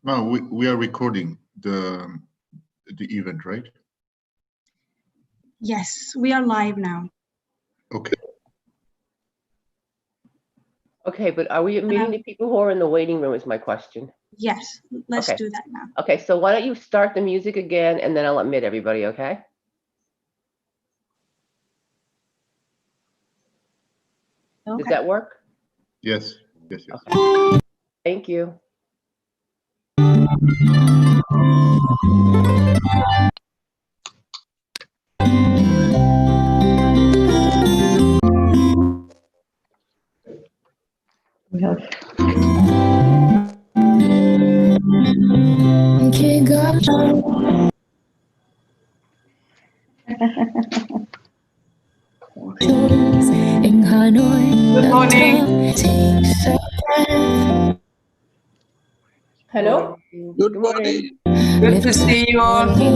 No, we are recording the event, right? Yes, we are live now. Okay. Okay, but are we admitting the people who are in the waiting room is my question. Yes, let's Okay. do that now. Okay, so why don't you start the music again and then I'll admit everybody, okay? Okay. Does that work? Yes. Yes. Yes. Okay. Thank you. We have in Hanoi. Good morning. Hello? Good morning. Good to see you all. Thank you.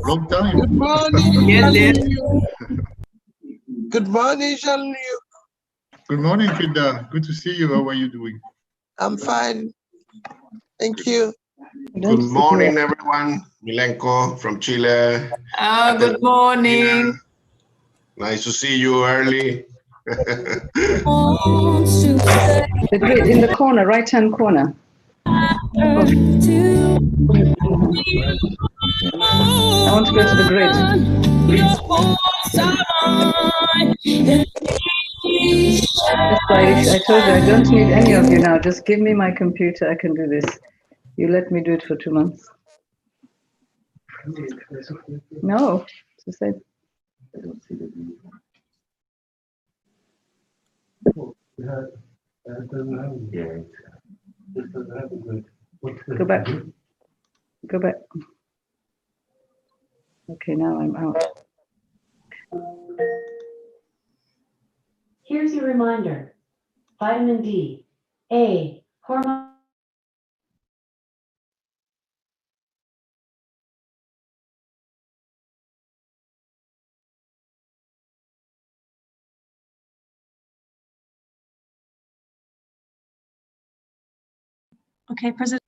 Long time. Good morning. Yes, yes. Good morning, Jean-Luc. Good morning, Frida. Good to see you. How are you doing? I'm fine. Thank you. Good morning, everyone. Milenko from Chile. Good morning. Nice to see you early. The grid in the corner, right-hand corner. I want to go to the grid. I told you I don't need any of you now. Just give me my computer. I can do this. You let me do it for 2 months. No, it's the same. Go back. Go back. Okay, now I'm out. Here's your reminder. Vitamin D, A, hormone. Okay, President.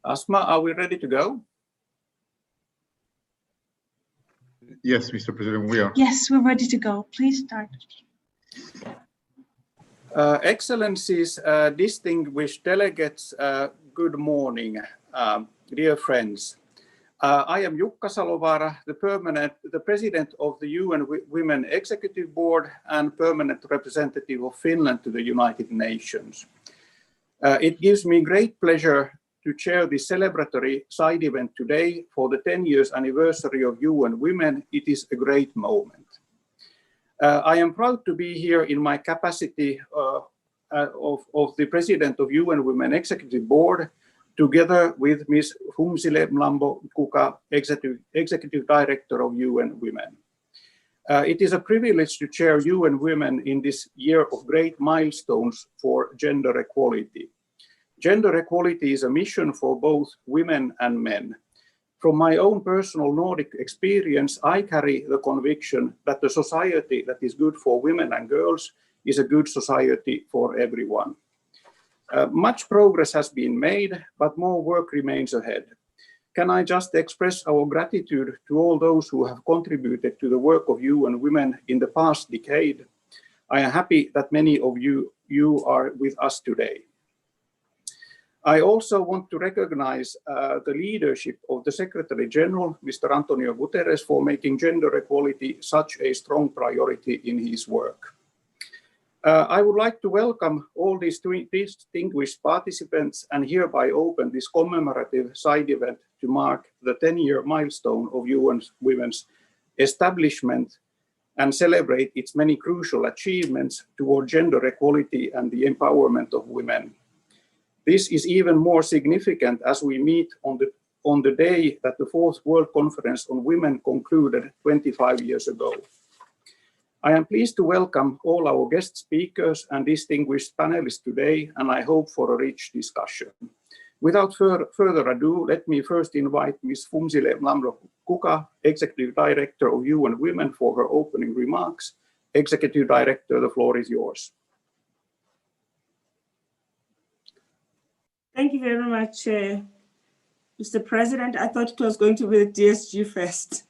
Asma, are we ready to go? Yes, Mr. President, we are. Yes, we're ready to go. Please start. Excellencies, distinguished delegates, good morning, dear friends. I am Jukka Salovaara, the President of the UN Women Executive Board and permanent representative of Finland to the United Nations. It gives me great pleasure to chair this celebratory side event today for the 10 years anniversary of UN Women. It is a great moment. I am proud to be here in my capacity of the President of UN Women Executive Board, together with Ms. Phumzile Mlambo-Ngcuka, Executive Director of UN Women. It is a privilege to chair UN Women in this year of great milestones for gender equality. Gender equality is a mission for both women and men. From my own personal Nordic experience, I carry the conviction that the society that is good for women and girls is a good society for everyone. Much progress has been made, but more work remains ahead. Can I just express our gratitude to all those who have contributed to the work of UN Women in the past decade? I am happy that many of you are with us today. I also want to recognize the leadership of the Secretary General, Mr. Antonio Guterres, for making gender equality such a strong priority in his work. I would like to welcome all these distinguished participants and hereby open this commemorative side event to mark the 10-year milestone of UN Women's establishment and celebrate its many crucial achievements toward gender equality and the empowerment of women. This is even more significant as we meet on the on the day that the Fourth World Conference on Women concluded 25 years ago. I am pleased to welcome all our guest speakers and distinguished panelists today, and I hope for a rich discussion. Without further ado, let me first invite Ms. Phumzile Mlambo-Kuka, Executive Director of UN Women, for her opening remarks. Executive Director, the floor is yours. Thank you very much, Mr. President. I thought it was going to be the DSG first.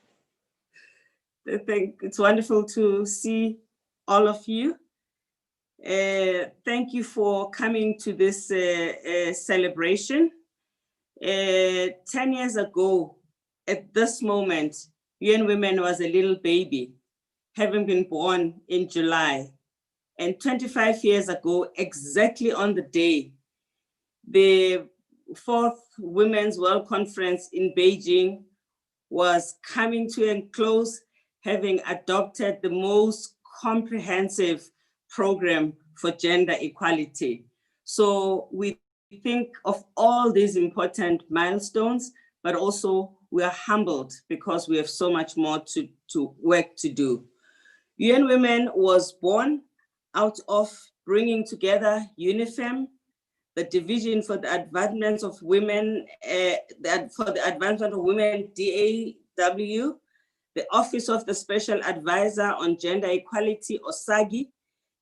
It's wonderful to see all of you. Thank you for coming to this celebration. 10 years ago, at this moment, UN Women was a little baby, having been born in July. And 25 years ago, exactly on the day, the Fourth Women's World Conference in Beijing was coming to a close, having adopted the most comprehensive program for gender equality. So we think of all these important milestones, but also we are humbled because we have so much more to work to do. UN Women was born out of bringing together UNIFEM, the Division for the Advancement of Women, DAW, the Office of the Special Advisor on Gender Equality, OSAGI,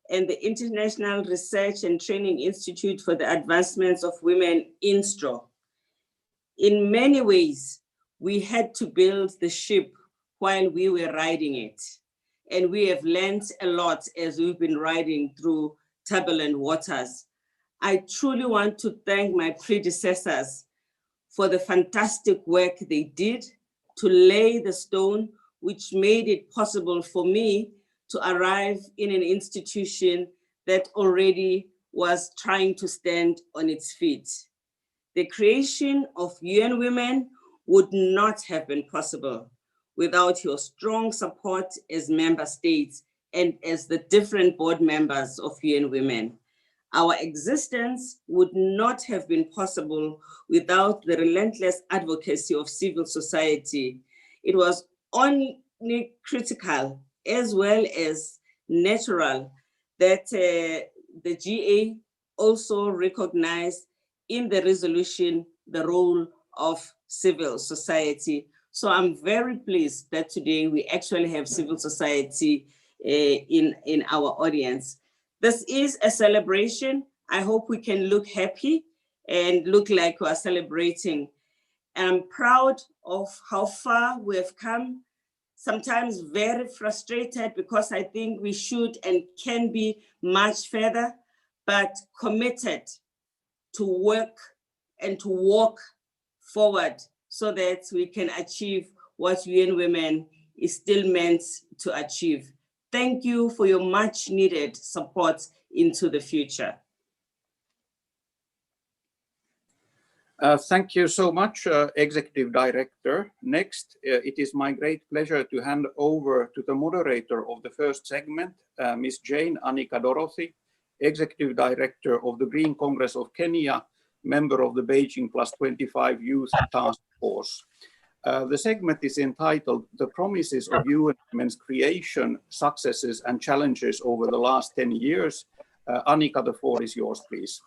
and the International Research and Training Institute for the Advancement of Women, INSTRO. In many ways, we had to build the ship while we were riding it. And we have learned a lot as we've been riding through turbulent waters. I truly want to thank my predecessors for the fantastic work they did to lay the stone, which made it possible for me to arrive in an institution that already was trying to stand on its feet. The creation of UN Women would not have been possible without your strong support as member states and as the different board members of UN Women. Our existence would not have been possible without the relentless advocacy of civil society. It was only critical as well as natural that the GA also recognized in the resolution the role of civil society. So I'm very pleased that today we actually have civil society in our audience. This is a celebration. I hope we can look happy and look like we are celebrating. And I'm proud of how far we have come, sometimes very frustrated because I think we should and can be much further, but committed to work and to walk forward so that we can achieve what UN Women is still meant to achieve. Thank you for your much needed support into the future. Thank you so much, Executive Director. Next, it is my great pleasure to hand over to the moderator of the first segment, Ms. Jane Anika Dorothy, Executive Director of the Green Congress of Kenya, member of the Beijing +25 Youth Task Force. The segment is entitled The Promises of UN Women's Creation, Successes and Challenges over the Last 10 Years. Anika, the floor is yours, please.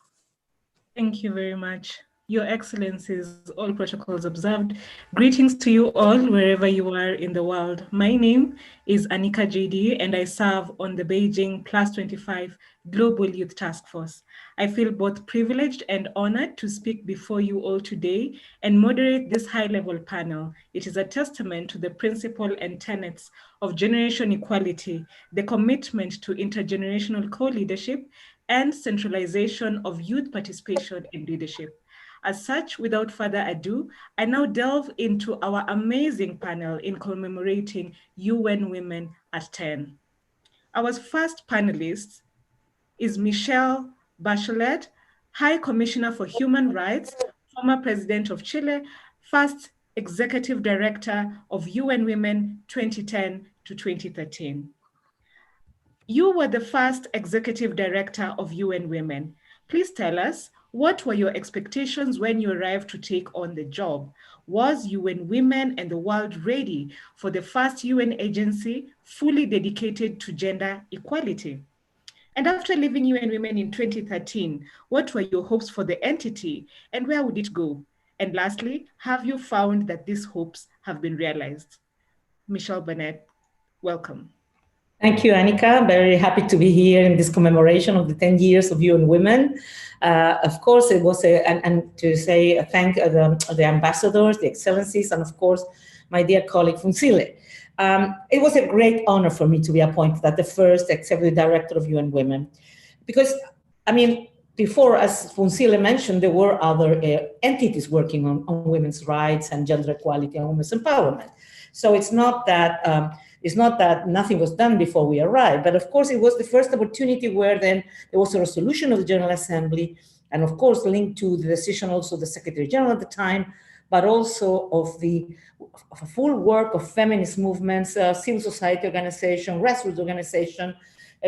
Thank you very much. Your Excellencies, all protocols observed. Greetings to you all, wherever you are in the world. My name is Anika JD, and I serve on the Beijing +25 Global Youth Task Force. I feel both privileged and honored to speak before you all today and moderate this high-level panel. It is a testament to the principle and tenets of generation equality, the commitment to intergenerational co-leadership, and centralization of youth participation in leadership. As such, without further ado, I now delve into our amazing panel in commemorating UN Women at 10. Our first panelist is Michelle Bachelet, High Commissioner for Human Rights, former President of Chile, first Executive Director of UN Women 2010 to 2013. You were the first Executive Director of UN Women. Please tell us, What were your expectations when you arrived to take on the job? Was UN Women and the world ready for the first UN agency fully dedicated to gender equality? And after leaving UN Women in 2013, what were your hopes for the entity and where would it go? And lastly, have you found that these hopes have been realized? Michelle Burnett, welcome. Thank you, Annika. Very happy to be here in this commemoration of the 10 years of UN Women. Of course, it was and to say thank the ambassadors, the excellencies, and of course, my dear colleague Funsile. It was a great honor for me to be appointed as the first executive director of UN Women. Because, I mean, before, as Funsile mentioned, there were other entities working on women's rights and gender equality and women's empowerment. So it's not that nothing was done before we arrived, but of course it was the first opportunity where then there was a resolution of the General Assembly, and of course linked to the decision also of the Secretary General at the time, but also of a full work of feminist movements, civil society organization, grassroots organization,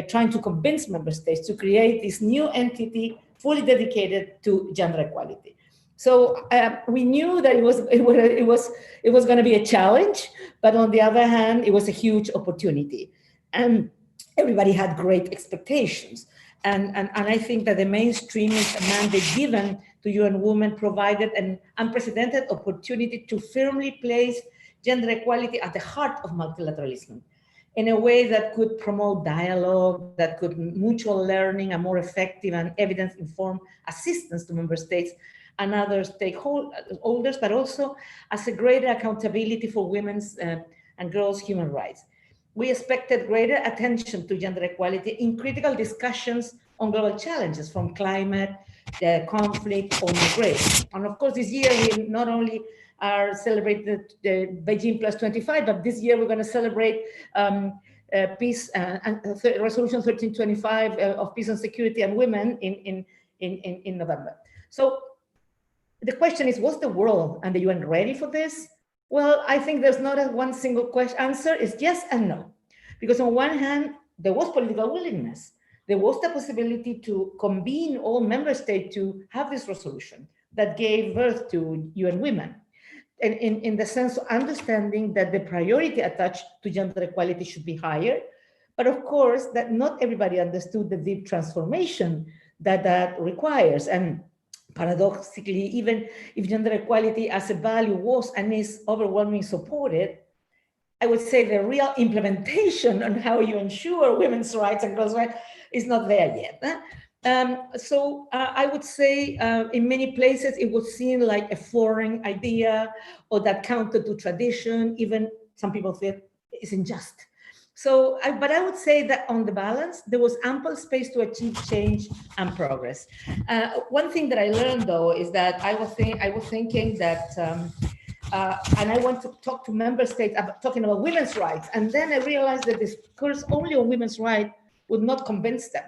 trying to convince member states to create this new entity fully dedicated to gender equality. So we knew that it was going to be a challenge, but on the other hand, it was a huge opportunity, and everybody had great expectations. And I think that the mainstreaming mandate given to UN Women provided an unprecedented opportunity to firmly place gender equality at the heart of multilateralism in a way that could promote dialogue, that could mutual learning, and more effective and evidence-informed assistance to member states and other stakeholders, but also as a greater accountability for women's and girls' human rights. We expected greater attention to gender equality in critical discussions on global challenges from climate, conflict, or migration. And of course, this year we not only are celebrating the Beijing Plus 25, but this year we're going to celebrate peace and Resolution 1325 of peace and security and women in November. So the question is, was the world and the UN ready for this? Well, I think there's not a one single answer. It's yes and no. Because on one hand, there was political willingness. There was the possibility to convene all member states to have this resolution that gave birth to UN Women. And in the sense of understanding that the priority attached to gender equality should be higher. But of course, that not everybody understood the deep transformation that requires. And paradoxically, even if gender equality as a value was and is overwhelmingly supported, I would say the real implementation on how you ensure women's rights and girls' rights is not there yet. So I would say in many places it was seen like a foreign idea or that counter to tradition. Even some people feel it's unjust. So, but I would say that on the balance, there was ample space to achieve change and progress. One thing that I learned though is that I was thinking that, and I want to talk to member states about talking about women's rights. And then I realized that this course only on women's rights would not convince them.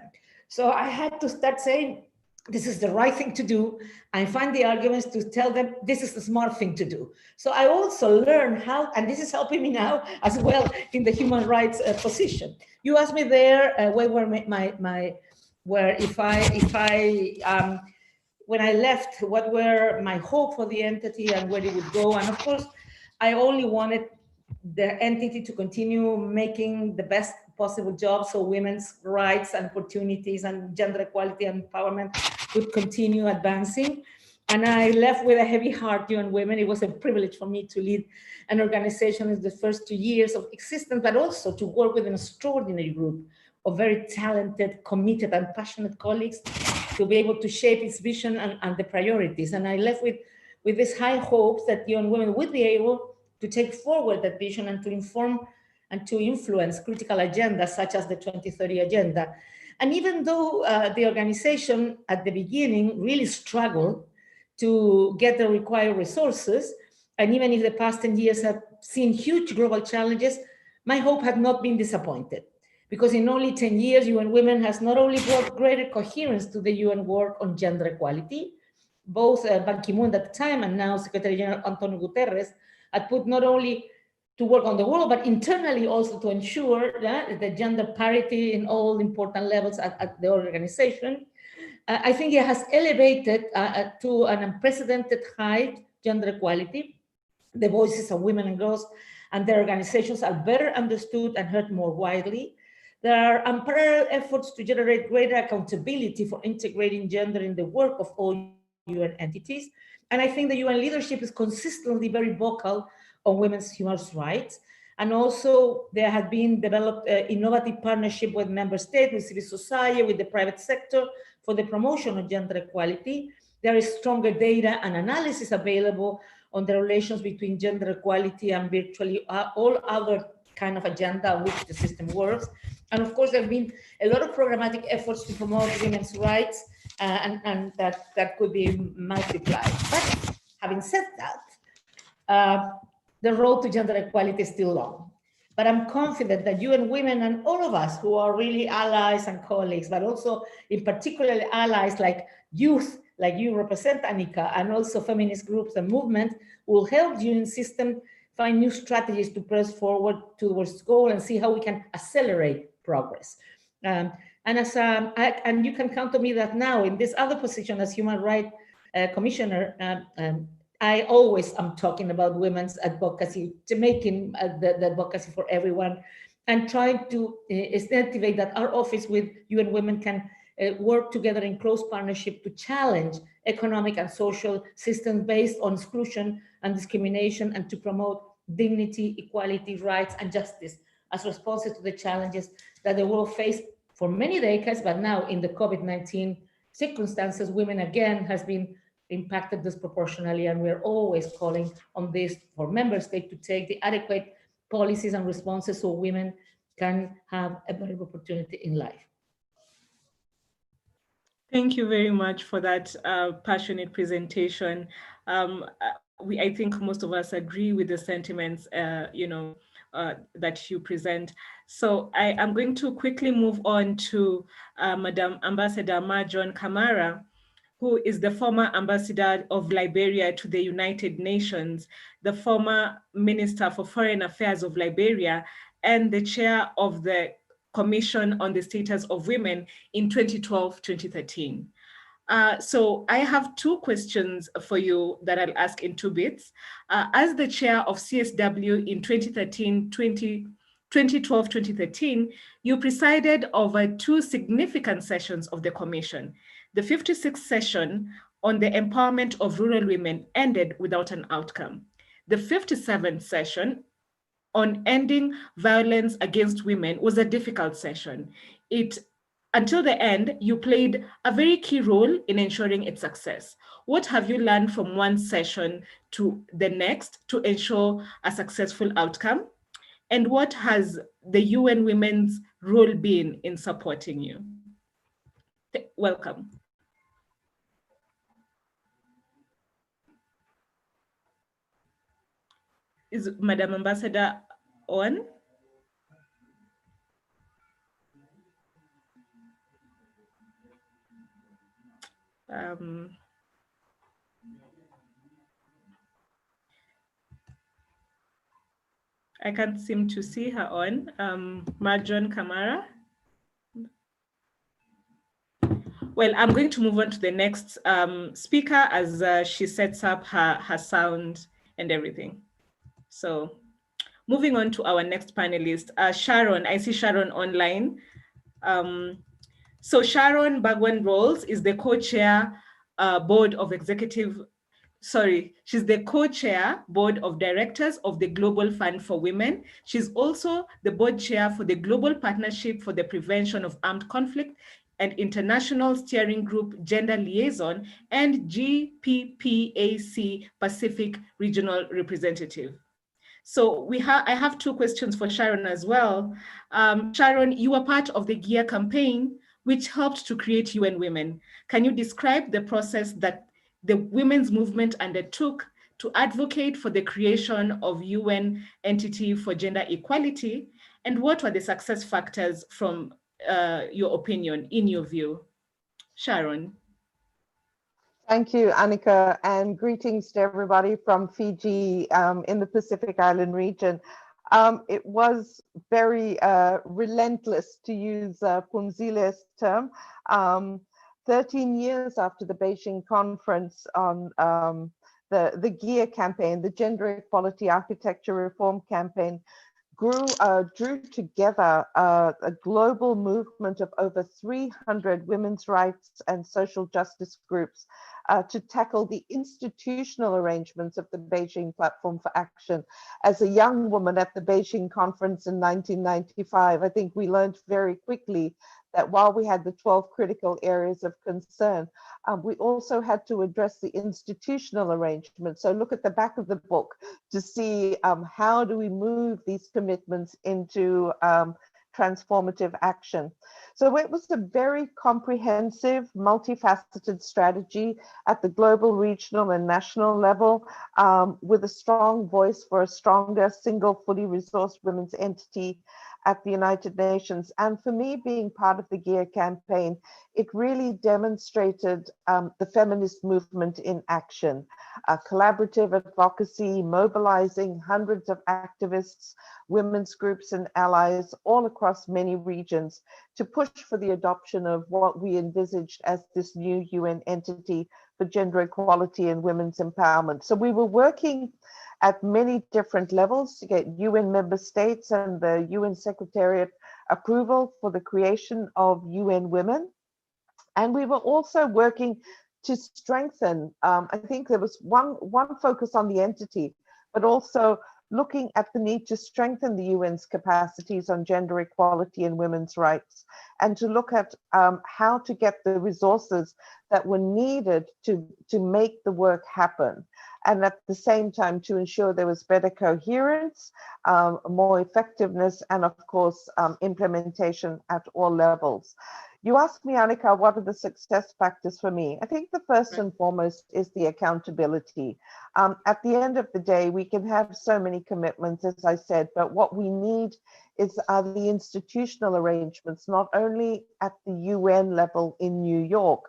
So I had to start saying, this is the right thing to do, and find the arguments to tell them this is the smart thing to do. So I also learned how, and this is helping me now as well in the human rights position. You asked me there where were when I left, what were my hope for the entity and where it would go. And of course, I only wanted the entity to continue making the best possible job so women's rights and opportunities and gender equality and empowerment could continue advancing. And I left with a heavy heart, UN Women. It was a privilege for me to lead an organization in the first 2 years of existence, but also to work with an extraordinary group of very talented, committed, and passionate colleagues to be able to shape its vision and the priorities. And I left with this high hopes that UN Women would be able to take forward that vision and to inform and to influence critical agendas such as the 2030 agenda. And even though the organization at the beginning really struggled to get the required resources, and even if the past 10 years have seen huge global challenges, my hope had not been disappointed. Because in only 10 years, UN Women has not only brought greater coherence to the UN work on gender equality, both Ban Ki-moon at the time and now Secretary General Antonio Guterres had put not only to work on the world, but internally also to ensure that the gender parity in all important levels at the organization. I think it has elevated to an unprecedented height gender equality. The voices of women and girls and their organizations are better understood and heard more widely. There are unparalleled efforts to generate greater accountability for integrating gender in the work of all UN entities. And I think the UN leadership is consistently very vocal on women's human rights. And also there have been developed innovative partnership with member states, with civil society, with the private sector for the promotion of gender equality. There is stronger data and analysis available on the relations between gender equality and virtually all other kind of agenda on which the system works. And of course, there have been a lot of programmatic efforts to promote women's rights and that could be multiplied. But having said that, the road to gender equality is still long. But I'm confident that UN Women and all of us who are really allies and colleagues, but also in particular allies like youth, like you represent, Annika, and also feminist groups and movements will help the UN system find new strategies to press forward towards goal and see how we can accelerate progress. And you can count on me that now in this other position as Human Rights Commissioner, I always am talking about women's advocacy, to making the advocacy for everyone, and trying to incentivize that our office with UN Women can work together in close partnership to challenge economic and social systems based on exclusion and discrimination, and to promote dignity, equality, rights, and justice as responses to the challenges that the world faced for many decades, but now in the COVID-19 circumstances, women again has been impacted disproportionately, and we're always calling on this for member states to take the adequate policies and responses so women can have a better opportunity in life. Thank you very much for that passionate presentation. I think most of us agree with the sentiments, that you present. So I am going to quickly move on to Madam Ambassador Marjon Kamara, who is the former ambassador of Liberia to the United Nations, the former Minister for Foreign Affairs of Liberia, and the chair of the Commission on the Status of Women in 2012-2013. So I have two questions for you that I'll ask in two bits. As the chair of CSW in 2012-2013, you presided over two significant sessions of the Commission. The 56th session on the empowerment of rural women ended without an outcome. The 57th session on ending violence against women was a difficult session. Until the end, you played a very key role in ensuring its success. What have you learned from one session to the next to ensure a successful outcome? And what has the UN Women's role been in supporting you? Welcome. Is Madam Ambassador on? I can't seem to see her on. Marjon Kamara. Well, I'm going to move on to the next speaker as she sets up her sound and everything. So moving on to our next panelist, Sharon. I see Sharon online. So Sharon Bagwan-Rolls is the co-chair she's the co-chair board of directors of the Global Fund for Women. She's also the board chair for the Global Partnership for the Prevention of Armed Conflict and International Steering Group Gender Liaison and GPPAC Pacific Regional Representative. So I have two questions for Sharon as well. Sharon, you were part of the GEAR campaign, which helped to create UN Women. Can you describe the process that the women's movement undertook to advocate for the creation of UN entity for gender equality? And what were the success factors from your opinion, in your view? Sharon. Thank you, Annika, and greetings to everybody from Fiji in the Pacific Island region. It was very relentless, to use Punzile's term. 13 years after the Beijing conference on the GEAR campaign, the Gender Equality Architecture Reform Campaign, drew together a global movement of over 300 women's rights and social justice groups to tackle the institutional arrangements of the Beijing Platform for Action. As a young woman at the Beijing conference in 1995, I think we learned very quickly that while we had the 12 critical areas of concern, we also had to address the institutional arrangements. So look at the back of the book to see how do we move these commitments into transformative action. So it was a very comprehensive, multifaceted strategy at the global, regional, and national level, with a strong voice for a stronger, single, fully resourced women's entity at the United Nations. And for me, being part of the GEAR campaign, it really demonstrated the feminist movement in action. Collaborative advocacy, mobilizing hundreds of activists, women's groups and allies all across many regions to push for the adoption of what we envisaged as this new UN entity for gender equality and women's empowerment. So we were working at many different levels to get UN member states and the UN Secretariat approval for the creation of UN Women. And we were also working to strengthen, I think there was one focus on the entity, but also looking at the need to strengthen the UN's capacities on gender equality and women's rights, and to look at how to get the resources that were needed to make the work happen. And at the same time, to ensure there was better coherence, more effectiveness, and of course, implementation at all levels. You asked me, Annika, what are the success factors for me? I think the first and foremost is the accountability. At the end of the day, we can have so many commitments, as I said, but what we need are the institutional arrangements, not only at the UN level in New York,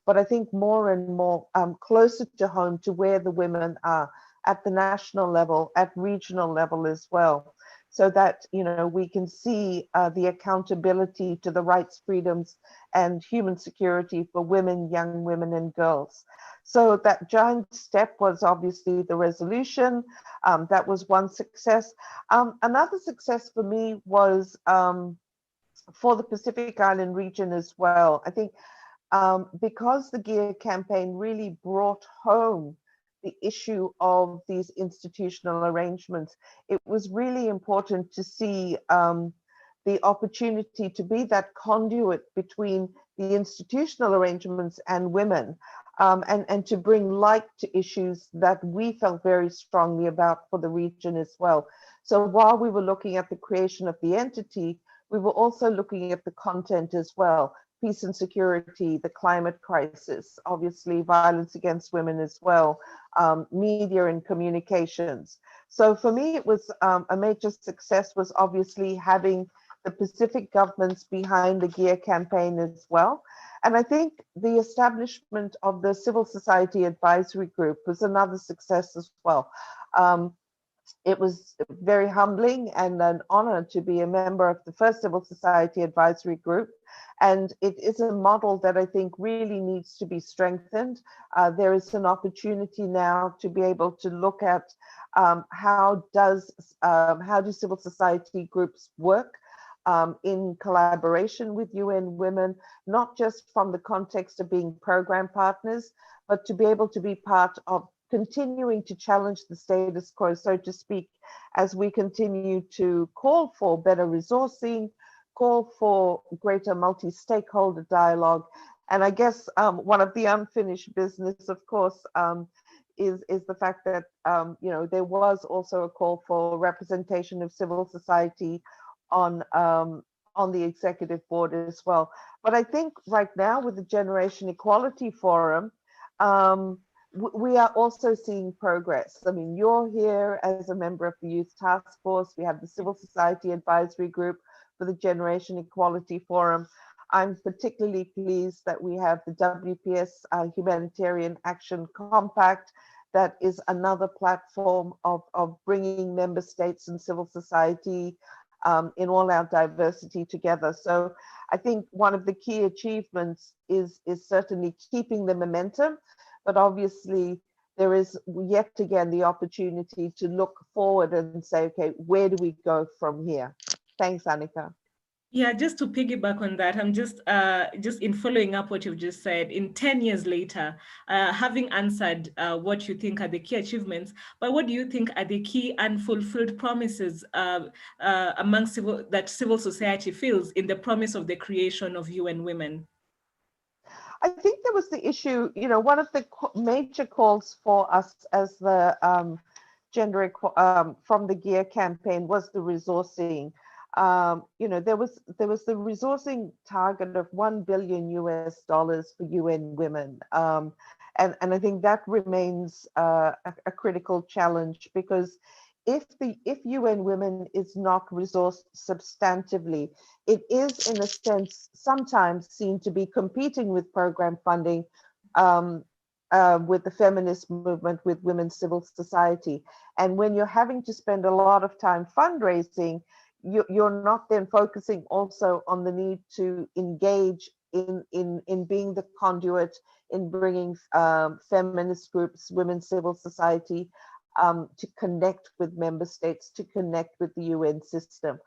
but I think more and more closer to home to where the women are, at the national level, at regional level as well, so that, you know, we can see the accountability to the rights, freedoms, and human security for women, young women, and girls. So that giant step was obviously the resolution. That was one success. Another success for me was for the Pacific Island region as well. I think because the GEAR campaign really brought home the issue of these institutional arrangements, it was really important to see the opportunity to be that conduit between the institutional arrangements and women, and to bring light to issues that we felt very strongly about for the region as well. So while we were looking at the creation of the entity, we were also looking at the content as well. Peace and security, the climate crisis, obviously violence against women as well, media and communications. So for me, it was a major success was obviously having the Pacific governments behind the GEAR campaign as well. And I think the establishment of the Civil Society Advisory Group was another success as well. It was very humbling and an honor to be a member of the first Civil Society Advisory Group. And it is a model that I think really needs to be strengthened. There is an opportunity now to be able to look at how do civil society groups work in collaboration with UN Women, not just from the context of being program partners, but to be able to be part of continuing to challenge the status quo, so to speak, as we continue to call for better resourcing, call for greater multi-stakeholder dialogue. And I guess one of the unfinished business, of course, is the fact that you know, there was also a call for representation of civil society on the executive board as well. But I think right now with the Generation Equality Forum, we are also seeing progress. I mean, you're here as a member of the Youth Task Force. We have the Civil Society Advisory Group for the Generation Equality Forum. I'm particularly pleased that we have the WPS Humanitarian Action Compact. That is another platform of bringing member states and civil society in all our diversity together. So I think one of the key achievements is certainly keeping the momentum, but obviously there is yet again the opportunity to look forward and say, okay, where do we go from here? Thanks, Annika. Yeah, just to piggyback on that, I'm just in following up what you've just said. In 10 years later, having answered what you think are the key achievements, but what do you think are the key unfulfilled promises among civil society feels in the promise of the creation of UN Women? I think there was the issue, one of the major calls for us as the from the GEAR campaign was the resourcing. There was the resourcing target of $1 billion for UN Women. And I think that remains a critical challenge, because if UN Women is not resourced substantively, it is in a sense sometimes seen to be competing with program funding with the feminist movement, with women's civil society. And when you're having to spend a lot of time fundraising, you're not then focusing also on the need to engage in being the conduit, in bringing feminist groups, women's civil society, to connect with member states, to connect with the UN system.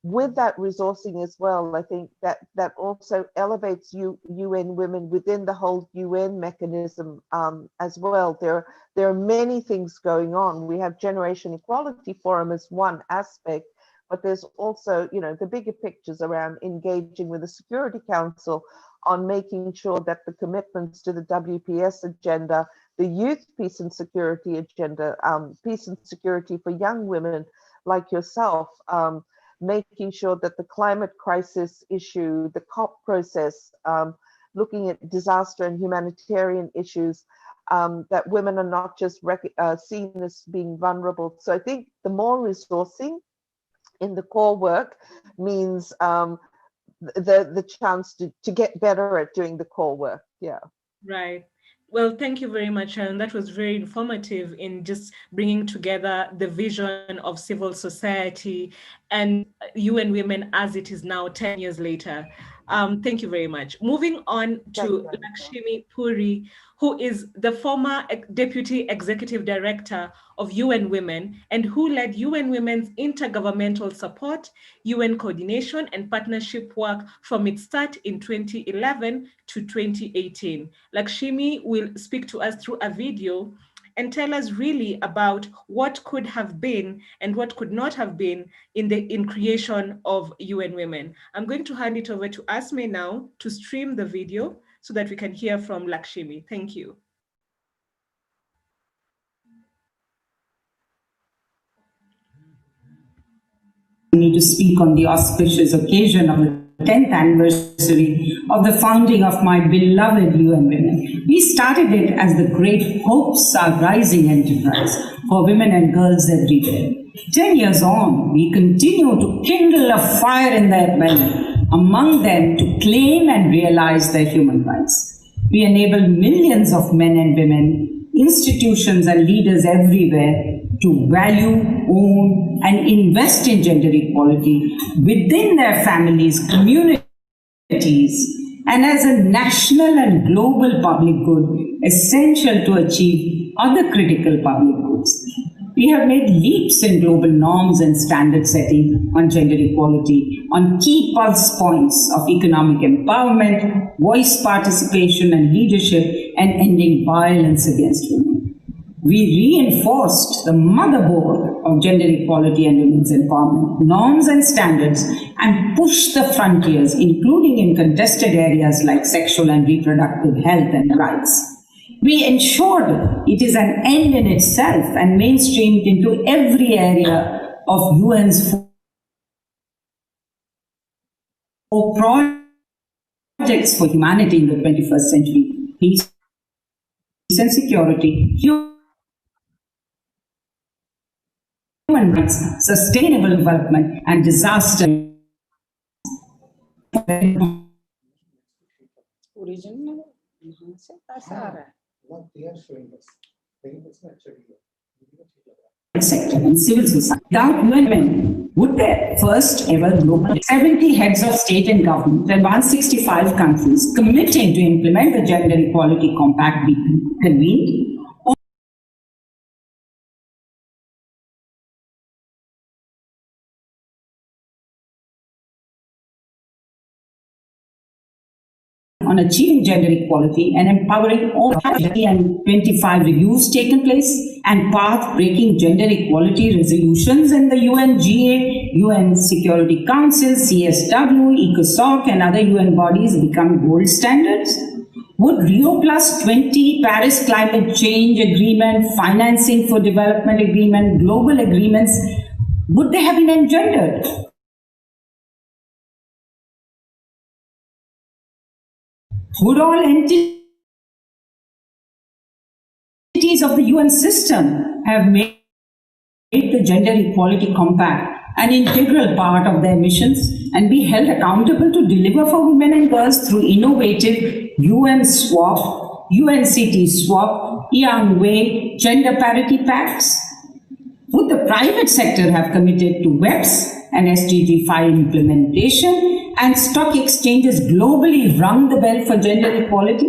With that resourcing as well, I think that also elevates UN Women within the whole UN mechanism as well. There are many things going on. We have Generation Equality Forum as one aspect, but there's also, the bigger pictures around engaging with the Security Council on making sure that the commitments to the WPS agenda, the youth peace and security agenda, peace and security for young women like yourself, making sure that the climate crisis issue, the COP process, looking at disaster and humanitarian issues, that women are not just seen as being vulnerable. So I think the more resourcing in the core work means the chance to get better at doing the core work. Yeah. Right. Well, thank you very much, Sharon. That was very informative in just bringing together the vision of civil society and UN Women as it is now 10 years later. Thank you very much. Moving on to Lakshmi Puri, who is the former Deputy Executive Director of UN Women and who led UN Women's intergovernmental support, UN coordination and partnership work from its start in 2011 to 2018. Lakshmi will speak to us through a video and tell us really about what could have been and what could not have been in creation of UN Women. I'm going to hand it over to Asme now to stream the video so that we can hear from Lakshmi. Thank you. Me to speak on the auspicious occasion of the 10th anniversary of the founding of my beloved UN Women. We started it as the Great Hopes Are Rising enterprise for women and girls everywhere. 10 years on, we continue to kindle a fire in their belly, among them to claim and realize their human rights. We enable millions of men and women, institutions and leaders everywhere to value, own, and invest in gender equality within their families, communities, and as a national and global public good essential to achieve other critical public goods. We have made leaps in global norms and standard setting on gender equality, on key pulse points of economic empowerment, voice participation and leadership, and ending violence against women. We reinforced the motherboard of gender equality and women's empowerment, norms and standards, and pushed the frontiers, including in contested areas like sexual and reproductive health and rights. We ensured it is an end in itself and mainstreamed into every area of UN's projects for humanity in the 21st century: peace and security, human rights, sustainable development, and disaster. Sector and civil society. Without women, would the first ever global 70 heads of state and government and 165 countries committing to implement the Gender Equality Compact be convened? On achieving gender equality and empowering all 25 reviews taken place and path-breaking gender equality resolutions in the UNGA, UN Security Council, CSW, ECOSOC and other UN bodies become gold standards? Would Rio Plus 20, Paris Climate Change Agreement, Financing for Development Agreement, global agreements, would they have been engendered? Would all entities of the UN system have made the Gender Equality Compact an integral part of their missions and be held accountable to deliver for women and girls through innovative UN swap, UNCT swap, Young Way, gender parity pacts? Would the private sector have committed to WEPs and SDG 5 implementation and stock exchanges globally rung the bell for gender equality?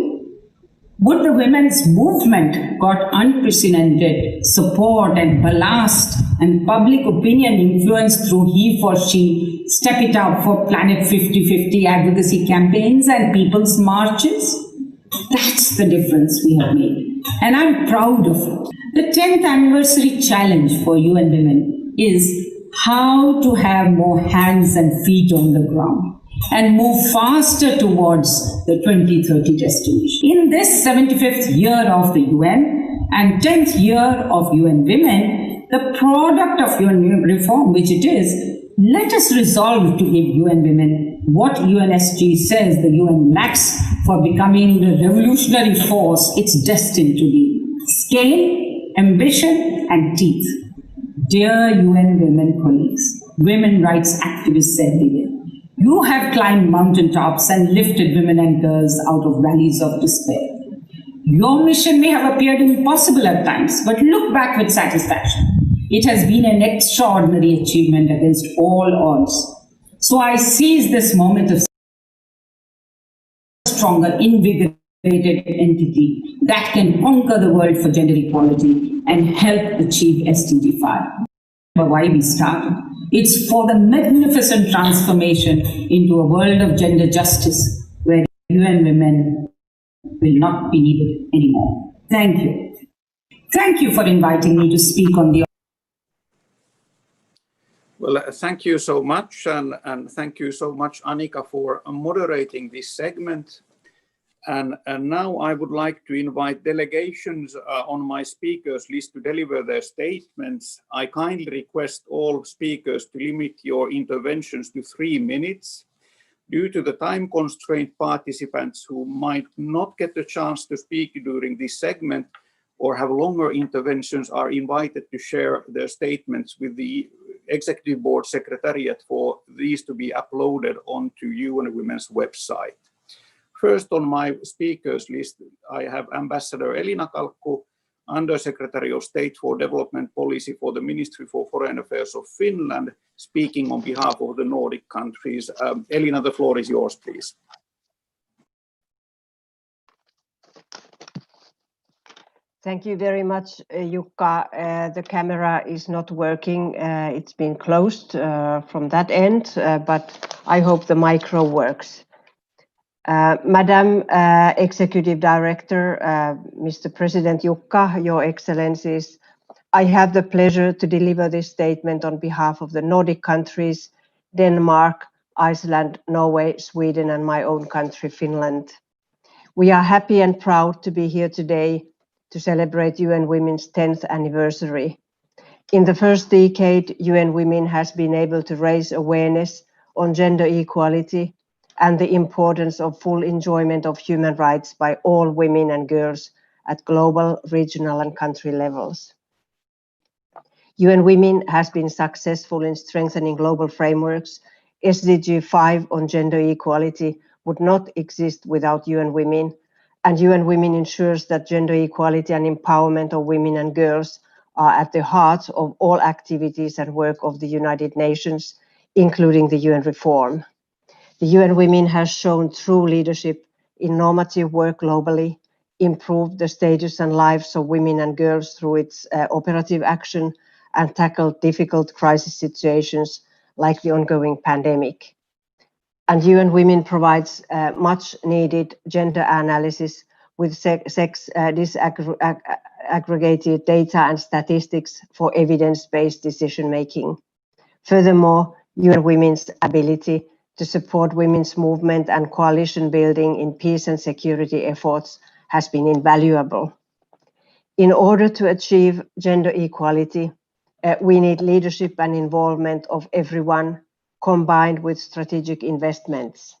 Would the women's movement got unprecedented support and ballast and public opinion influence through he for she, Step It Up for Planet 50/50 advocacy campaigns and people's marches? That's the difference we have made, and I'm proud of it. The 10th anniversary challenge for UN Women is how to have more hands and feet on the ground and move faster towards the 2030 destination. In this 75th year of the UN and 10th year of UN Women, the product of UN reform, which it is, let us resolve to give UN Women what UNSG says the UN lacks for becoming the revolutionary force it's destined to be: scale, ambition, and teeth. Dear UN Women colleagues, women rights activists everywhere, you have climbed mountaintops and lifted women and girls out of valleys of despair. Your mission may have appeared impossible at times, but look back with satisfaction. It has been an extraordinary achievement against all odds. So I seize this moment of stronger, invigorated entity that can conquer the world for gender equality and help achieve SDG 5. Why we started. It's for the magnificent transformation into a world of gender justice where UN Women will not be needed anymore. Thank you. Thank you for inviting me to speak on the... Well, thank you so much, and thank you so much, Annika, for moderating this segment. And now I would like to invite delegations on my speakers list to deliver their statements. I kindly request all speakers to limit your interventions to 3 minutes. Due to the time constraint, participants who might not get the chance to speak during this segment or have longer interventions are invited to share their statements with the Executive Board Secretariat for these to be uploaded onto UN Women's website. First on my speakers list, I have Ambassador Elina Kalkku, Undersecretary of State for Development Policy for the Ministry for Foreign Affairs of Finland, speaking on behalf of the Nordic countries. Elina, the floor is yours, please. Thank you very much, Jukka. The camera is not working. It's been closed from that end, but I hope the micro works. Madam Executive Director, Mr. President Jukka, Your Excellencies, I have the pleasure to deliver this statement on behalf of the Nordic countries, Denmark, Iceland, Norway, Sweden, and my own country, Finland. We are happy and proud to be here today to celebrate UN Women's 10th anniversary. In the first decade, UN Women has been able to raise awareness on gender equality and the importance of full enjoyment of human rights by all women and girls at global, regional, and country levels. UN Women has been successful in strengthening global frameworks. SDG 5 on gender equality would not exist without UN Women, and UN Women ensures that gender equality and empowerment of women and girls are at the heart of all activities and work of the United Nations, including the UN reform. The UN Women has shown true leadership in normative work globally, improved the status and lives of women and girls through its operative action, and tackled difficult crisis situations like the ongoing pandemic. And UN Women provides much needed gender analysis with sex disaggregated data and statistics for evidence-based decision making. Furthermore, UN Women's ability to support women's movement and coalition building in peace and security efforts has been invaluable. In order to achieve gender equality, we need leadership and involvement of everyone, combined with strategic investments.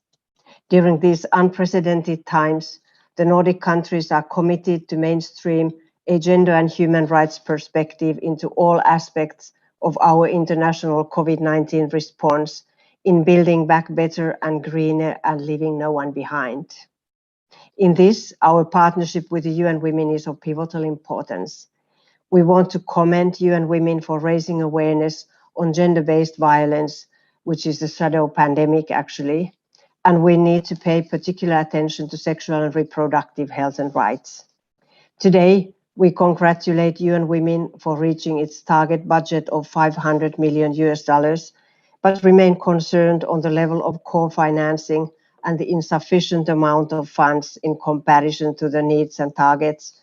During these unprecedented times, the Nordic countries are committed to mainstream a gender and human rights perspective into all aspects of our international COVID-19 response in building back better and greener and leaving no one behind. In this, our partnership with the UN Women is of pivotal importance. We want to commend UN Women for raising awareness on gender-based violence, which is a shadow pandemic actually, and we need to pay particular attention to sexual and reproductive health and rights. Today, we congratulate UN Women for reaching its target budget of $500 million, but remain concerned on the level of core financing and the insufficient amount of funds in comparison to the needs and targets,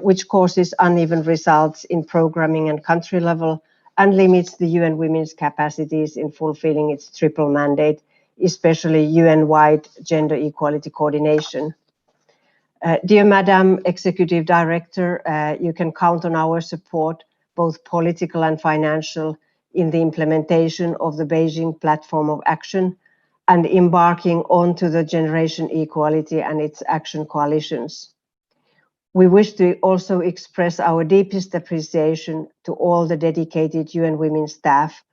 which causes uneven results in programming and country level and limits the UN Women's capacities in fulfilling its triple mandate, especially UN-wide gender equality coordination. Dear Madam Executive Director, you can count on our support, both political and financial, in the implementation of the Beijing Platform of Action and embarking onto the Generation Equality and its action coalitions. We wish to also express our deepest appreciation to all the dedicated UN Women staff.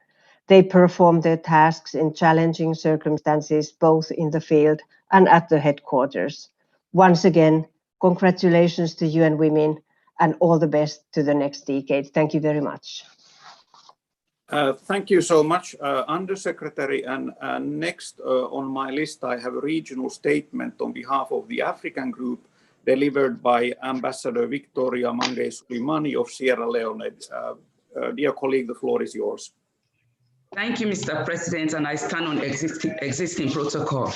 They perform their tasks in challenging circumstances, both in the field and at the headquarters. Once again, congratulations to UN Women and all the best to the next decade. Thank you very much. Thank you so much, Undersecretary. And next on my list, I have a regional statement on behalf of the African group delivered by Ambassador Victoria Mangay-Sulimani of Sierra Leone. Dear colleague, the floor is yours. Thank you, Mr. President, and I stand on existing protocol.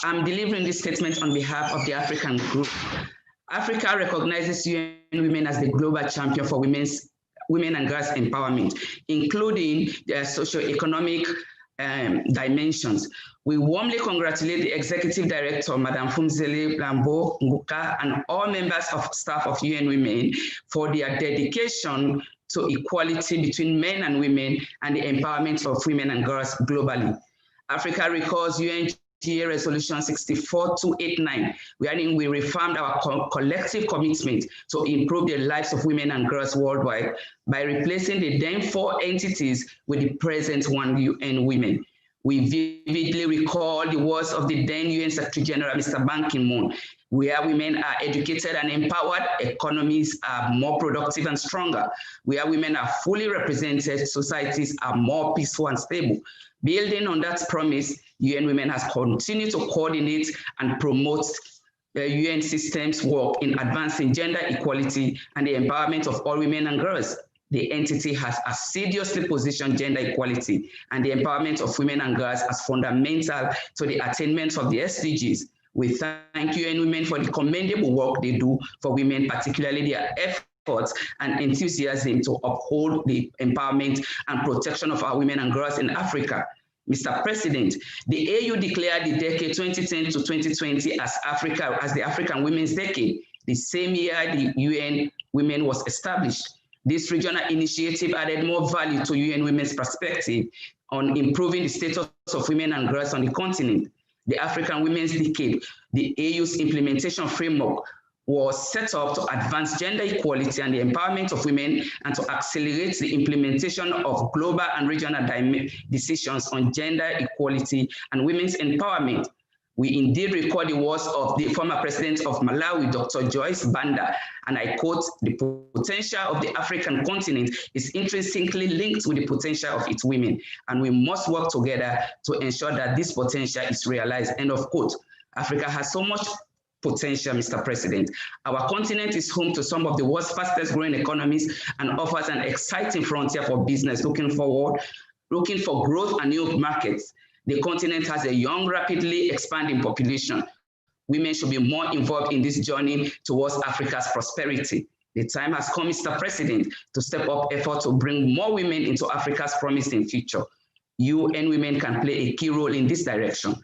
I'm delivering this statement on behalf of the African group. Africa recognizes UN Women as the global champion for women and girls empowerment, including their socio-economic dimensions. We warmly congratulate the Executive Director, Madam Phumzile Lambo Nguka, and all members of staff of UN Women for their dedication to equality between men and women and the empowerment of women and girls globally. Africa recalls UNGA Resolution 64289, wherein we reaffirmed our collective commitment to improve the lives of women and girls worldwide by replacing the then 4 entities with the present 1 UN Women. We vividly recall the words of the then UN Secretary General, Mr. Ban Ki-moon, where women are educated and empowered, economies are more productive and stronger. Where women are fully represented, societies are more peaceful and stable. Building on that promise, UN Women has continued to coordinate and promote the UN system's work in advancing gender equality and the empowerment of all women and girls. The entity has assiduously positioned gender equality and the empowerment of women and girls as fundamental to the attainment of the SDGs. We thank UN Women for the commendable work they do for women, particularly their efforts and enthusiasm to uphold the empowerment and protection of our women and girls in Africa. Mr. President, the AU declared the decade 2010 to 2020 as the African Women's Decade, the same year the UN Women was established. This regional initiative added more value to UN Women's perspective on improving the status of women and girls on the continent. The African Women's Decade, the AU's implementation framework, was set up to advance gender equality and the empowerment of women and to accelerate the implementation of global and regional decisions on gender equality and women's empowerment. We indeed record the words of the former president of Malawi, Dr. Joyce Banda, and I quote, "The potential of the African continent is intrinsically linked with the potential of its women, and we must work together to ensure that this potential is realized," end of quote. Africa has so much potential, Mr. President. Our continent is home to some of the world's fastest growing economies and offers an exciting frontier for business looking for growth and new markets. The continent has a young, rapidly expanding population. Women should be more involved in this journey towards Africa's prosperity. The time has come, Mr. President, to step up effort to bring more women into Africa's promising future. You and women can play a key role in this direction.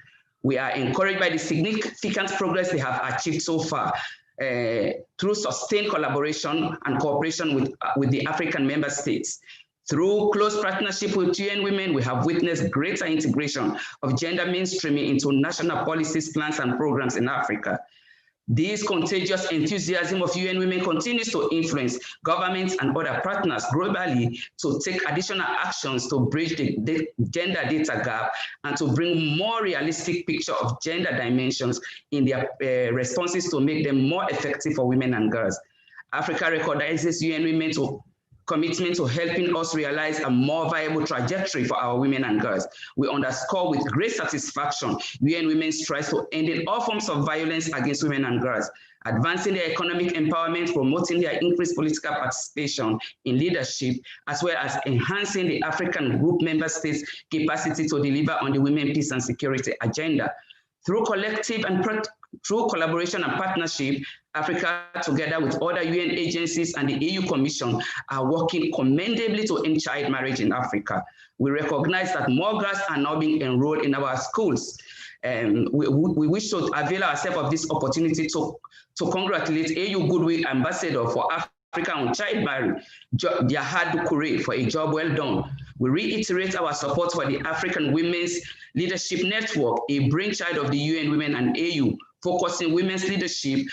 We are encouraged by the significant progress they have achieved so far through sustained collaboration and cooperation with the African member states. Through close partnership with UN Women, we have witnessed greater integration of gender mainstreaming into national policies, plans, and programs in Africa. This contagious enthusiasm of UN Women continues to influence governments and other partners globally to take additional actions to bridge the gender data gap and to bring more realistic picture of gender dimensions in their responses to make them more effective for women and girls. Africa recognizes UN Women's commitment to helping us realize a more viable trajectory for our women and girls. We underscore with great satisfaction UN Women strives to ending all forms of violence against women and girls, advancing their economic empowerment, promoting their increased political participation in leadership, as well as enhancing the African group member states' capacity to deliver on the women, peace, and security agenda. Through collaboration and partnership, Africa, together with other UN agencies and the EU Commission, are working commendably to end child marriage in Africa. We recognize that more girls are now being enrolled in our schools. We wish to avail ourselves of this opportunity to congratulate AU Goodwill Ambassador for Africa on child marriage, Jahad Kure, for a job well done. We reiterate our support for the African Women's Leadership Network, a brainchild of the UN Women and AU, focusing women's leadership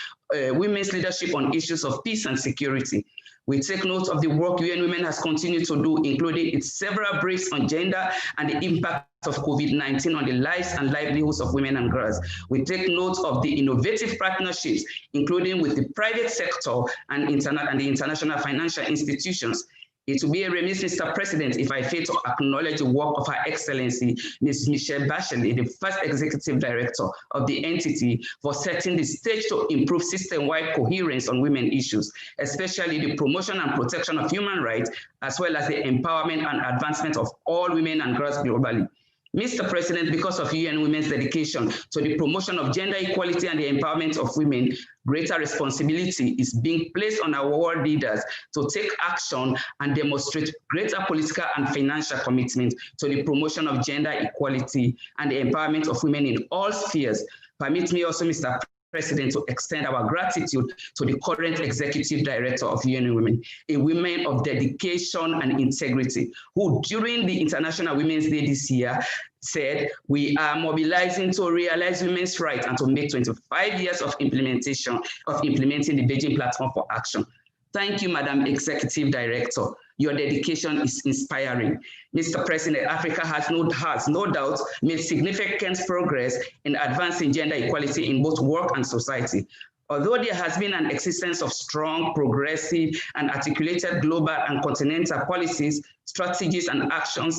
on issues of peace and security. We take note of the work UN Women has continued to do, including its several briefs on gender and the impact of COVID-19 on the lives and livelihoods of women and girls. We take note of the innovative partnerships, including with the private sector and the international financial institutions. It will be a remiss, Mr. President, if I fail to acknowledge the work of Her Excellency, Ms. Michelle Bachelet, the first executive director of the entity, for setting the stage to improve system-wide coherence on women issues, especially the promotion and protection of human rights, as well as the empowerment and advancement of all women and girls globally. Mr. President, because of UN Women's dedication to the promotion of gender equality and the empowerment of women, greater responsibility is being placed on our world leaders to take action and demonstrate greater political and financial commitment to the promotion of gender equality and the empowerment of women in all spheres. Permit me also, Mr. President, to extend our gratitude to the current executive director of UN Women, a woman of dedication and integrity, who during the International Women's Day this year said, "We are mobilizing to realize women's rights and to make 25 years of implementing the Beijing Platform for Action." Thank you, Madam Executive Director. Your dedication is inspiring. Mr. President, Africa has no doubt made significant progress in advancing gender equality in both work and society. Although there has been an existence of strong, progressive, and articulated global and continental policies, strategies, and action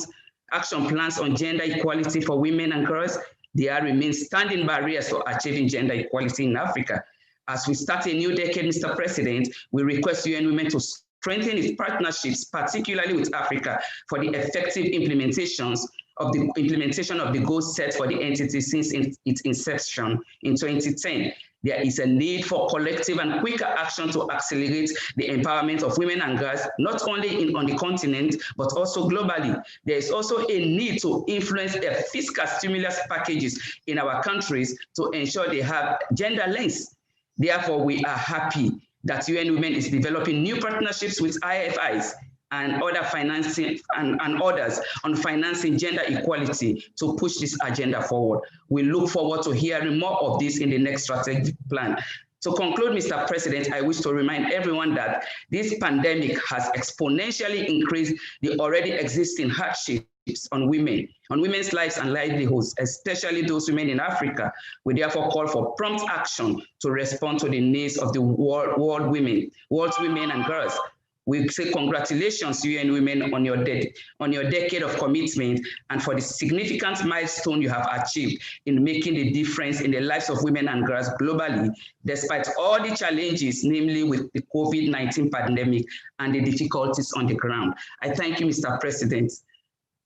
plans on gender equality for women and girls, there remain standing barriers to achieving gender equality in Africa. As we start a new decade, Mr. President, we request UN Women to strengthen its partnerships, particularly with Africa, for the effective implementation of the goals set for the entity since its inception in 2010. There is a need for collective and quicker action to accelerate the empowerment of women and girls, not only on the continent, but also globally. There is also a need to influence the fiscal stimulus packages in our countries to ensure they have gender lens. Therefore, we are happy that UN Women is developing new partnerships with IFIs and other financing and others on financing gender equality to push this agenda forward. We look forward to hearing more of this in the next strategic plan. To conclude, Mr. President, I wish to remind everyone that this pandemic has exponentially increased the already existing hardship on women, on women's lives and livelihoods, especially those women in Africa. We therefore call for prompt action to respond to the needs of the world's women and girls. We say congratulations, UN Women, on your decade of commitment and for the significant milestone you have achieved in making a difference in the lives of women and girls globally, despite all the challenges, namely with the COVID-19 pandemic and the difficulties on the ground. I thank you, Mr. President,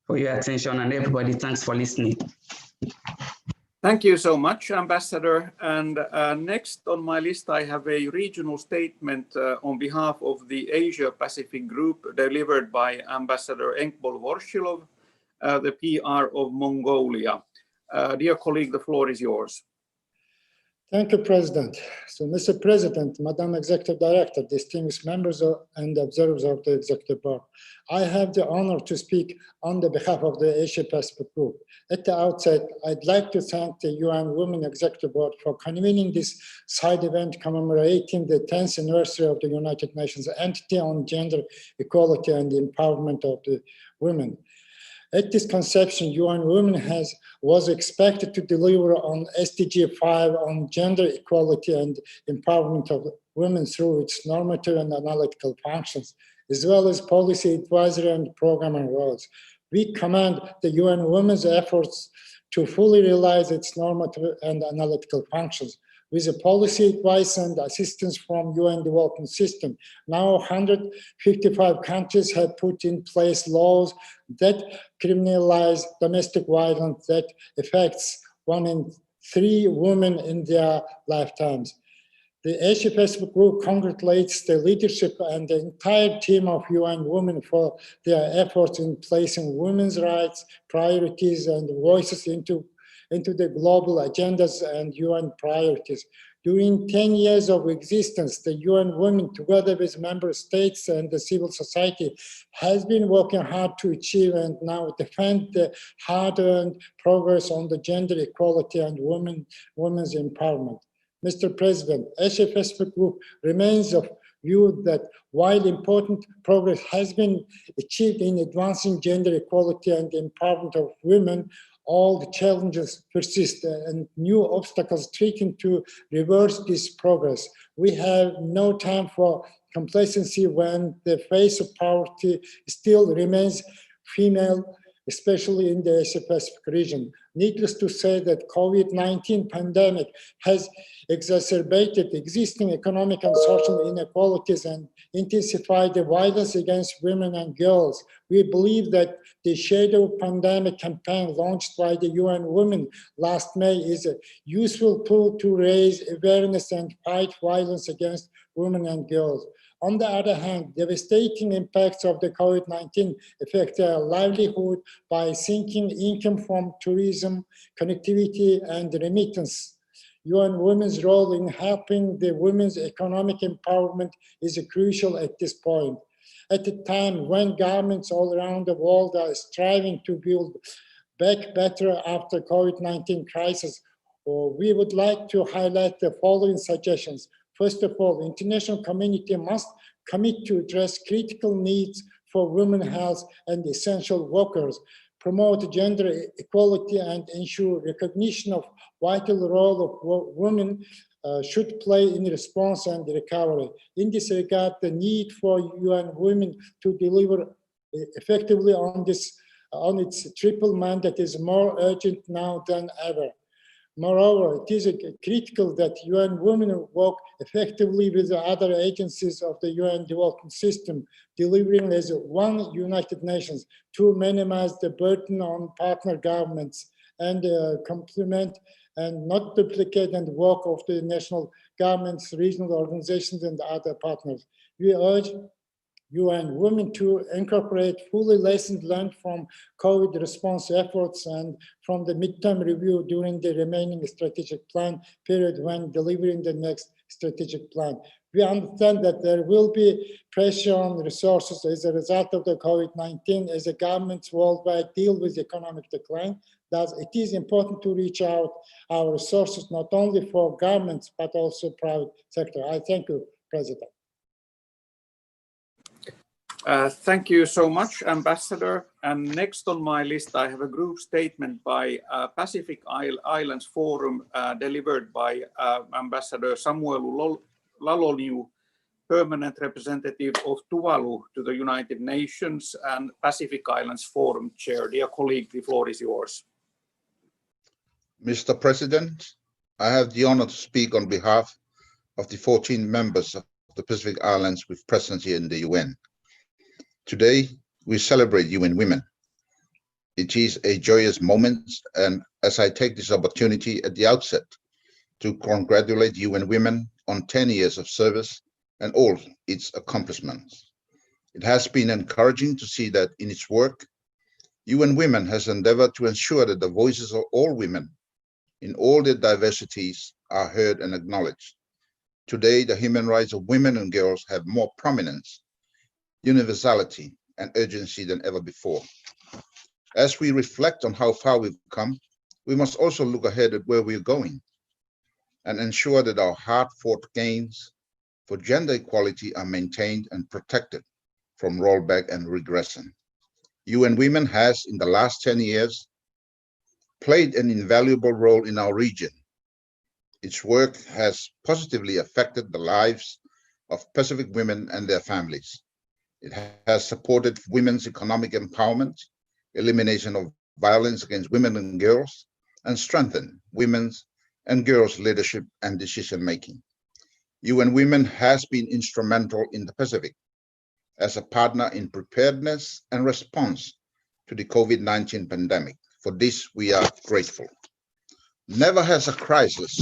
for your attention, and everybody, thanks for listening. Thank you so much, Ambassador. And next on my list, I have a regional statement on behalf of the Asia-Pacific Group delivered by Ambassador Enkbol Vorshilov, the PR of Mongolia. Dear colleague, the floor is yours. Thank you, President. So, Mr. President, Madam Executive Director, distinguished members and observers of the Executive Board, I have the honor to speak on the behalf of the Asia-Pacific Group. At the outset, I'd like to thank the UN Women Executive Board for convening this side event commemorating the 10th anniversary of the United Nations entity on gender equality and empowerment of the women. At this conception, UN Women was expected to deliver on SDG 5 on gender equality and empowerment of women through its normative and analytical functions, as well as policy advisory and programming roles. We commend the UN Women's efforts to fully realize its normative and analytical functions. With the policy advice and assistance from UN Development System, now 155 countries have put in place laws that criminalize domestic violence that affects 1 in 3 women in their lifetimes. The Asia-Pacific Group congratulates the leadership and the entire team of UN Women for their efforts in placing women's rights, priorities, and voices into the global agendas and UN priorities. During 10 years of existence, the UN Women, together with member states and the civil society, has been working hard to achieve and now defend the hard-earned progress on the gender equality and women's empowerment. Mr. President, Asia-Pacific Group remains of view that while important progress has been achieved in advancing gender equality and empowerment of women, all the challenges persist and new obstacles threaten to reverse this progress. We have no time for complacency when the face of poverty still remains female, especially in the Asia-Pacific region. Needless to say that COVID-19 pandemic has exacerbated existing economic and social inequalities and intensified the violence against women and girls. We believe that the Shadow Pandemic campaign launched by the UN Women last May is a useful tool to raise awareness and fight violence against women and girls. On the other hand, devastating impacts of the COVID-19 affect their livelihood by sinking income from tourism, connectivity, and remittance. UN Women's role in helping the women's economic empowerment is crucial at this point. At a time when governments all around the world are striving to build back better after COVID-19 crisis, we would like to highlight the following suggestions. First of all, the international community must commit to address critical needs for women's health and essential workers, promote gender equality, and ensure recognition of vital role of women should play in response and recovery. In this regard, the need for UN Women to deliver effectively on its triple mandate is more urgent now than ever. Moreover, it is critical that UN Women work effectively with the other agencies of the UN Development System, delivering as one United Nations to minimize the burden on partner governments and complement and not duplicate the work of the national governments, regional organizations, and other partners. We urge UN Women to incorporate fully lessons learned from COVID response efforts and from the midterm review during the remaining strategic plan period when delivering the next strategic plan. We understand that there will be pressure on resources as a result of the COVID-19 as the governments worldwide deal with economic decline. Thus, it is important to reach out our resources not only for governments but also private sector. I thank you, President. Thank you so much, Ambassador. And next on my list, I have a group statement by Pacific Islands Forum delivered by Ambassador Samuel Laloniu, Permanent Representative of Tuvalu to the United Nations and Pacific Islands Forum Chair. Dear colleague, the floor is yours. Mr. President, I have the honor to speak on behalf of the 14 members of the Pacific Islands with presence here in the UN. Today, we celebrate UN Women. It is a joyous moment, and as I take this opportunity at the outset to congratulate UN Women on 10 years of service and all its accomplishments. It has been encouraging to see that in its work, UN Women has endeavored to ensure that the voices of all women in all their diversities are heard and acknowledged. Today, the human rights of women and girls have more prominence, universality, and urgency than ever before. As we reflect on how far we've come, we must also look ahead at where we're going and ensure that our hard-fought gains for gender equality are maintained and protected from rollback and regression. UN Women has, in the last 10 years, played an invaluable role in our region. Its work has positively affected the lives of Pacific women and their families. It has supported women's economic empowerment, elimination of violence against women and girls, and strengthened women's and girls' leadership and decision-making. UN Women has been instrumental in the Pacific as a partner in preparedness and response to the COVID-19 pandemic. For this, we are grateful. Never has a crisis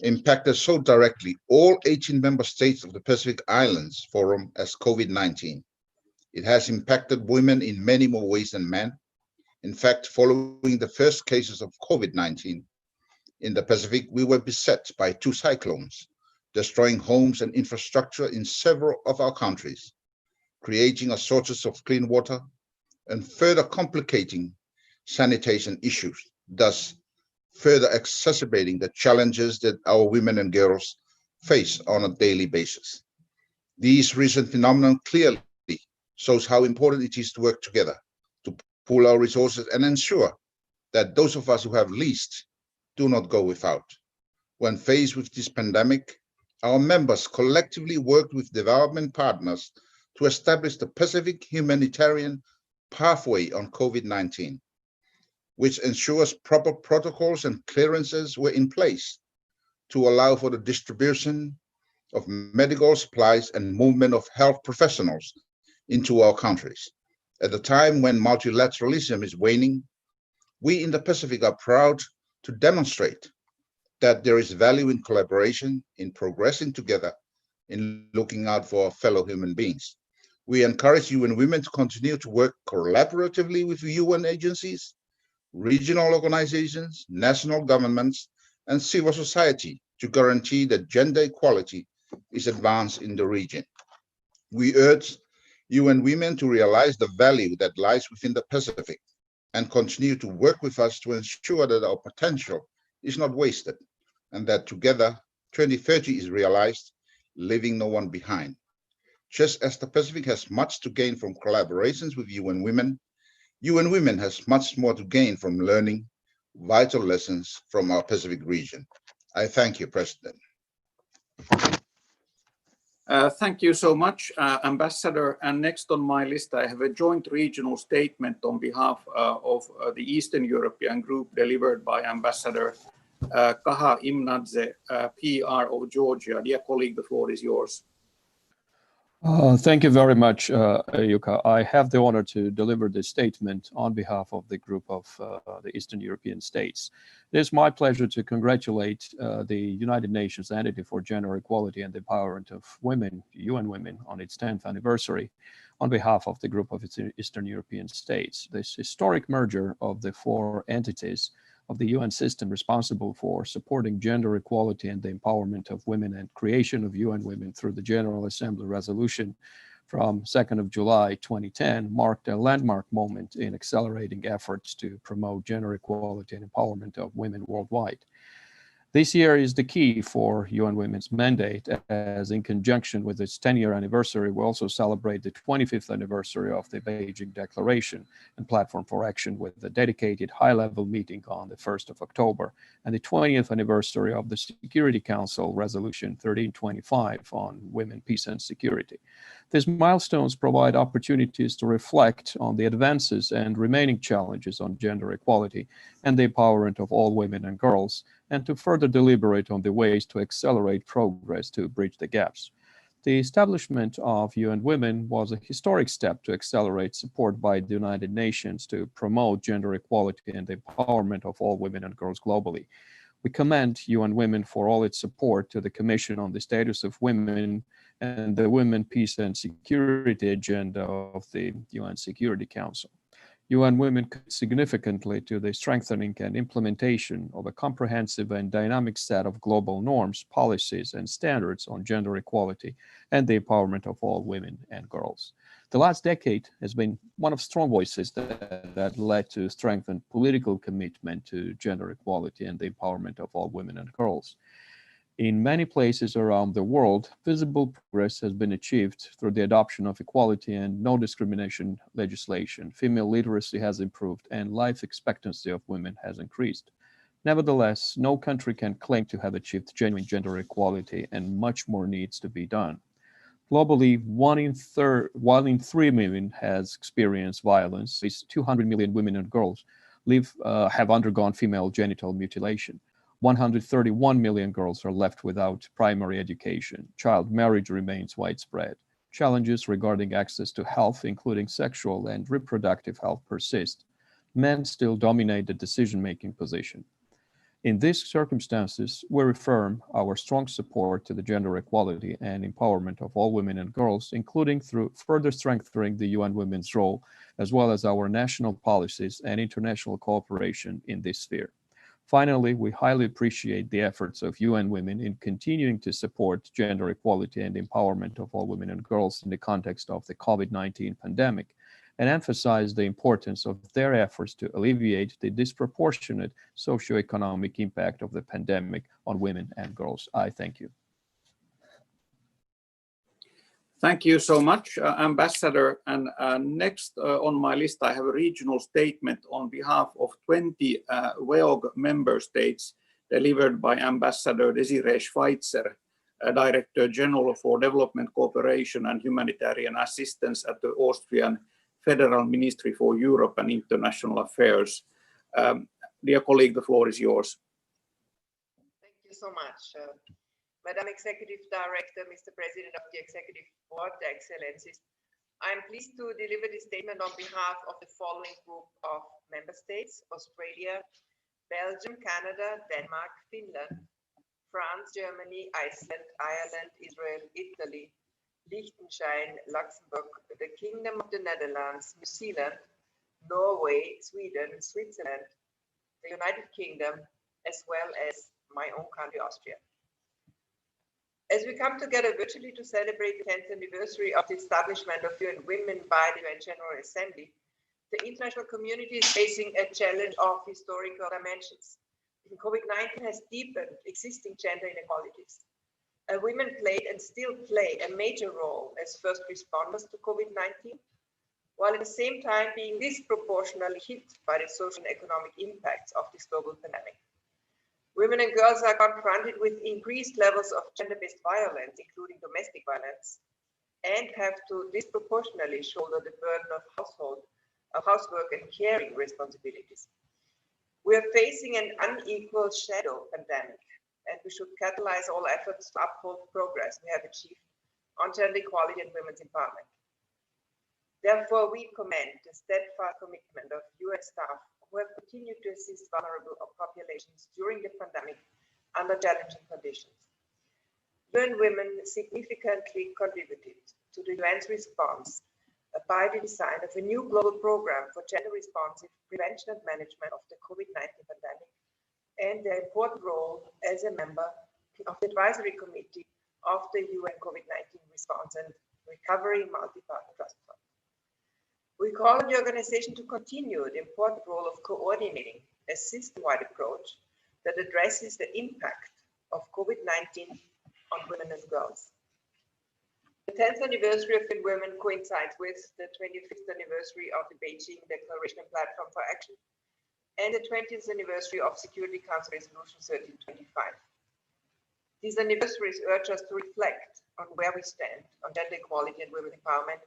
impacted so directly all 18 member states of the Pacific Islands Forum as COVID-19. It has impacted women in many more ways than men. In fact, following the first cases of COVID-19 in the Pacific, we were beset by 2 cyclones, destroying homes and infrastructure in several of our countries, creating a shortage of clean water and further complicating sanitation issues, thus further exacerbating the challenges that our women and girls face on a daily basis. These recent phenomena clearly shows how important it is to work together, to pool our resources and ensure that those of us who have least do not go without. When faced with this pandemic, our members collectively worked with development partners to establish the Pacific Humanitarian Pathway on COVID-19, which ensures proper protocols and clearances were in place to allow for the distribution of medical supplies and movement of health professionals into our countries. At a time when multilateralism is waning, we in the Pacific are proud to demonstrate that there is value in collaboration, in progressing together, in looking out for our fellow human beings. We encourage UN Women to continue to work collaboratively with UN agencies, regional organizations, national governments, and civil society to guarantee that gender equality is advanced in the region. We urge UN Women to realize the value that lies within the Pacific and continue to work with us to ensure that our potential is not wasted and that together 2030 is realized, leaving no one behind. Just as the Pacific has much to gain from collaborations with UN Women has much more to gain from learning vital lessons from our Pacific region. I thank you, President. Thank you so much, Ambassador. And next on my list, I have a joint regional statement on behalf of the Eastern European Group delivered by Ambassador Kaha Imnadze, PR of Georgia. Dear colleague, the floor is yours. Thank you very much, Jukka. I have the honor to deliver this statement on behalf of the group of the Eastern European states. It is my pleasure to congratulate the United Nations Entity for Gender Equality and the Empowerment of Women, UN Women, on its 10th anniversary on behalf of the group of Eastern European states. This historic merger of the 4 entities of the UN system responsible for supporting gender equality and the empowerment of women and creation of UN Women through the General Assembly resolution from 2nd of July 2010 marked a landmark moment in accelerating efforts to promote gender equality and empowerment of women worldwide. This year is the key for UN Women's mandate, as in conjunction with its 10-year anniversary, we also celebrate the 25th anniversary of the Beijing Declaration and Platform for Action with a dedicated high-level meeting on the 1st of October, and the 20th anniversary of the Security Council Resolution 1325 on women, peace, and security. These milestones provide opportunities to reflect on the advances and remaining challenges on gender equality and the empowerment of all women and girls, and to further deliberate on the ways to accelerate progress to bridge the gaps. The establishment of UN Women was a historic step to accelerate support by the United Nations to promote gender equality and the empowerment of all women and girls globally. We commend UN Women for all its support to the Commission on the Status of Women and the Women, Peace and Security agenda of the UN Security Council. UN Women contribute significantly to the strengthening and implementation of a comprehensive and dynamic set of global norms, policies, and standards on gender equality and the empowerment of all women and girls. The last decade has been one of strong voices that led to strengthened political commitment to gender equality and the empowerment of all women and girls. In many places around the world, visible progress has been achieved through the adoption of equality and no discrimination legislation. Female literacy has improved and life expectancy of women has increased. Nevertheless, no country can claim to have achieved genuine gender equality, and much more needs to be done. Globally, one in three women has experienced violence. At least 200 million women and girls have undergone female genital mutilation. 131 million girls are left without primary education. Child marriage remains widespread. Challenges regarding access to health, including sexual and reproductive health, persist. Men still dominate the decision-making position. In these circumstances, we reaffirm our strong support to the gender equality and empowerment of all women and girls, including through further strengthening the UN Women's role, as well as our national policies and international cooperation in this sphere. Finally, we highly appreciate the efforts of UN Women in continuing to support gender equality and empowerment of all women and girls in the context of the COVID-19 pandemic, and emphasize the importance of their efforts to alleviate the disproportionate socioeconomic impact of the pandemic on women and girls. I thank you. Thank you so much, Ambassador. And next on my list, I have a regional statement on behalf of 20 WEOG member states delivered by Ambassador Desiree Schweitzer, Director General for Development Cooperation and Humanitarian Assistance at the Austrian Federal Ministry for Europe and International Affairs. Dear colleague, the floor is yours. Thank you so much. Madam Executive Director, Mr. President of the Executive Board, the Excellencies, I am pleased to deliver this statement on behalf of the following group of member states: Australia, Belgium, Canada, Denmark, Finland, France, Germany, Iceland, Ireland, Israel, Italy, Liechtenstein, Luxembourg, the Kingdom of the Netherlands, New Zealand, Norway, Sweden, Switzerland, the United Kingdom, as well as my own country, Austria. As we come together virtually to celebrate the 10th anniversary of the establishment of UN Women by the UN General Assembly, the international community is facing a challenge of historical dimensions. COVID-19 has deepened existing gender inequalities. Women played and still play a major role as first responders to COVID-19, while at the same time being disproportionately hit by the social and economic impacts of this global pandemic. Women and girls are confronted with increased levels of gender-based violence, including domestic violence, and have to disproportionately shoulder the burden of housework and caring responsibilities. We are facing an unequal shadow pandemic, and we should catalyze all efforts to uphold progress we have achieved on gender equality and women's empowerment. Therefore, we commend the steadfast commitment of UN staff who have continued to assist vulnerable populations during the pandemic under challenging conditions. UN Women significantly contributed to the UN's response by the design of a new global program for gender-responsive prevention and management of the COVID-19 pandemic, and their important role as a member of the advisory committee of the UN COVID-19 Response and Recovery Multi-Partner Trust Fund. We call on the organization to continue the important role of coordinating a system-wide approach that addresses the impact of COVID-19 on women and girls. The 10th anniversary of UN Women coincides with the 25th anniversary of the Beijing Declaration and Platform for Action and the 20th anniversary of Security Council Resolution 1325. These anniversaries urge us to reflect on where we stand on gender equality and women empowerment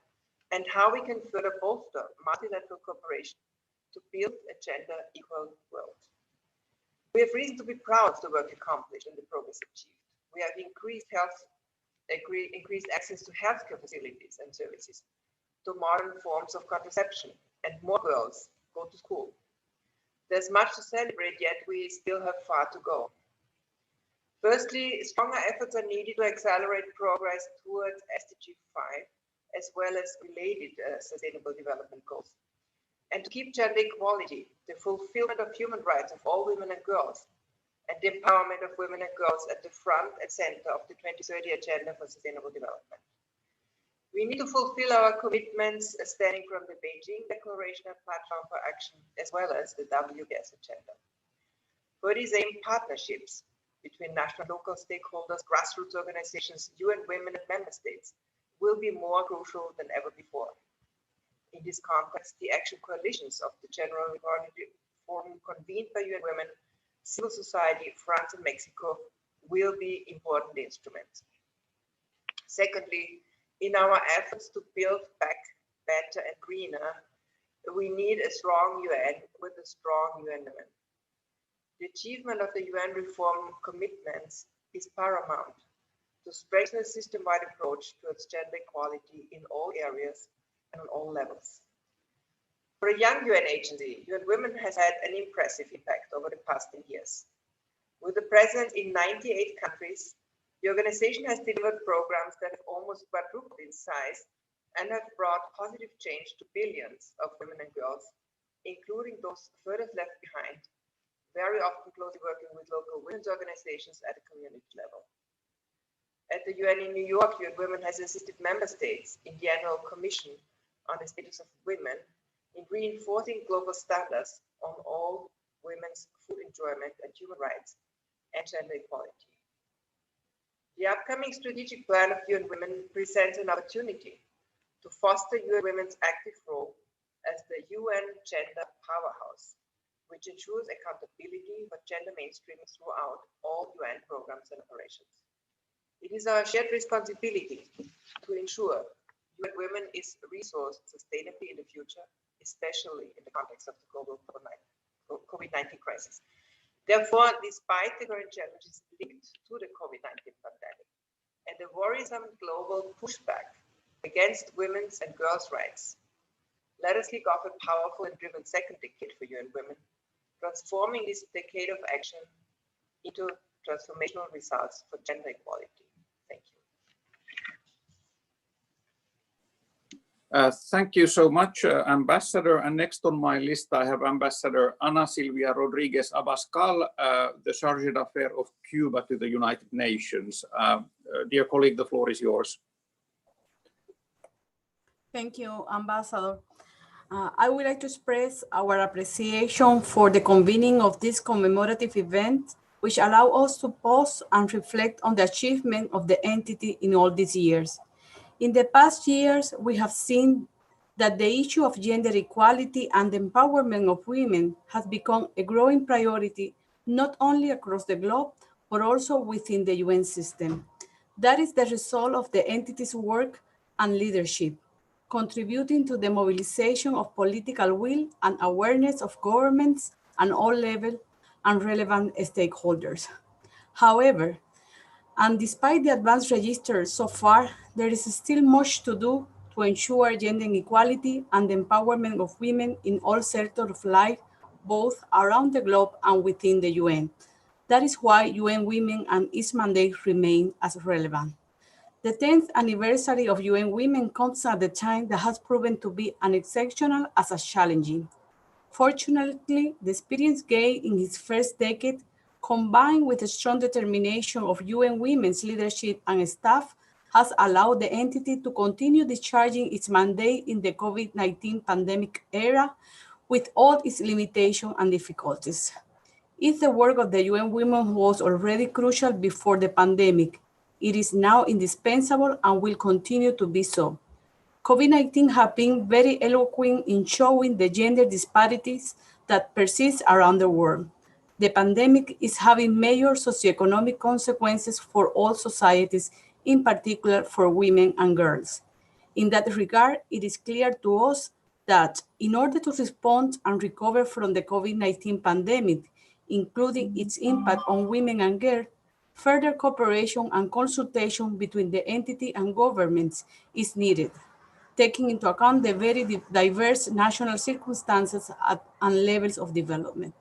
and how we can further bolster multilateral cooperation to build a gender equal world. We have reason to be proud of the work accomplished and the progress achieved. We have increased access to healthcare facilities and services, to modern forms of contraception, and more girls go to school. There's much to celebrate, yet we still have far to go. Firstly, stronger efforts are needed to accelerate progress towards SDG 5, as well as related sustainable development goals. And to keep gender equality, the fulfillment of human rights of all women and girls, and the empowerment of women and girls at the front and center of the 2030 Agenda for Sustainable Development. We need to fulfill our commitments stemming from the Beijing Declaration and Platform for Action, as well as the WGS Agenda. For these aim partnerships between national and local stakeholders, grassroots organizations, UN Women and member states will be more crucial than ever before. In this context, the action coalitions of the General Forum convened by UN Women, civil society, France and Mexico will be important instruments. Secondly, in our efforts to build back better and greener, we need a strong UN with a strong UN women. The achievement of the UN reform commitments is paramount to strengthen a system-wide approach towards gender equality in all areas and on all levels. For a young UN agency, UN Women has had an impressive impact over the past 10 years. With a presence in 98 countries, the organization has delivered programs that have almost quadrupled in size and have brought positive change to billions of women and girls, including those furthest left behind, very often closely working with local women's organizations at a community level. At the UN in New York, UN Women has assisted member states in the annual commission on the status of women in reinforcing global standards on all women's full enjoyment and human rights and gender equality. The upcoming strategic plan of UN Women presents an opportunity to foster UN Women's active role as the UN gender powerhouse, which ensures accountability for gender mainstreaming throughout all UN programs and operations. It is our shared responsibility to ensure UN Women is resourced sustainably in the future, especially in the context of the global COVID-19 crisis. Therefore, despite the current challenges linked to the COVID-19 pandemic and the worrisome global pushback against women's and girls' rights, let us kick off a powerful and driven second decade for UN Women, transforming this decade of action into transformational results for gender equality. Thank you. Thank you so much, Ambassador. And next on my list, I have Ambassador Ana Silvia Rodriguez Abascal, the Chargé d'Affaires of Cuba to the United Nations. Dear colleague, the floor is yours. Thank you, Ambassador. I would like to express our appreciation for the convening of this commemorative event, which allow us to pause and reflect on the achievement of the entity in all these years. In the past years, we have seen that the issue of gender equality and the empowerment of women has become a growing priority, not only across the globe, but also within the UN system. That is the result of the entity's work and leadership, contributing to the mobilization of political will and awareness of governments at all levels and relevant stakeholders. However, and despite the advanced register so far, there is still much to do to ensure gender equality and the empowerment of women in all sectors of life, both around the globe and within the UN. That is why UN Women and its mandate remain as relevant. The 10th anniversary of UN Women comes at a time that has proven to be as exceptional as challenging. Fortunately, the experience gained in its first decade, combined with the strong determination of UN Women's leadership and staff, has allowed the entity to continue discharging its mandate in the COVID-19 pandemic era with all its limitations and difficulties. If the work of the UN Women was already crucial before the pandemic, it is now indispensable and will continue to be so. COVID-19 has been very eloquent in showing the gender disparities that persist around the world. The pandemic is having major socioeconomic consequences for all societies, in particular for women and girls. In that regard, it is clear to us that in order to respond and recover from the COVID-19 pandemic, including its impact on women and girls, further cooperation and consultation between the entity and governments is needed, taking into account the very diverse national circumstances and levels of development.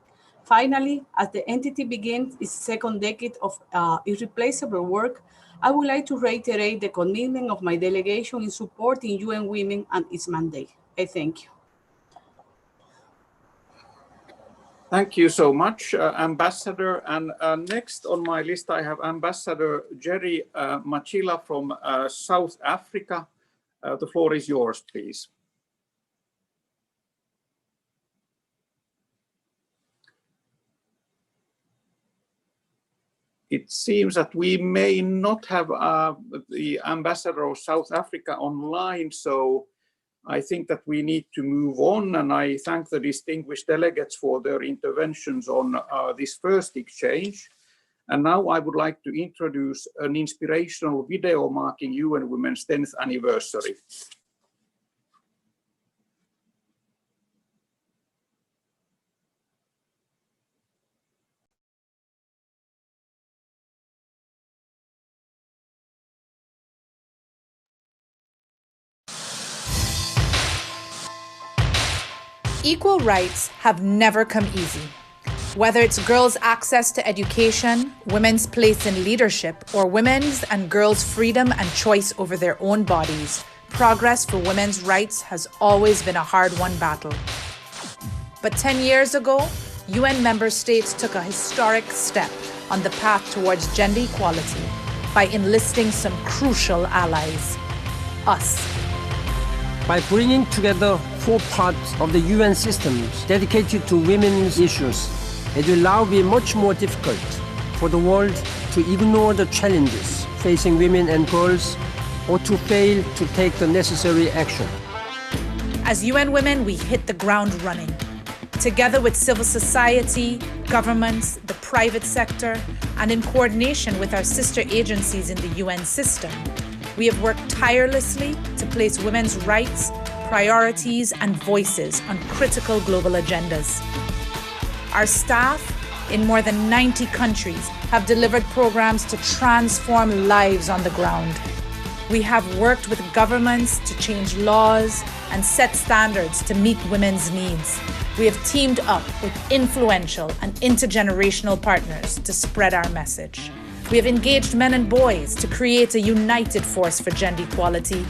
Finally, as the entity begins its second decade of irreplaceable work, I would like to reiterate the commitment of my delegation in supporting UN Women and its mandate. I thank you. Thank you so much, Ambassador. And next on my list, I have Ambassador Jerry Machila from South Africa. The floor is yours, please. It seems that we may not have the Ambassador of South Africa online, so I think that we need to move on, and I thank the distinguished delegates for their interventions on this first exchange. And now I would like to introduce an inspirational video marking UN Women's 10th anniversary. Equal rights have never come easy. Whether it's girls' access to education, women's place in leadership, or women's and girls' freedom and choice over their own bodies, progress for women's rights has always been a hard-won battle. But 10 years ago, UN member states took a historic step on the path towards gender equality by enlisting some crucial allies: us. By bringing together 4 parts of the UN systems dedicated to women's issues, it will now be much more difficult for the world to ignore the challenges facing women and girls or to fail to take the necessary action. As UN Women, we hit the ground running. Together with civil society, governments, the private sector, and in coordination with our sister agencies in the UN system, we have worked tirelessly to place women's rights, priorities, and voices on critical global agendas. Our staff in more than 90 countries have delivered programs to transform lives on the ground. We have worked with governments to change laws and set standards to meet women's needs. We have teamed up with influential and intergenerational partners to spread our message. We have engaged men and boys to create a united force for gender equality.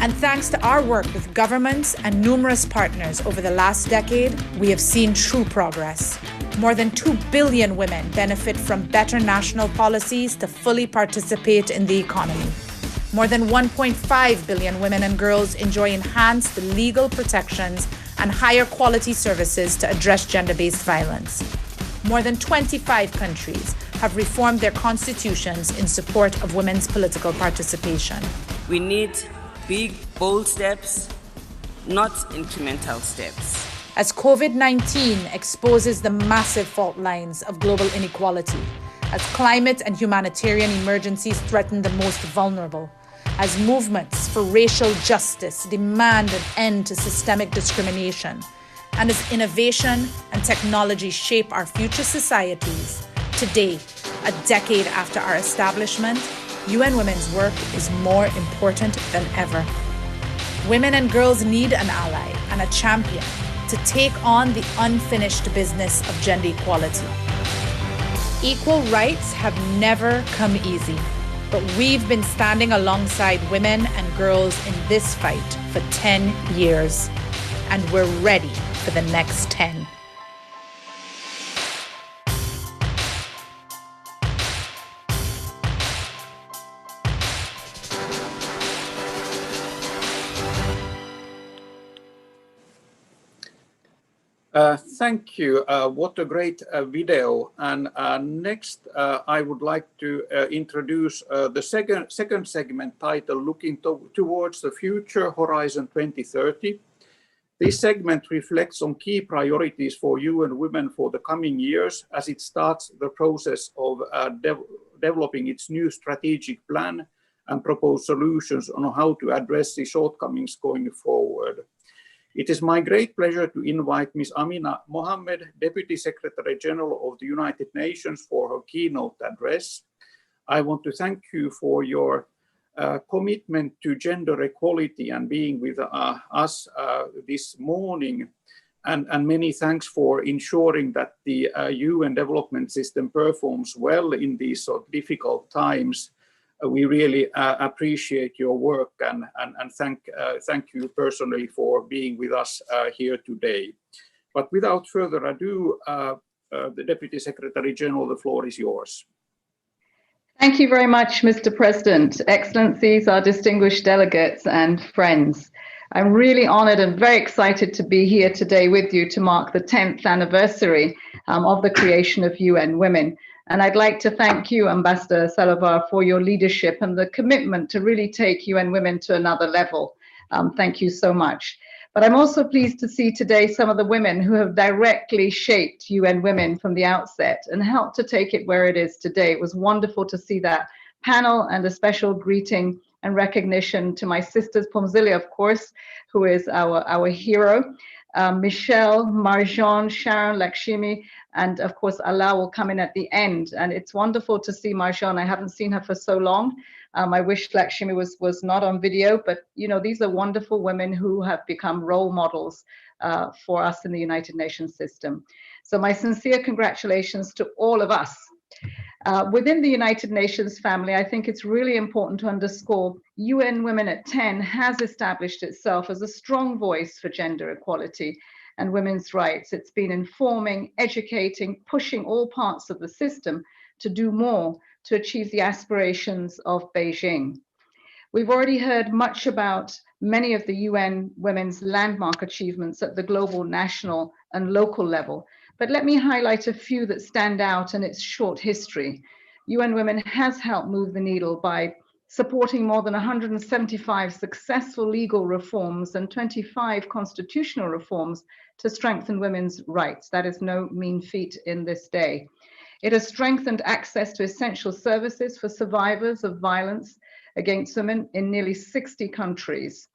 And thanks to our work with governments and numerous partners over the last decade, we have seen true progress. More than 2 billion women benefit from better national policies to fully participate in the economy. More than 1.5 billion women and girls enjoy enhanced legal protections and higher quality services to address gender-based violence. More than 25 countries have reformed their constitutions in support of women's political participation. We need big, bold steps, not incremental steps. As COVID-19 exposes the massive fault lines of global inequality, as climate and humanitarian emergencies threaten the most vulnerable, as movements for racial justice demand an end to systemic discrimination, and as innovation and technology shape our future societies, today, a decade after our establishment, UN Women's work is more important than ever. Women and girls need an ally and a champion to take on the unfinished business of gender equality. Equal rights have never come easy, but we've been standing alongside women and girls in this fight for 10 years, and we're ready for the next 10. Thank you. What a great video. And next, I would like to introduce the second segment titled Looking Towards the Future, Horizon 2030. This segment reflects on key priorities for UN Women for the coming years as it starts the process of developing its new strategic plan and propose solutions on how to address the shortcomings going forward. It is my great pleasure to invite Ms. Amina Mohammed, Deputy Secretary General of the United Nations, for her keynote address. I want to thank you for your commitment to gender equality and being with us this morning. And many thanks for ensuring that the UN development system performs well in these sort of difficult times. We really appreciate your work and thank you personally for being with us here today. But without further ado, the Deputy Secretary General, the floor is yours. Thank you very much, Mr. President. Excellencies, our distinguished delegates and friends. I'm really honored and very excited to be here today with you to mark the 10th anniversary of the creation of UN Women. And I'd like to thank you, Ambassador Salovar, for your leadership and the commitment to really take UN Women to another level. Thank you so much. But I'm also pleased to see today some of the women who have directly shaped UN Women from the outset and helped to take it where it is today. It was wonderful to see that panel, and a special greeting and recognition to my sisters, Pomzilia, of course, who is our hero, Michelle, Marjan, Sharon, Lakshmi, and of course, Allah will come in at the end. And it's wonderful to see Marjan. I haven't seen her for so long. I wish Lakshmi was not on video, but you know, these are wonderful women who have become role models for us in the United Nations system. So my sincere congratulations to all of us. Within the United Nations family, I think it's really important to underscore UN Women at 10 has established itself as a strong voice for gender equality and women's rights. It's been informing, educating, pushing all parts of the system to do more to achieve the aspirations of Beijing. We've already heard much about many of the UN Women's landmark achievements at the global, national, and local level. But let me highlight a few that stand out in its short history. UN Women has helped move the needle by supporting more than 175 successful legal reforms and 25 constitutional reforms to strengthen women's rights. That is no mean feat in this day. It has strengthened access to essential services for survivors of violence against women in nearly 60 countries.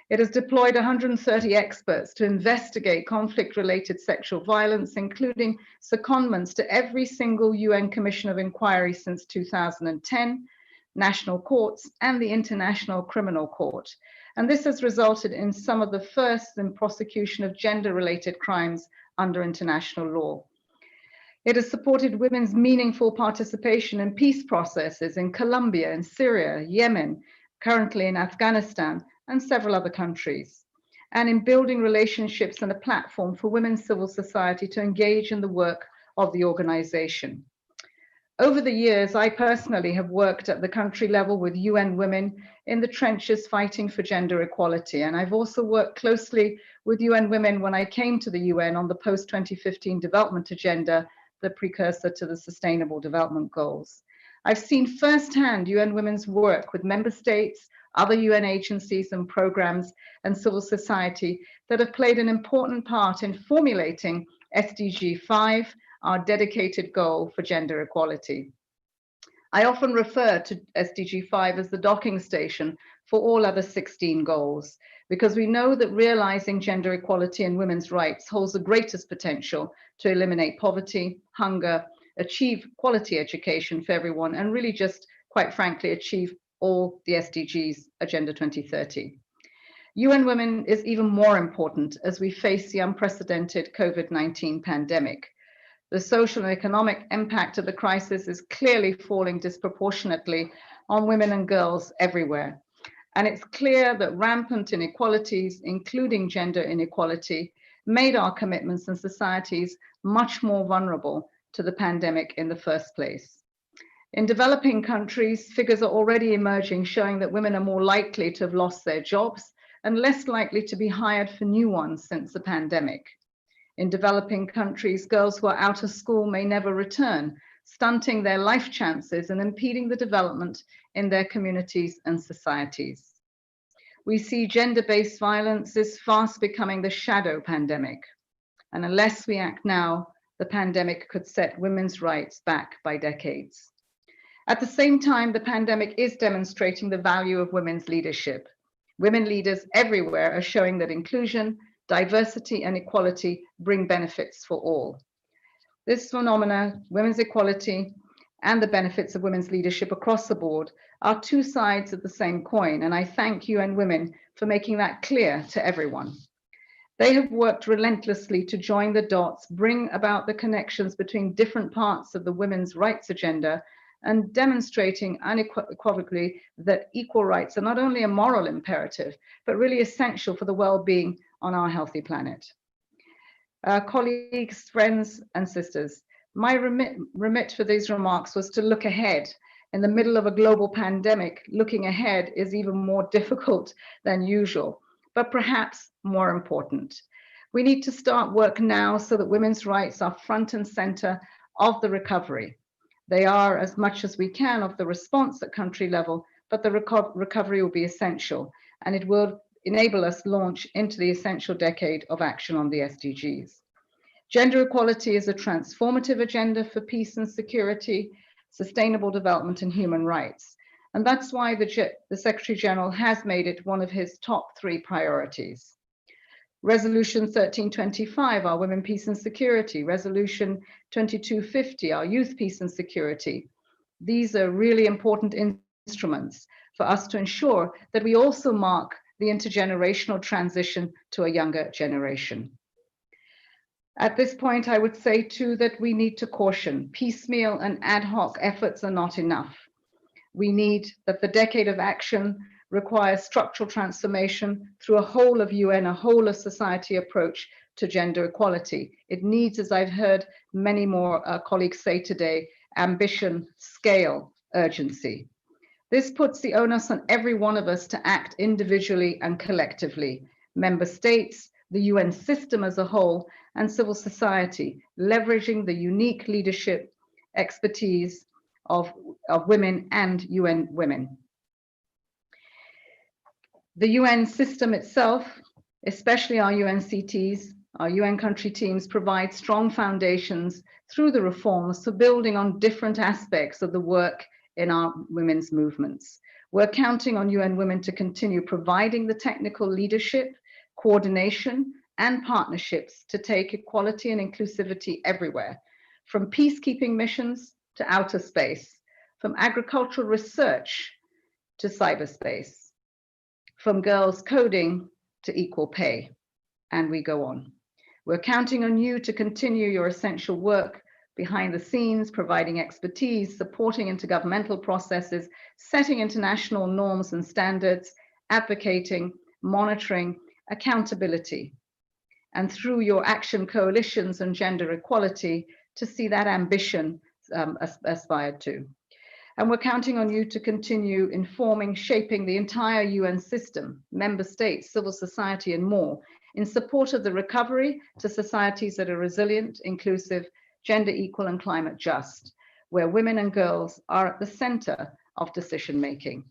It has deployed 130 experts to investigate conflict-related sexual violence, including secondments to every single UN Commission of Inquiry since 2010, national courts, and the International Criminal Court. And this has resulted in some of the first in prosecution of gender-related crimes under international law. It has supported women's meaningful participation in peace processes in Colombia, in Syria, Yemen, currently in Afghanistan, and several other countries, and in building relationships and a platform for women's civil society to engage in the work of the organization. Over the years, I personally have worked at the country level with UN Women in the trenches fighting for gender equality, and I've also worked closely with UN Women when I came to the UN on the post-2015 development agenda, the precursor to the Sustainable Development Goals. I've seen firsthand UN Women's work with member states, other UN agencies and programs, and civil society that have played an important part in formulating SDG 5, our dedicated goal for gender equality. I often refer to SDG 5 as the docking station for all other 16 goals, because we know that realizing gender equality and women's rights holds the greatest potential to eliminate poverty, hunger, achieve quality education for everyone, and really just, quite frankly, achieve all the SDGs, Agenda 2030. UN Women is even more important as we face the unprecedented COVID-19 pandemic. The social and economic impact of the crisis is clearly falling disproportionately on women and girls everywhere. And it's clear that rampant inequalities, including gender inequality, made our commitments and societies much more vulnerable to the pandemic in the first place. In developing countries, figures are already emerging showing that women are more likely to have lost their jobs and less likely to be hired for new ones since the pandemic. In developing countries, girls who are out of school may never return, stunting their life chances and impeding the development in their communities and societies. We see gender-based violence is fast becoming the shadow pandemic. And unless we act now, the pandemic could set women's rights back by decades. At the same time, the pandemic is demonstrating the value of women's leadership. Women leaders everywhere are showing that inclusion, diversity, and equality bring benefits for all. This phenomena, women's equality, and the benefits of women's leadership across the board are two sides of the same coin, and I thank UN Women for making that clear to everyone. They have worked relentlessly to join the dots, bring about the connections between different parts of the women's rights agenda, and demonstrating unequivocally that equal rights are not only a moral imperative, but really essential for the well-being on our healthy planet. Colleagues, friends, and sisters, my remit for these remarks was to look ahead. In the middle of a global pandemic, looking ahead is even more difficult than usual, but perhaps more important. We need to start work now so that women's rights are front and center of the recovery. They are, as much as we can, of the response at country level, but the recovery will be essential, and it will enable us launch into the essential decade of action on the SDGs. Gender equality is a transformative agenda for peace and security, sustainable development, and human rights. And that's why the Secretary General has made it one of his top 3 priorities. Resolution 1325, our Women, Peace and Security. Resolution 2250, our Youth, Peace and Security. These are really important instruments for us to ensure that we also mark the intergenerational transition to a younger generation. At this point, I would say too that we need to caution. Piecemeal and ad hoc efforts are not enough. We need that the decade of action requires structural transformation through a whole of UN, a whole of society approach to gender equality. It needs, as I've heard many more colleagues say today, ambition, scale, urgency. This puts the onus on every one of us to act individually and collectively. Member states, the UN system as a whole, and civil society, leveraging the unique leadership expertise of women and UN Women. The UN system itself, especially our UNCTs, our UN country teams, provide strong foundations through the reforms for building on different aspects of the work in our women's movements. We're counting on UN Women to continue providing the technical leadership, coordination, and partnerships to take equality and inclusivity everywhere, from peacekeeping missions to outer space, from agricultural research to cyberspace, from girls coding to equal pay, and we go on. We're counting on you to continue your essential work behind the scenes, providing expertise, supporting intergovernmental processes, setting international norms and standards, advocating, monitoring, accountability, and through your action coalitions on gender equality to see that ambition aspired to. And we're counting on you to continue informing, shaping the entire UN system, member states, civil society, and more, in support of the recovery to societies that are resilient, inclusive, gender equal, and climate just, where women and girls are at the center of decision-making.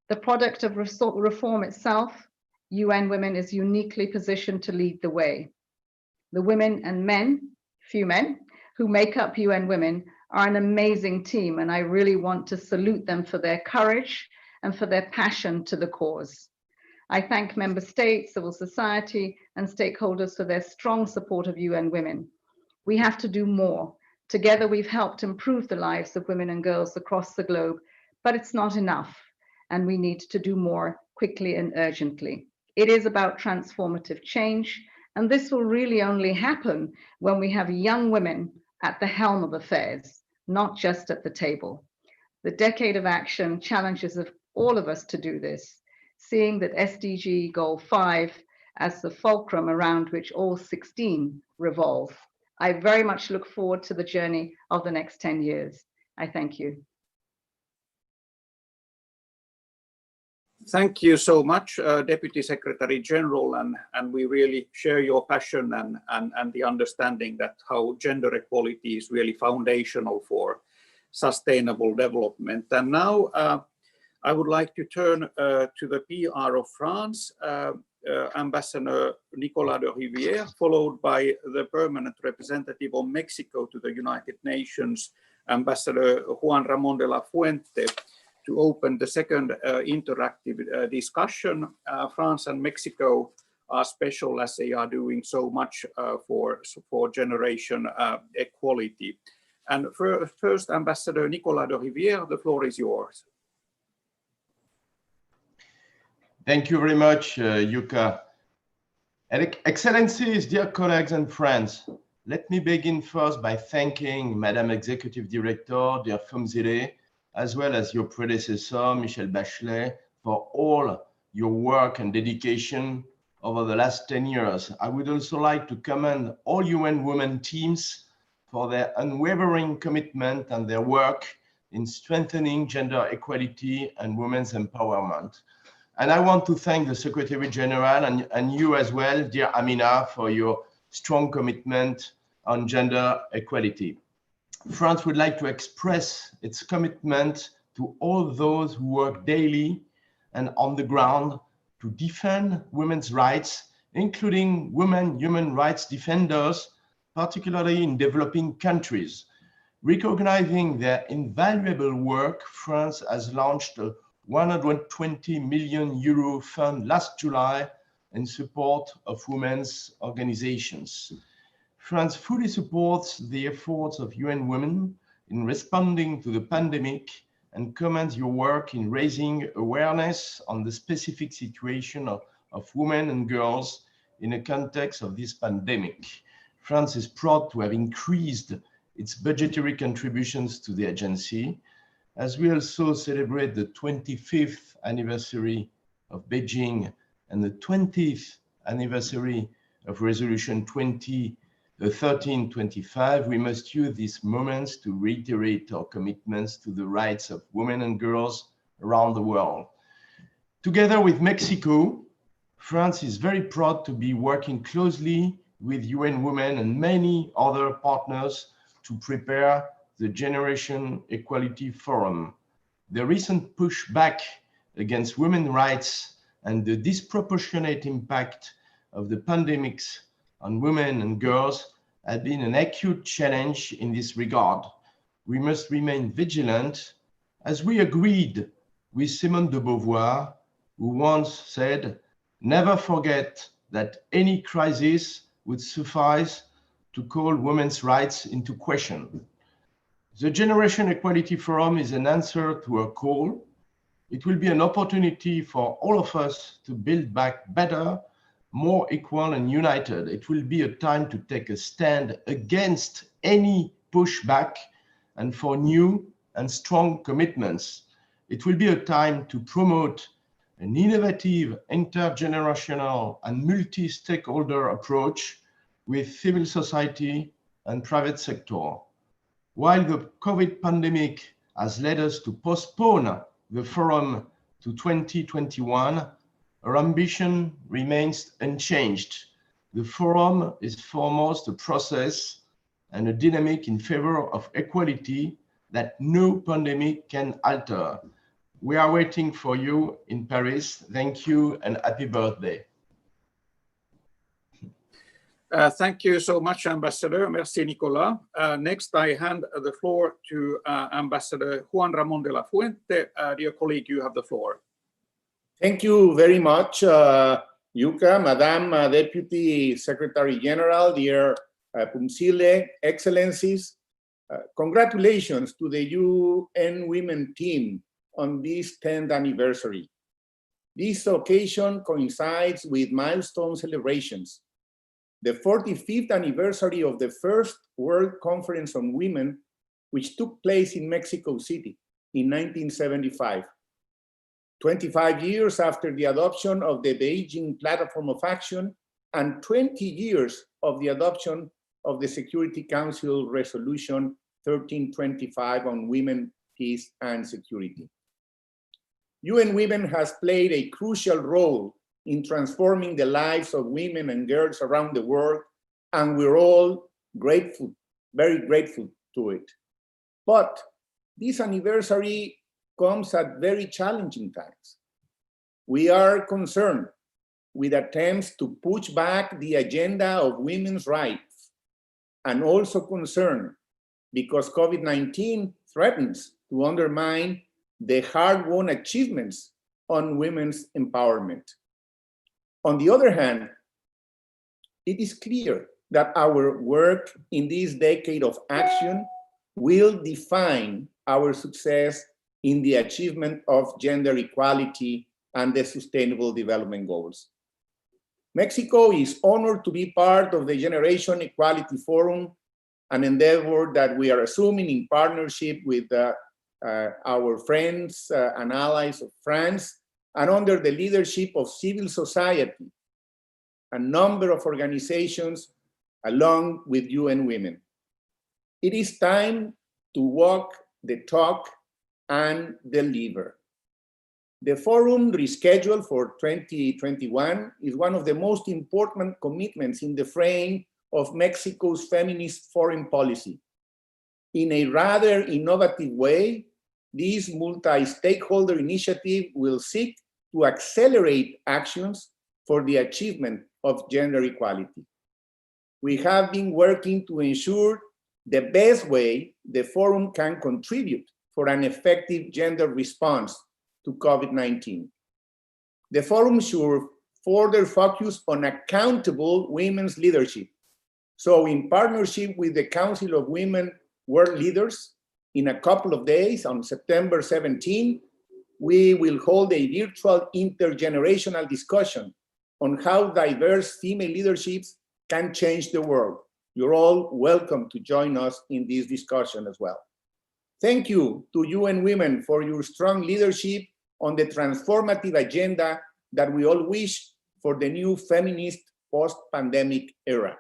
The product of reform itself, UN Women is uniquely positioned to lead the way. The women and men, few men, who make up UN Women are an amazing team, and I really want to salute them for their courage and for their passion to the cause. I thank member states, civil society, and stakeholders for their strong support of UN Women. We have to do more. Together, we've helped improve the lives of women and girls across the globe, but it's not enough, and we need to do more quickly and urgently. It is about transformative change, and this will really only happen when we have young women at the helm of affairs, not just at the table. The decade of action challenges all of us to do this, seeing that SDG Goal 5 as the fulcrum around which all 16 revolve. I very much look forward to the journey of the next 10 years. I thank you. Thank you so much, Deputy Secretary General, and we really share your passion and the understanding that how gender equality is really foundational for sustainable development. And now I would like to turn to the PR of France, Ambassador Nicolas de Rivière, followed by the permanent representative of Mexico to the United Nations, Ambassador Juan Ramón de la Fuente, to open the second interactive discussion. France and Mexico are special as they are doing so much for generation equality. And first, Ambassador Nicolas de Rivière, the floor is yours. Thank you very much, Yuka. Excellencies, dear colleagues and friends, let me begin first by thanking Madam Executive Director, dear Fumzile, as well as your predecessor, Michelle Bachelet, for all your work and dedication over the last 10 years. I would also like to commend all UN Women teams for their unwavering commitment and their work in strengthening gender equality and women's empowerment. And I want to thank the Secretary General and you as well, dear Amina, for your strong commitment on gender equality. France would like to express its commitment to all those who work daily and on the ground to defend women's rights, including women human rights defenders, particularly in developing countries. Recognizing their invaluable work, France has launched a 120 million euro fund last July in support of women's organizations. France fully supports the efforts of UN Women in responding to the pandemic and commends your work in raising awareness on the specific situation of women and girls in the context of this pandemic. France is proud to have increased its budgetary contributions to the agency, as we also celebrate the 25th anniversary of Beijing and the 20th anniversary of Resolution 1325. We must use these moments to reiterate our commitments to the rights of women and girls around the world. Together with Mexico, France is very proud to be working closely with UN Women and many other partners to prepare the Generation Equality Forum. The recent pushback against women's rights and the disproportionate impact of the pandemics on women and girls have been an acute challenge in this regard. We must remain vigilant, as we agreed with Simone de Beauvoir, who once said, "Never forget that any crisis would suffice to call women's rights into question." The Generation Equality Forum is an answer to her call. It will be an opportunity for all of us to build back better, more equal and united. It will be a time to take a stand against any pushback and for new and strong commitments. It will be a time to promote an innovative, intergenerational and multi-stakeholder approach with civil society and private sector. While the COVID pandemic has led us to postpone the forum to 2021, our ambition remains unchanged. The forum is foremost a process and a dynamic in favor of equality that no pandemic can alter. We are waiting for you in Paris. Thank you and happy birthday. Thank you so much, Ambassador. Merci, Nicolas. Next, I hand the floor to Ambassador Juan Ramón de la Fuente. Dear colleague, you have the floor. Thank you very much, Yuka, Madam Deputy Secretary General, dear Pumzile, Excellencies. Congratulations to the UN Women team on this 10th anniversary. This occasion coincides with milestone celebrations. The 45th anniversary of the first World Conference on Women, which took place in Mexico City in 1975. 25 years after the adoption of the Beijing Platform of Action, and 20 years of the adoption of the Security Council Resolution 1325 on women, peace, and security. UN Women has played a crucial role in transforming the lives of women and girls around the world, and we're all grateful, very grateful to it. But this anniversary comes at very challenging times. We are concerned with attempts to push back the agenda of women's rights, and also concerned because COVID-19 threatens to undermine the hard-won achievements on women's empowerment. On the other hand, it is clear that our work in this decade of action will define our success in the achievement of gender equality and the Sustainable Development Goals. Mexico is honored to be part of the Generation Equality Forum, an endeavor that we are assuming in partnership with our friends and allies of France, and under the leadership of civil society, a number of organizations, along with UN Women. It is time to walk the talk and deliver. The forum rescheduled for 2021 is one of the most important commitments in the frame of Mexico's feminist foreign policy. In a rather innovative way, this multi-stakeholder initiative will seek to accelerate actions for the achievement of gender equality. We have been working to ensure the best way the forum can contribute for an effective gender response to COVID-19. The forum should further focus on accountable women's leadership. So in partnership with the Council of Women World Leaders, in a couple of days, on September 17, we will hold a virtual intergenerational discussion on how diverse female leaderships can change the world. You're all welcome to join us in this discussion as well. Thank you to UN Women for your strong leadership on the transformative agenda that we all wish for the new feminist post-pandemic era.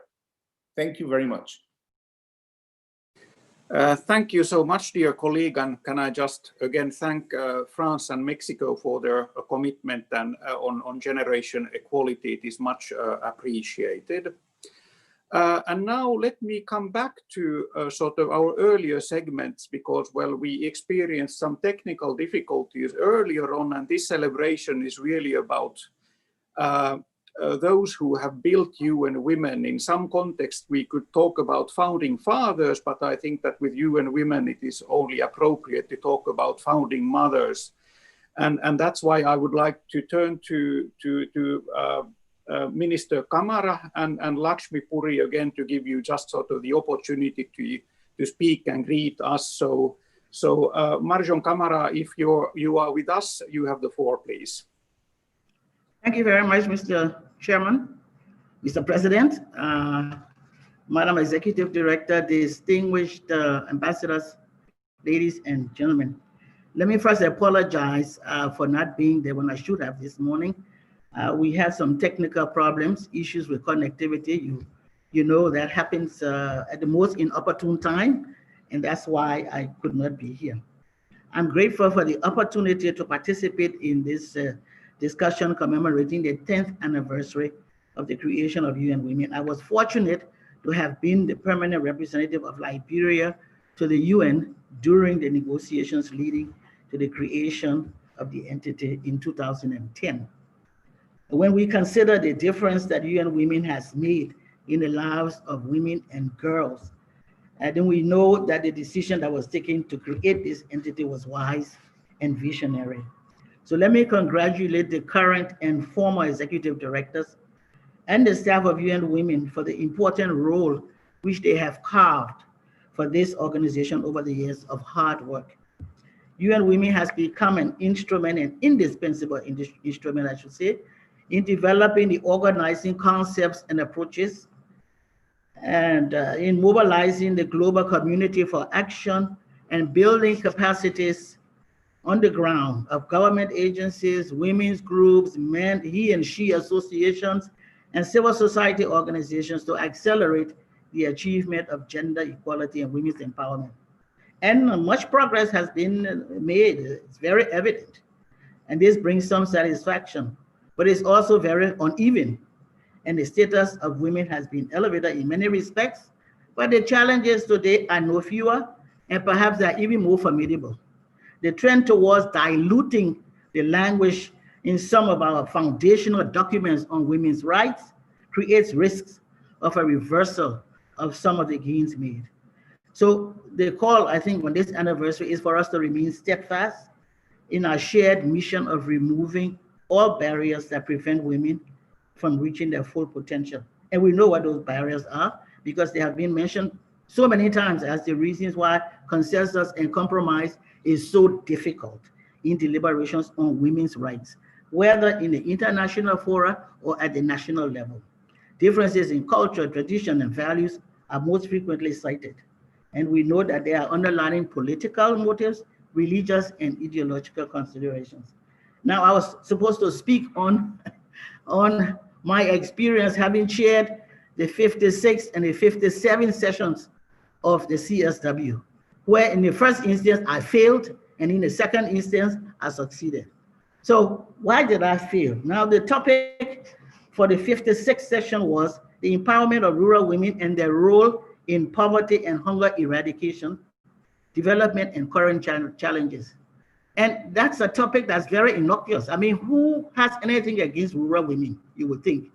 Thank you very much. Thank you so much, dear colleague, and can I just again thank France and Mexico for their commitment and on generation equality. It is much appreciated. And now let me come back to sort of our earlier segments, because, well, we experienced some technical difficulties earlier on, and this celebration is really about those who have built UN Women. In some context, we could talk about founding fathers, but I think that with UN Women, it is only appropriate to talk about founding mothers. And that's why I would like to turn to Minister Kamara and Lakshmi Puri again to give you just sort of the opportunity to speak and greet us. So Marjon Kamara, if you are with us, you have the floor, please. Thank you very much, Mr. Chairman, Mr. President, Madam Executive Director, distinguished ambassadors, ladies and gentlemen. Let me first apologize for not being there when I should have this morning. We had some technical problems, issues with connectivity. You know that happens at the most inopportune time, and that's why I could not be here. I'm grateful for the opportunity to participate in this discussion commemorating the 10th anniversary of the creation of UN Women. I was fortunate to have been the permanent representative of Liberia to the UN during the negotiations leading to the creation of the entity in 2010. When we consider the difference that UN Women has made in the lives of women and girls, then we know that the decision that was taken to create this entity was wise and visionary. So let me congratulate the current and former executive directors and the staff of UN Women for the important role which they have carved for this organization over the years of hard work. UN Women has become an instrument, an indispensable instrument, I should say, in developing the organizing concepts and approaches, and in mobilizing the global community for action and building capacities on the ground of government agencies, women's groups, men, he and she associations, and civil society organizations to accelerate the achievement of gender equality and women's empowerment. And much progress has been made, it's very evident. and this brings some satisfaction, but it's also very uneven. And the status of women has been elevated in many respects, but the challenges today are no fewer, and perhaps they're even more formidable. The trend towards diluting the language in some of our foundational documents on women's rights creates risks of a reversal of some of the gains made. So the call, I think, on this anniversary is for us to remain steadfast in our shared mission of removing all barriers that prevent women from reaching their full potential. And we know what those barriers are because they have been mentioned so many times as the reasons why consensus and compromise is so difficult in deliberations on women's rights, whether in the international fora or at the national level. Differences in culture, tradition, and values are most frequently cited. And we know that there are underlying political motives, religious and ideological considerations. Now, I was supposed to speak on my experience having chaired the 56th and the 57th sessions of the CSW, where in the first instance I failed, and in the second instance I succeeded. So why did I fail? Now, the topic for the 56th session was the empowerment of rural women and their role in poverty and hunger eradication, development, and current challenges. And that's a topic that's very innocuous. I mean, who has anything against rural women, you would think?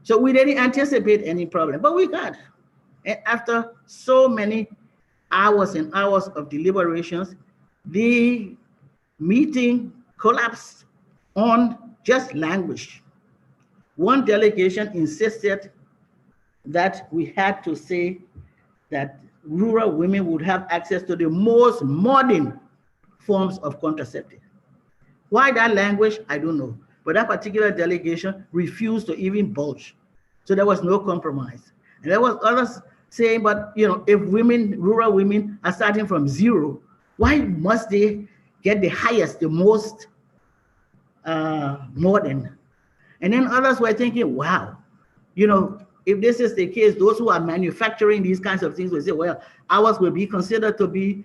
So we didn't anticipate any problem, but we got. And after so many hours and hours of deliberations, the meeting collapsed on just language. One delegation insisted that we had to say that rural women would have access to the most modern forms of contraceptive. Why that language, I don't know. But that particular delegation refused to even budge. So there was no compromise. And there was others saying, but if women, rural women are starting from zero, why must they get the highest, the most modern? And then others were thinking, wow, if this is the case, those who are manufacturing these kinds of things will say, well, ours will be considered to be,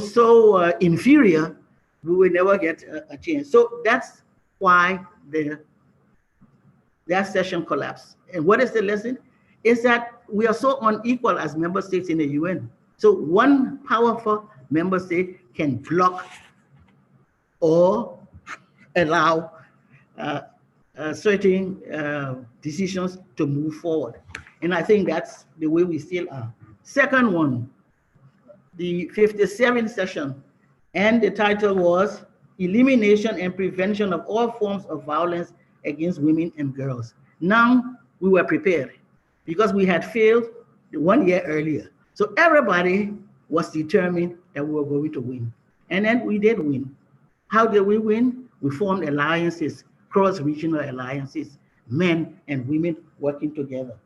so inferior, we will never get a chance. So that's why that session collapsed. And what is the lesson? Is that we are so unequal as member states in the UN. So one powerful member state can block or allow certain decisions to move forward. And I think that's the way we still are. Second one, the 57th session, and the title was Elimination and Prevention of All Forms of Violence Against Women and Girls. Now we were prepared because we had failed 1 year earlier. So everybody was determined that we were going to win. And then we did win. How did we win? We formed alliances, cross-regional alliances, men and women working together.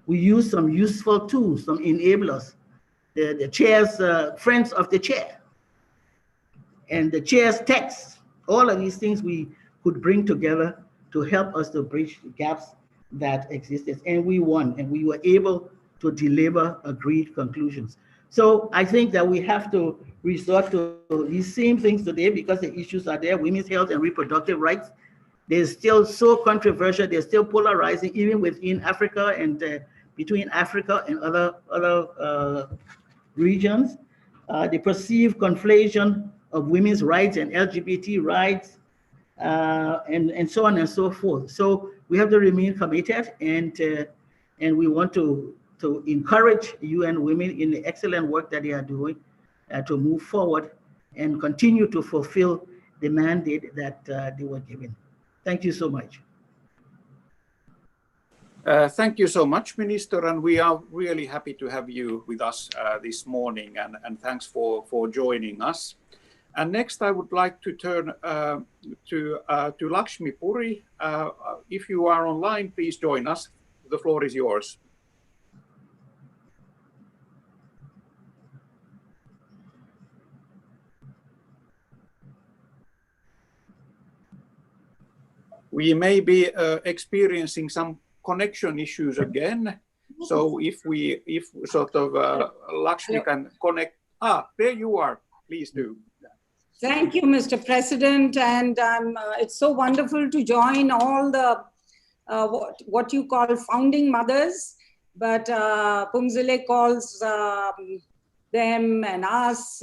We used some useful tools, some enablers, the chair's friends of the chair, and the chair's text. All of these things we could bring together to help us to bridge the gaps that existed. And we won, and we were able to deliver agreed conclusions. So I think that we have to resort to these same things today because the issues are there, women's health and reproductive rights. They're still so controversial, they're still polarizing, even within Africa and between Africa and other regions. The perceived conflation of women's rights and LGBT rights, and so on and so forth. So we have to remain committed, and we want to encourage UN Women in the excellent work that they are doing to move forward and continue to fulfill the mandate that they were given. Thank you so much. Thank you so much, Minister, and we are really happy to have you with us this morning, and thanks for joining us. And next, I would like to turn to Lakshmi Puri. If you are online, please join us. The floor is yours. We may be experiencing some connection issues again. So if sort of Lakshmi can connect. There you are. Please do. Thank you, Mr. President. And it's so wonderful to join all the, what you call founding mothers, but Phumzile calls them and us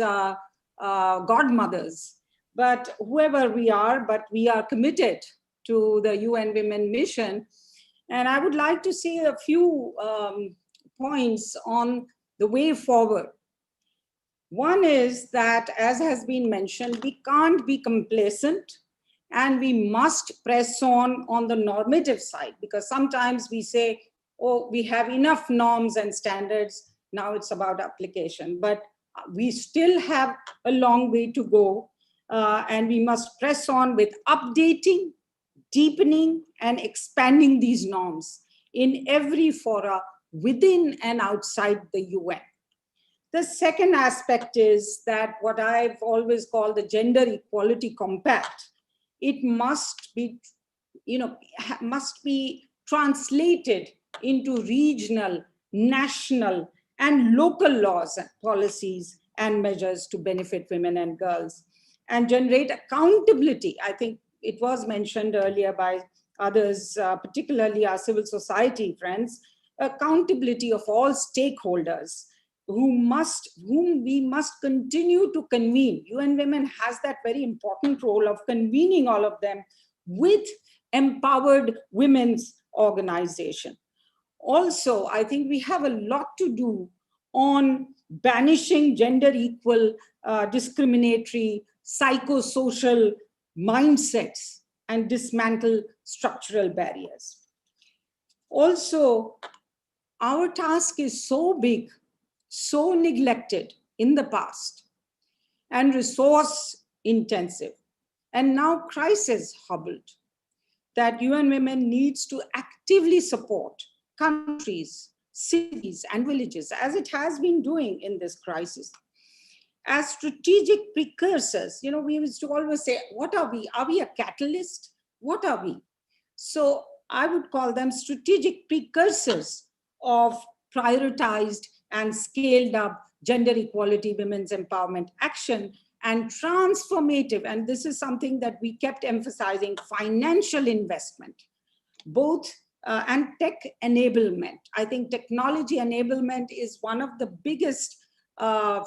godmothers. But whoever we are, but we are committed to the UN Women Mission. And I would like to see a few points on the way forward. One is that, as has been mentioned, we can't be complacent and we must press on the normative side, because sometimes we say, oh, we have enough norms and standards, now it's about application. But we still have a long way to go, and we must press on with updating, deepening, and expanding these norms in every fora within and outside the UN. The second aspect is that what I've always called the gender equality compact, it must be, must be translated into regional, national, and local laws, policies, and measures to benefit women and girls, and generate accountability. I think it was mentioned earlier by others, particularly our civil society friends, accountability of all stakeholders, whom we must continue to convene. UN Women has that very important role of convening all of them with empowered women's organization. Also, I think we have a lot to do on banishing gender equal, discriminatory, psychosocial mindsets and dismantle structural barriers. Also, our task is so big, so neglected in the past, and resource intensive, and now crisis hobbled, that UN Women needs to actively support countries, cities, and villages, as it has been doing in this crisis, as strategic precursors. We used to always say, what are we? Are we a catalyst? What are we? So I would call them strategic precursors of prioritized and scaled up gender equality, women's empowerment action, and transformative, and this is something that we kept emphasizing, financial investment, both and tech enablement. I think technology enablement is one of the biggest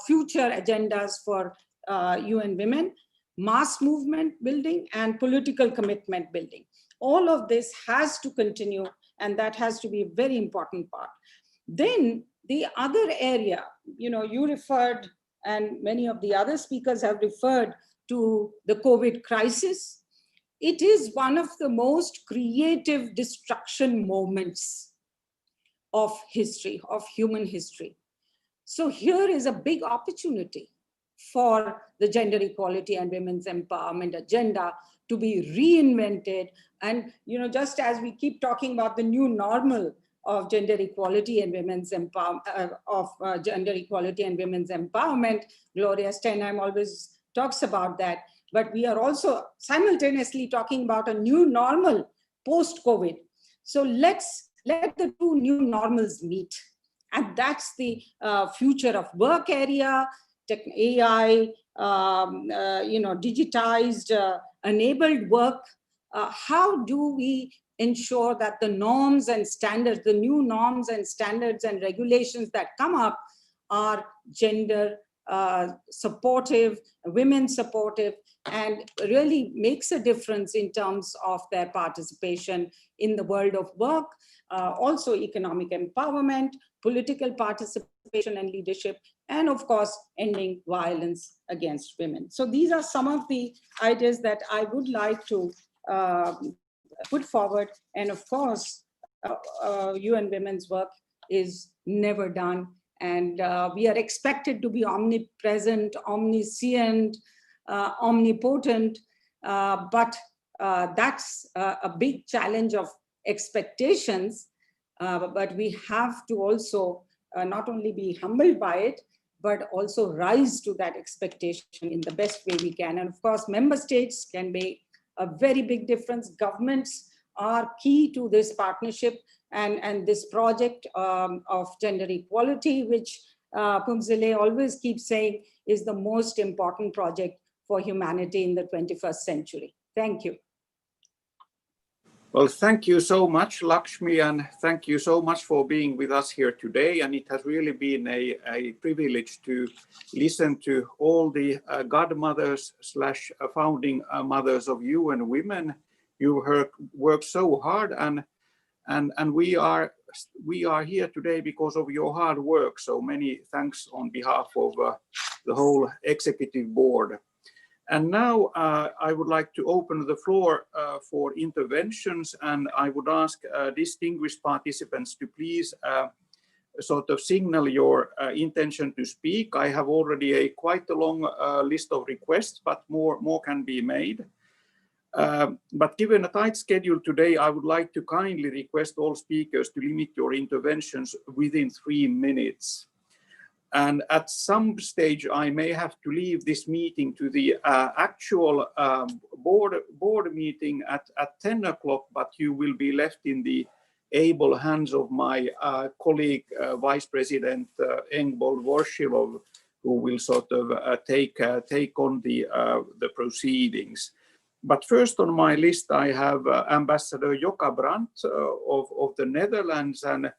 future agendas for UN Women, mass movement building and political commitment building. All of this has to continue, and that has to be a very important part. Then the other area, you referred, and many of the other speakers have referred to the COVID crisis. It is one of the most creative destruction moments of history, of human history. So here is a big opportunity for the gender equality and women's empowerment agenda to be reinvented. And just as we keep talking about the new normal of gender equality and women's empowerment, Gloria Steinem always talks about that. But we are also simultaneously talking about a new normal post-COVID. So let the two new normals meet. And that's the future of work area, AI, digitized, enabled work. How do we ensure that the norms and standards, the new norms and standards and regulations that come up are gender supportive, women supportive, and really makes a difference in terms of their participation in the world of work, also economic empowerment, political participation and leadership, and of course, ending violence against women. So these are some of the ideas that I would like to put forward. And of course, UN Women's work is never done. And we are expected to be omnipresent, omniscient, omnipotent, but that's a big challenge of expectations. But we have to also not only be humbled by it, but also rise to that expectation in the best way we can. And of course, member states can make a very big difference. Governments are key to this partnership and this project of gender equality, which Phumzile always keeps saying is the most important project for humanity in the 21st century. Thank you. Well, thank you so much, Lakshmi, and thank you so much for being with us here today. And it has really been a privilege to listen to all the godmothers / founding mothers of UN Women. You worked so hard, and we are here today because of your hard work. So many thanks on behalf of the whole executive board. And now I would like to open the floor for interventions, and I would ask distinguished participants to please sort of signal your intention to speak. I have already quite a long list of requests, but more can be made. But given a tight schedule today, I would like to kindly request all speakers to limit your interventions within 3 minutes. And at some stage, I may have to leave this meeting to the actual board meeting at 10 o'clock, but you will be left in the able hands of my colleague, Vice President Engbold Vorshilov, who will sort of take on the proceedings. But first on my list, I have Ambassador Jokka Brandt of the Netherlands. And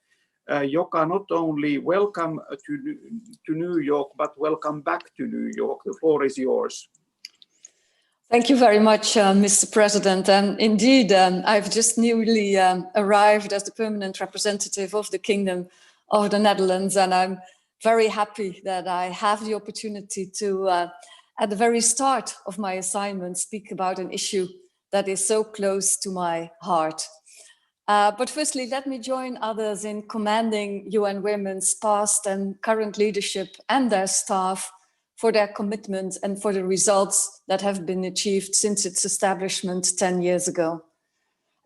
Jokka, not only welcome to New York, but welcome back to New York. The floor is yours. Thank you very much, Mr. President. And indeed, I've just newly arrived as the permanent representative of the Kingdom of the Netherlands. And I'm very happy that I have the opportunity to, at the very start of my assignment, speak about an issue that is so close to my heart. But firstly, let me join others in commending UN Women's past and current leadership and their staff for their commitment and for the results that have been achieved since its establishment 10 years ago.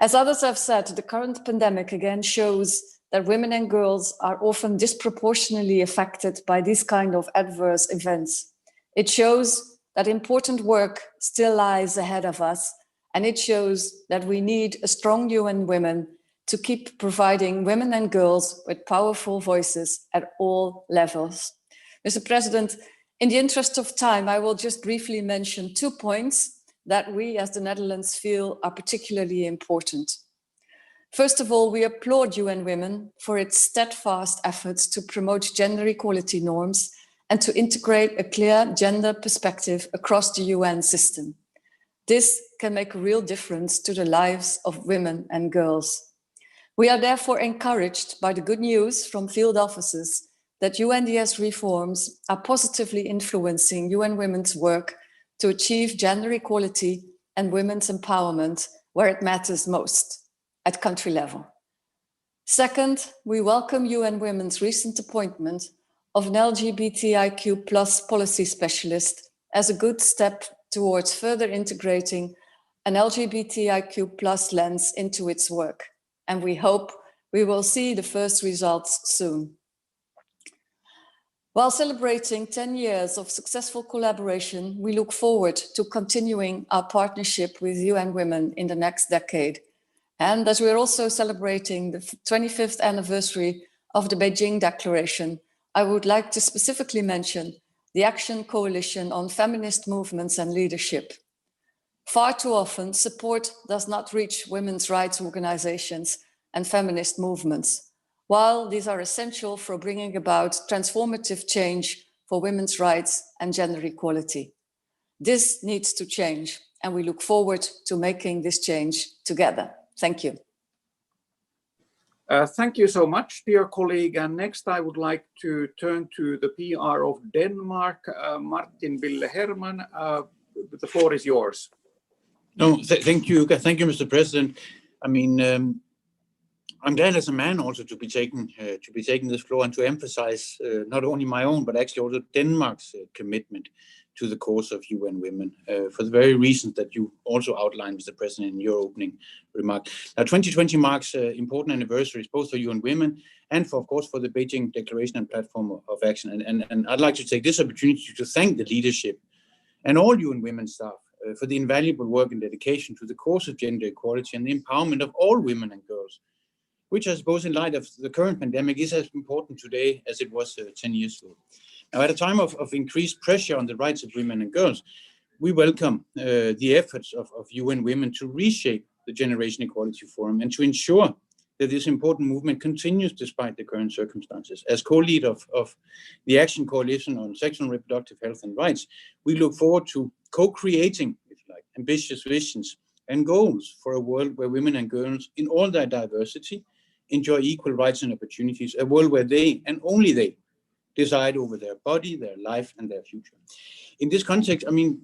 As others have said, the current pandemic again shows that women and girls are often disproportionately affected by these kind of adverse events. It shows that important work still lies ahead of us, and it shows that we need a strong UN Women to keep providing women and girls with powerful voices at all levels. Mr. President, in the interest of time, I will just briefly mention 2 points that we as the Netherlands feel are particularly important. First of all, we applaud UN Women for its steadfast efforts to promote gender equality norms and to integrate a clear gender perspective across the UN system. This can make a real difference to the lives of women and girls. We are therefore encouraged by the good news from field offices that UNDS reforms are positively influencing UN Women's work to achieve gender equality and women's empowerment where it matters most, at country level. Second, we welcome UN Women's recent appointment of an LGBTIQ+ policy specialist as a good step towards further integrating an LGBTIQ+ lens into its work. And we hope we will see the first results soon. While celebrating 10 years of successful collaboration, we look forward to continuing our partnership with UN Women in the next decade. And as we're also celebrating the 25th anniversary of the Beijing Declaration, I would like to specifically mention the Action Coalition on Feminist Movements and Leadership. Far too often, support does not reach women's rights organizations and feminist movements, while these are essential for bringing about transformative change for women's rights and gender equality. This needs to change, and we look forward to making this change together. Thank you. Thank you so much, dear colleague. And next, I would like to turn to the PR of Denmark, Martin Bille Herman. The floor is yours. No, thank you. Thank you, Mr. President. I mean, I'm glad as a man also to be taking this floor and to emphasize not only my own, but actually also Denmark's commitment to the cause of UN Women for the very reasons that you also outlined, Mr. President, in your opening remark. Now, 2020 marks important anniversaries, both for UN Women and, of course, for the Beijing Declaration and Platform of Action. And I'd like to take this opportunity to thank the leadership and all UN Women staff for the invaluable work and dedication to the cause of gender equality and the empowerment of all women and girls, which I suppose in light of the current pandemic is as important today as it was 10 years ago. Now, at a time of increased pressure on the rights of women and girls, we welcome the efforts of UN Women to reshape the Generation Equality Forum and to ensure that this important movement continues despite the current circumstances. As co-leader of the Action Coalition on Sexual and Reproductive Health and Rights, we look forward to co-creating, if you like, ambitious visions and goals for a world where women and girls in all their diversity enjoy equal rights and opportunities, a world where they, and only they, decide over their body, their life, and their future. In this context, I mean,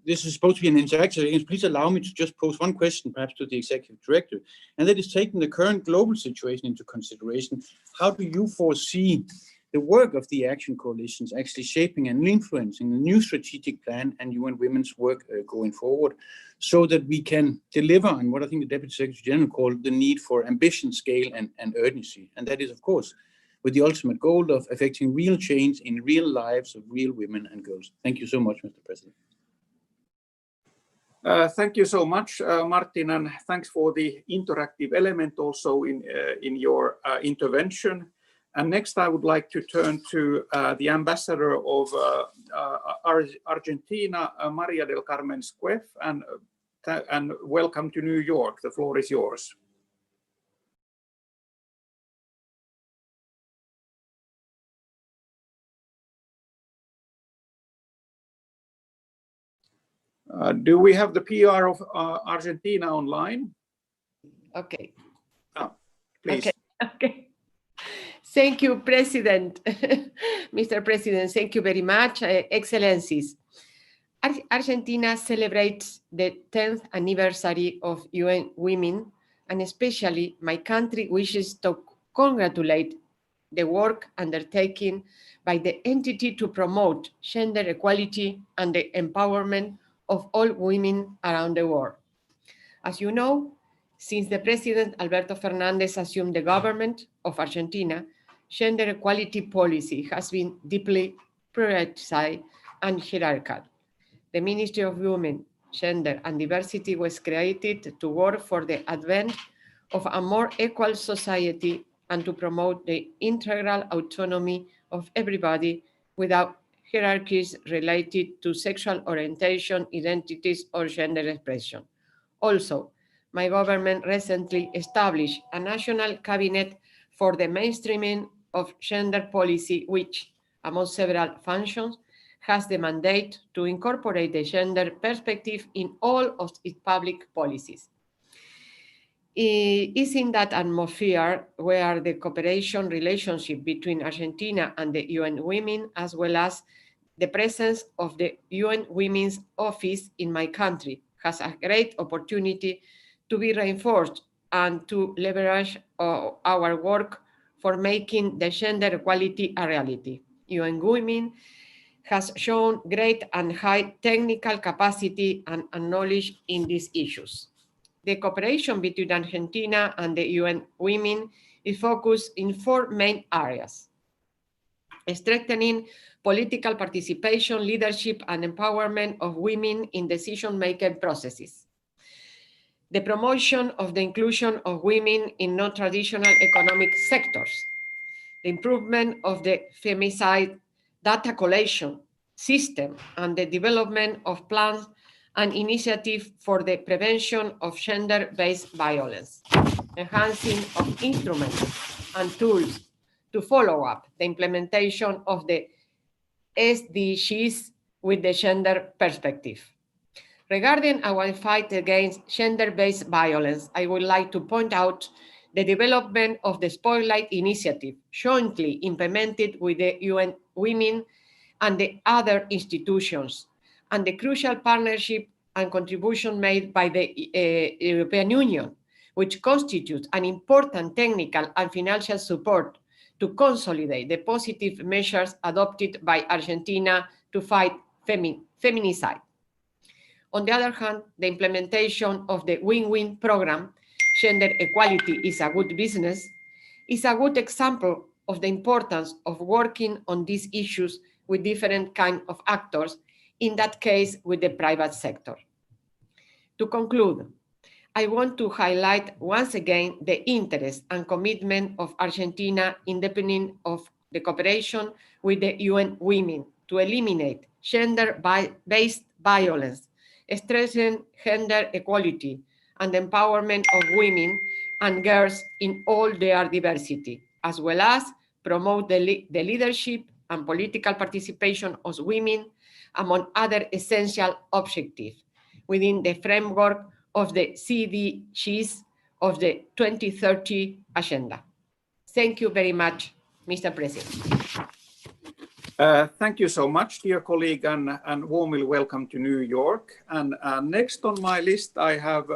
this is supposed to be an interactive. Please allow me to just pose one question, perhaps to the Executive Director, and that is taking the current global situation into consideration. How do you foresee the work of the Action Coalitions actually shaping and influencing the new strategic plan and UN Women's work going forward, so that we can deliver on what I think the Deputy Secretary General called the need for ambition, scale, and urgency? And that is, of course, with the ultimate goal of affecting real change in real lives of real women and girls. Thank you so much, Mr. President. Thank you so much, Martin, and thanks for the interactive element also in your intervention. And next, I would like to turn to the ambassador of Argentina, Maria del Carmen Squef, and welcome to New York. The floor is yours. Do we have the PR of Argentina online? Okay. Please. Okay. Thank you, President. Mr. President, thank you very much. Excellencies, Argentina celebrates the 10th anniversary of UN Women, and especially my country wishes to congratulate the work undertaken by the entity to promote gender equality and the empowerment of all women around the world. As you know, since the President Alberto Fernandez assumed the government of Argentina, gender equality policy has been deeply prioritized and hierarchical. The Ministry of Women, Gender and Diversity was created to work for the advent of a more equal society and to promote the integral autonomy of everybody without hierarchies related to sexual orientation, identities, or gender expression. Also, my government recently established a national cabinet for the mainstreaming of gender policy, which, among several functions, has the mandate to incorporate the gender perspective in all of its public policies. It is in that atmosphere where the cooperation relationship between Argentina and the UN Women, as well as the presence of the UN Women's Office in my country, has a great opportunity to be reinforced and to leverage our work for making the gender equality a reality. UN Women has shown great and high technical capacity and knowledge in these issues. The cooperation between Argentina and the UN Women is focused in 4 main areas: strengthening political participation, leadership, and empowerment of women in decision-making processes; the promotion of the inclusion of women in non-traditional economic sectors; the improvement of the femicide data collection system and the development of plans and initiatives for the prevention of gender-based violence; enhancing of instruments and tools to follow up the implementation of the SDGs with the gender perspective. Regarding our fight against gender-based violence, I would like to point out the development of the Spotlight Initiative, jointly implemented with the UN Women and the other institutions, and the crucial partnership and contribution made by the European Union, which constitutes an important technical and financial support to consolidate the positive measures adopted by Argentina to fight feminicide. On the other hand, the implementation of the win-win program, Gender Equality is a Good Business, is a good example of the importance of working on these issues with different kinds of actors, in that case with the private sector. To conclude, I want to highlight once again the interest and commitment of Argentina in deepening of the cooperation with the UN Women to eliminate gender-based violence, stressing gender equality and empowerment of women and girls in all their diversity, as well as promote the leadership and political participation of women, among other essential objectives, within the framework of the CDGs of the 2030 Agenda. Thank you very much, Mr. President. Thank you so much, dear colleague, and warmly welcome to New York. And next on my list, I have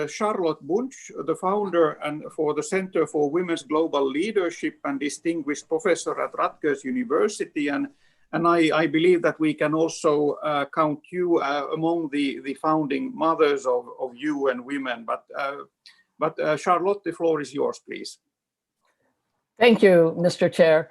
Charlotte Bunch, the founder and for the Center for Women's Global Leadership and distinguished professor at Rutgers University. And I believe that we can also count you among the founding mothers of UN Women. But Charlotte, the floor is yours, please. Thank you, Mr. Chair.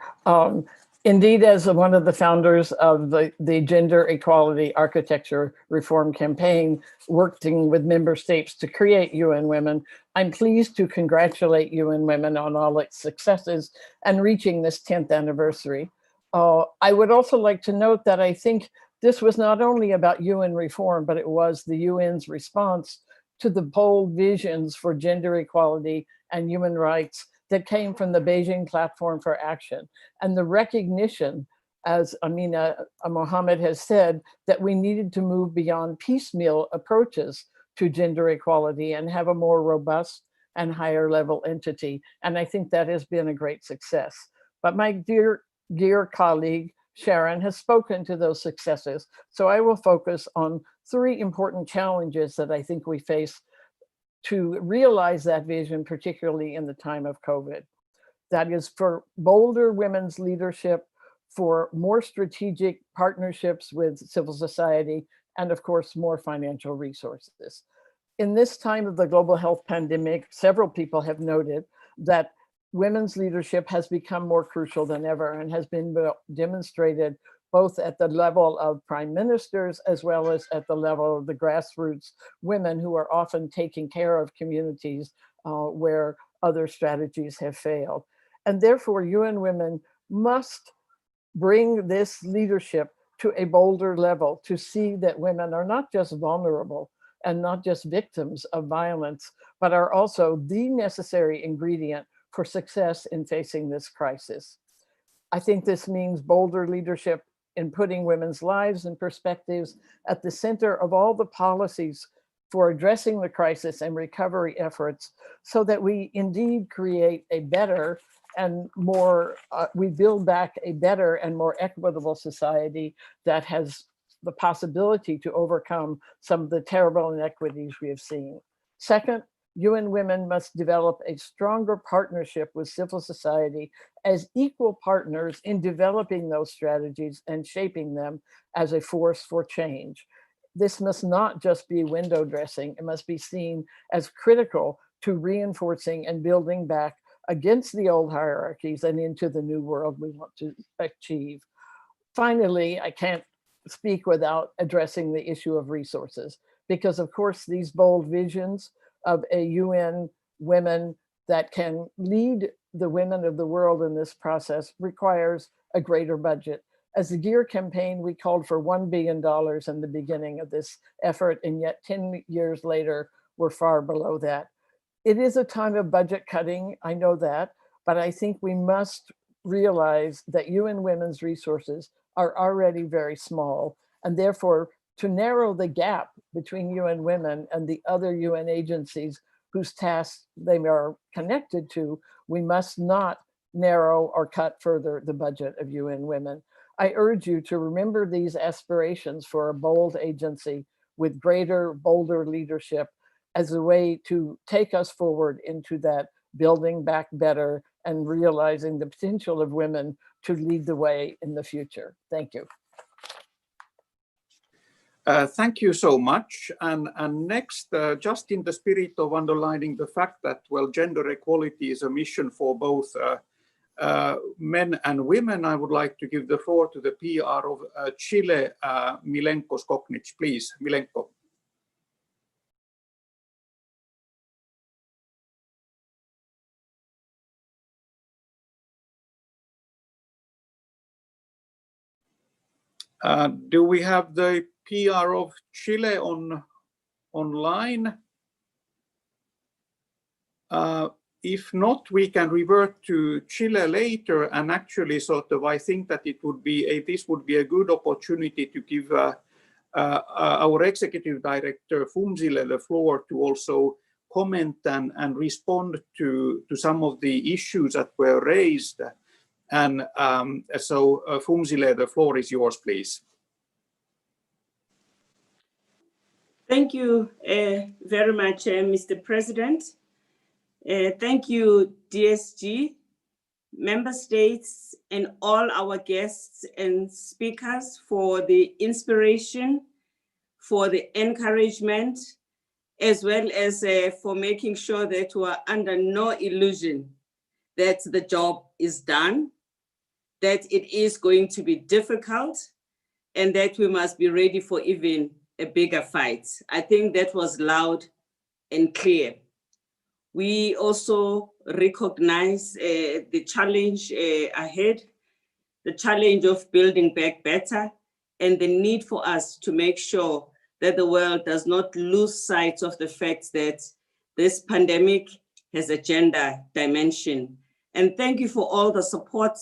Indeed, as one of the founders of the Gender Equality Architecture Reform Campaign, working with member states to create UN Women, I'm pleased to congratulate UN Women on all its successes and reaching this 10th anniversary. I would also like to note that I think this was not only about UN reform, but it was the UN's response to the bold visions for gender equality and human rights that came from the Beijing Platform for Action, and the recognition, as Amina Mohammed has said, that we needed to move beyond piecemeal approaches to gender equality and have a more robust and higher level entity. And I think that has been a great success. But my dear colleague, Sharon, has spoken to those successes. So I will focus on three important challenges that I think we face to realize that vision, particularly in the time of COVID. That is for bolder women's leadership, for more strategic partnerships with civil society, and of course, more financial resources. In this time of the global health pandemic, several people have noted that women's leadership has become more crucial than ever and has been demonstrated both at the level of prime ministers as well as at the level of the grassroots women who are often taking care of communities where other strategies have failed. And therefore, UN Women must bring this leadership to a bolder level to see that women are not just vulnerable and not just victims of violence, but are also the necessary ingredient for success in facing this crisis. I think this means bolder leadership in putting women's lives and perspectives at the center of all the policies for addressing the crisis and recovery efforts, so that we indeed create a better and more, we build back a better and more equitable society that has the possibility to overcome some of the terrible inequities we have seen. Second, UN Women must develop a stronger partnership with civil society as equal partners in developing those strategies and shaping them as a force for change. This must not just be window dressing. It must be seen as critical to reinforcing and building back against the old hierarchies and into the new world we want to achieve. Finally, I can't speak without addressing the issue of resources, because of course these bold visions of a UN Women that can lead the women of the world in this process requires a greater budget. As the GEAR campaign, we called for $1 billion in the beginning of this effort, and yet 10 years later, we're far below that. It is a time of budget cutting, I know that, but I think we must realize that UN Women's resources are already very small, and therefore to narrow the gap between UN Women and the other UN agencies whose tasks they are connected to, we must not narrow or cut further the budget of UN Women. I urge you to remember these aspirations for a bold agency with greater, bolder leadership as a way to take us forward into that building back better and realizing the potential of women to lead the way in the future. Thank you. Thank you so much. And next, just in the spirit of underlining the fact that, well, gender equality is a mission for both men and women, I would like to give the floor to the PR of Chile, Milenko Skoknic. Please, Milenko. Do we have the PR of Chile online? If not, we can revert to Chile later. And actually, sort of, I think that it would be this would be a good opportunity to give our executive director Fumsile the floor to also comment and respond to some of the issues that were raised. And so, Fumsile, the floor is yours, please. Thank you very much, Mr. President. Thank you, DSG, member states, and all our guests and speakers for the inspiration, for the encouragement, as well as for making sure that we are under no illusion that the job is done, that it is going to be difficult, and that we must be ready for even a bigger fight. I think that was loud and clear. We also recognize the challenge ahead, the challenge of building back better, and the need for us to make sure that the world does not lose sight of the fact that this pandemic has a gender dimension. And thank you for all the support,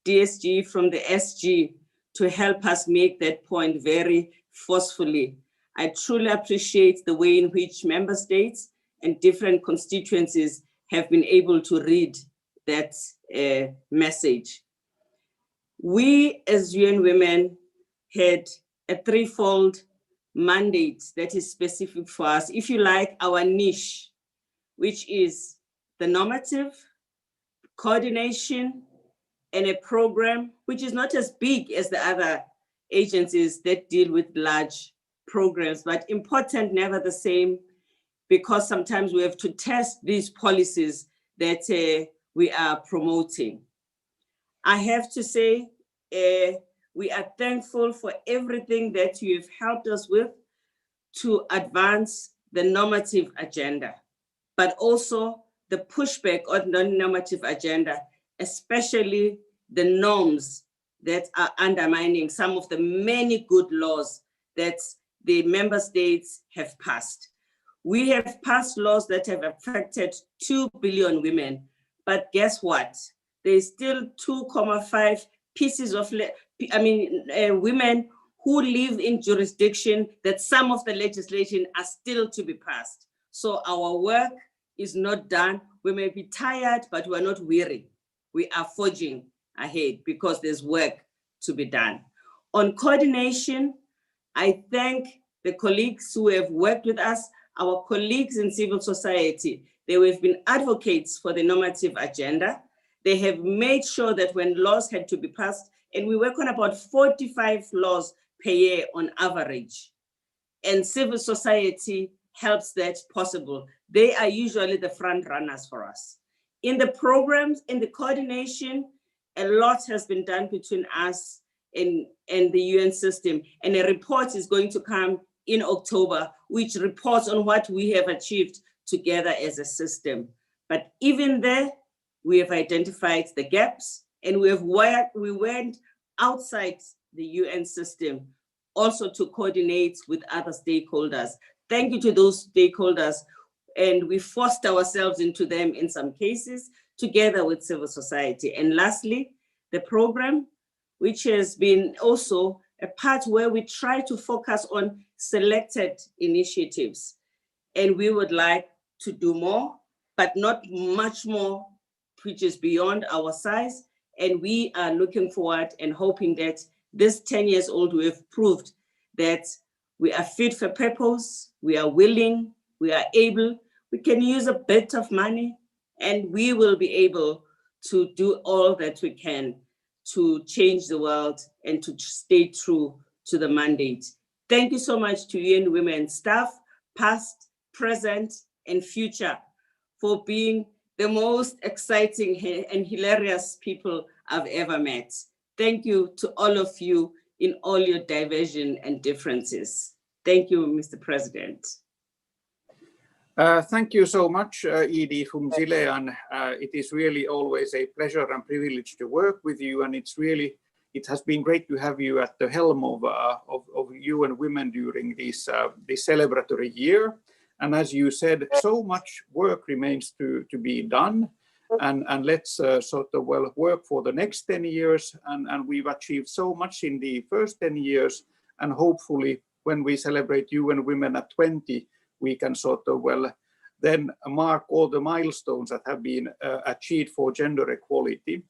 DSG, from the SG to help us make that point very forcefully. I truly appreciate the way in which member states and different constituencies have been able to read that message. We as UN Women had a threefold mandate that is specific for us. If you like, our niche, which is the normative, coordination, and a program which is not as big as the other agencies that deal with large programs, but important never the same, because sometimes we have to test these policies that we are promoting. I have to say, we are thankful for everything that you have helped us with to advance the normative agenda, but also the pushback on the normative agenda, especially the norms that are undermining some of the many good laws that the member states have passed. We have passed laws that have affected 2 billion women, but guess what? There's still 2.5 pieces of, women who live in jurisdiction that some of the legislation are still to be passed. So our work is not done. We may be tired, but we're not weary. We are forging ahead because there's work to be done. On coordination, I thank the colleagues who have worked with us, our colleagues in civil society. They have been advocates for the normative agenda. They have made sure that when laws had to be passed, and we work on about 45 laws per year on average, and civil society helps that possible. They are usually the front runners for us. In the programs, in the coordination, a lot has been done between us and the UN system, and a report is going to come in October, which reports on what we have achieved together as a system. But even there, we have identified the gaps, and we went outside the UN system also to coordinate with other stakeholders. Thank you to those stakeholders, and we forced ourselves into them in some cases together with civil society. And lastly, the program, which has been also a part where we try to focus on selected initiatives. And we would like to do more, but not much more, which is beyond our size. And we are looking forward and hoping that this 10 years old, we have proved that we are fit for purpose, we are willing, we are able, we can use a bit of money, and we will be able to do all that we can to change the world and to stay true to the mandate. Thank you so much to UN Women staff, past, present, and future, for being the most exciting and hilarious people I've ever met. Thank you to all of you in all your diversion and differences. Thank you, Mr. President. Thank you so much, Edie Fumsile, and it is really always a pleasure and privilege to work with you, and it's really it has been great to have you at the helm of UN Women during this celebratory year. And as you said, so much work remains to be done. And let's sort of work for the next 10 years. And we've achieved so much in the first 10 years. And hopefully, when we celebrate UN Women at 20, we can sort of then mark all the milestones that have been achieved for gender equality.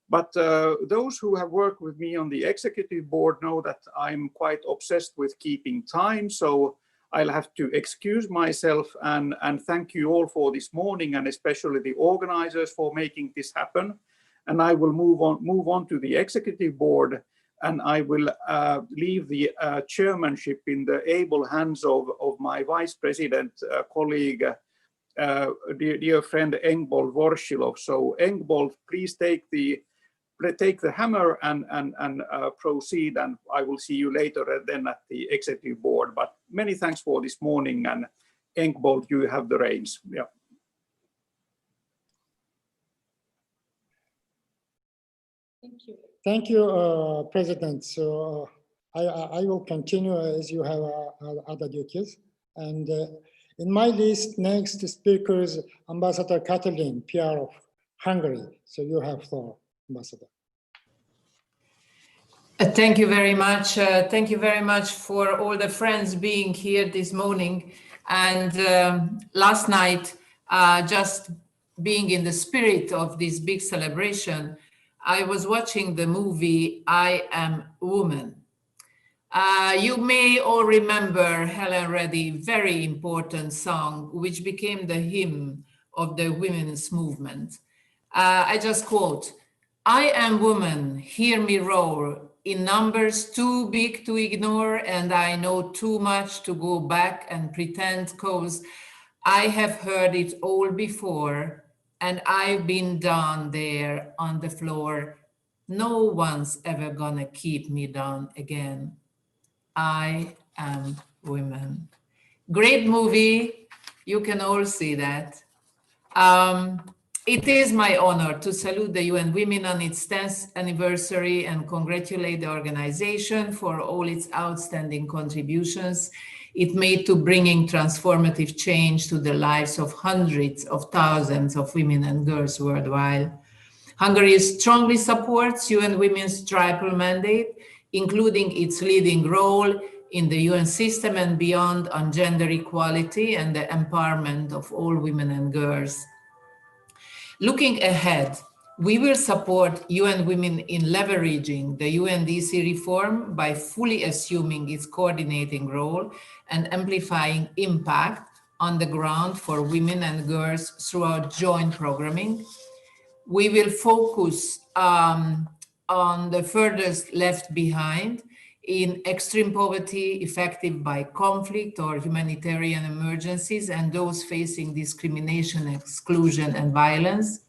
But those who have worked with me on the executive board know that I'm quite obsessed with keeping time. So I'll have to excuse myself and thank you all for this morning, and especially the organizers for making this happen. And I will move on to the executive board, and I will leave the chairmanship in the able hands of my vice president colleague, dear friend Engbold Vorshilov. So Engbold, please take the hammer and proceed, and I will see you later then at the executive board. But many thanks for this morning, and Engbold, you have the reins. Yeah. Thank you. Thank you, President. So I will continue as you have other duties. And in my list, next speaker is Ambassador Katalin, PR of Hungary. So you have floor, Ambassador. Thank you very much. Thank you very much for all the friends being here this morning. And last night, just being in the spirit of this big celebration, I was watching the movie I Am Woman. You may all remember Helen Reddy's very important song, which became the hymn of the women's movement. I just quote, "I am woman, hear me roar, in numbers too big to ignore, and I know too much to go back and pretend, 'cause I have heard it all before, and I've been down there on the floor. No one's ever gonna keep me down again. I am woman." Great movie. You can all see that. It is my honor to salute the UN Women on its 10th anniversary and congratulate the organization for all its outstanding contributions it made to bringing transformative change to the lives of hundreds of thousands of women and girls worldwide. Hungary strongly supports UN Women's triple mandate, including its leading role in the UN system and beyond on gender equality and the empowerment of all women and girls. Looking ahead, we will support UN Women in leveraging the UNDC reform by fully assuming its coordinating role and amplifying impact on the ground for women and girls throughout joint programming. We will focus on the furthest left behind in extreme poverty affected by conflict or humanitarian emergencies and those facing discrimination, exclusion, and violence.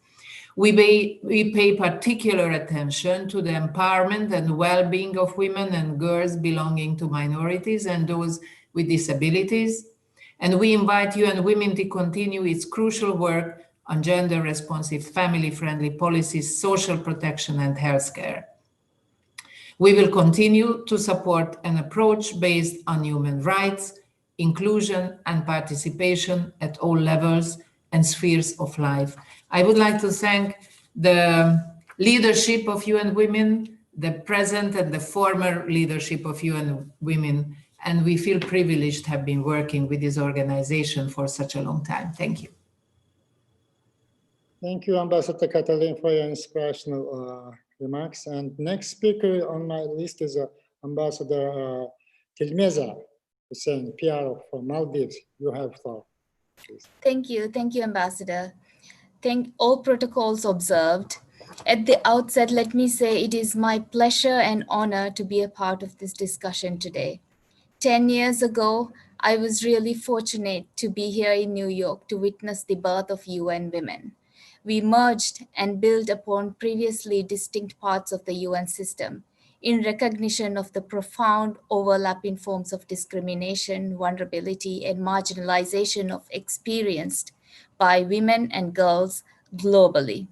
We pay particular attention to the empowerment and well-being of women and girls belonging to minorities and those with disabilities. And we invite UN Women to continue its crucial work on gender-responsive, family-friendly policies, social protection, and healthcare. We will continue to support an approach based on human rights, inclusion, and participation at all levels and spheres of life. I would like to thank the leadership of UN Women, the present and the former leadership of UN Women, and we feel privileged to have been working with this organization for such a long time. Thank you. Thank you, Ambassador Katalin, for your inspirational remarks. And next speaker on my list is Ambassador Tilmeza Hussein, PR for Maldives. You have floor, please. Thank you, Ambassador. Thank all protocols observed. At the outset, let me say it is my pleasure and honor to be a part of this discussion today. 10 years ago, I was really fortunate to be here in New York to witness the birth of UN Women. We merged and built upon previously distinct parts of the UN system in recognition of the profound overlapping forms of discrimination, vulnerability, and marginalization experienced by women and girls globally.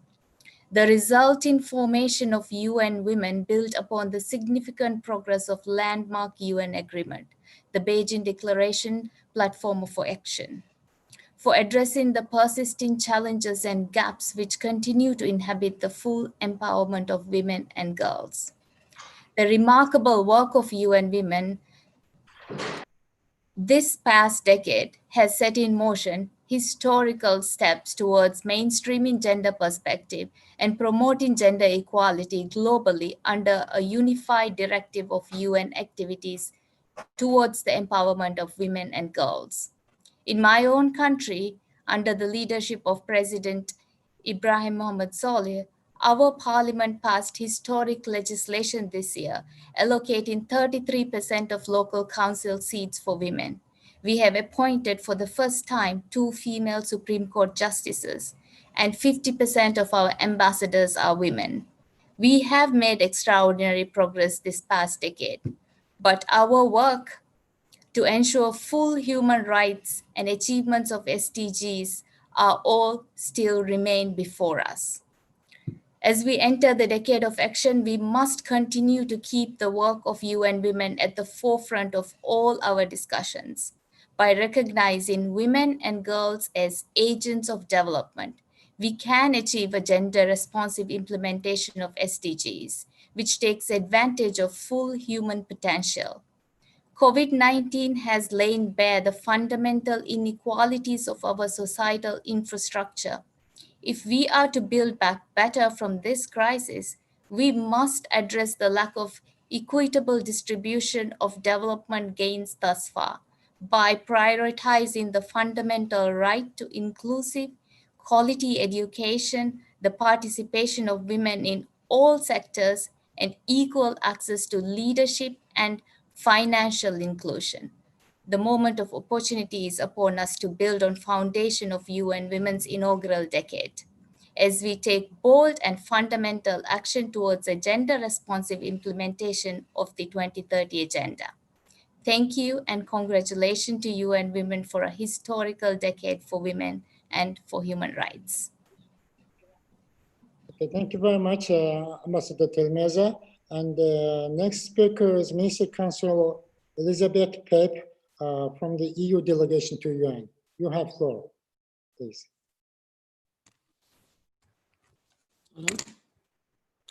The resulting formation of UN Women built upon the significant progress of landmark UN agreement, the Beijing Declaration Platform for Action, for addressing the persisting challenges and gaps which continue to inhibit the full empowerment of women and girls. The remarkable work of UN Women this past decade has set in motion historical steps towards mainstreaming gender perspective and promoting gender equality globally under a unified directive of UN activities towards the empowerment of women and girls. In my own country, under the leadership of President Ibrahim Mohamed Solih, our parliament passed historic legislation this year, allocating 33% of local council seats for women. We have appointed for the first time 2 female Supreme Court justices, and 50% of our ambassadors are women. We have made extraordinary progress this past decade, but our work to ensure full human rights and achievements of SDGs are all still remain before us. As we enter the decade of action, we must continue to keep the work of UN Women at the forefront of all our discussions by recognizing women and girls as agents of development. We can achieve a gender-responsive implementation of SDGs, which takes advantage of full human potential. COVID-19 has laid bare the fundamental inequalities of our societal infrastructure. If we are to build back better from this crisis, we must address the lack of equitable distribution of development gains thus far by prioritizing the fundamental right to inclusive, quality education, the participation of women in all sectors, and equal access to leadership and financial inclusion. The moment of opportunity is upon us to build on foundation of UN Women's inaugural decade, as we take bold and fundamental action towards a gender-responsive implementation of the 2030 Agenda. Thank you and congratulations to UN Women for a historical decade for women and for human rights. Okay, thank you very much, Ambassador Telmeza. And next speaker is Minister Council Elizabeth Pape from the EU delegation to UN. You have floor, please.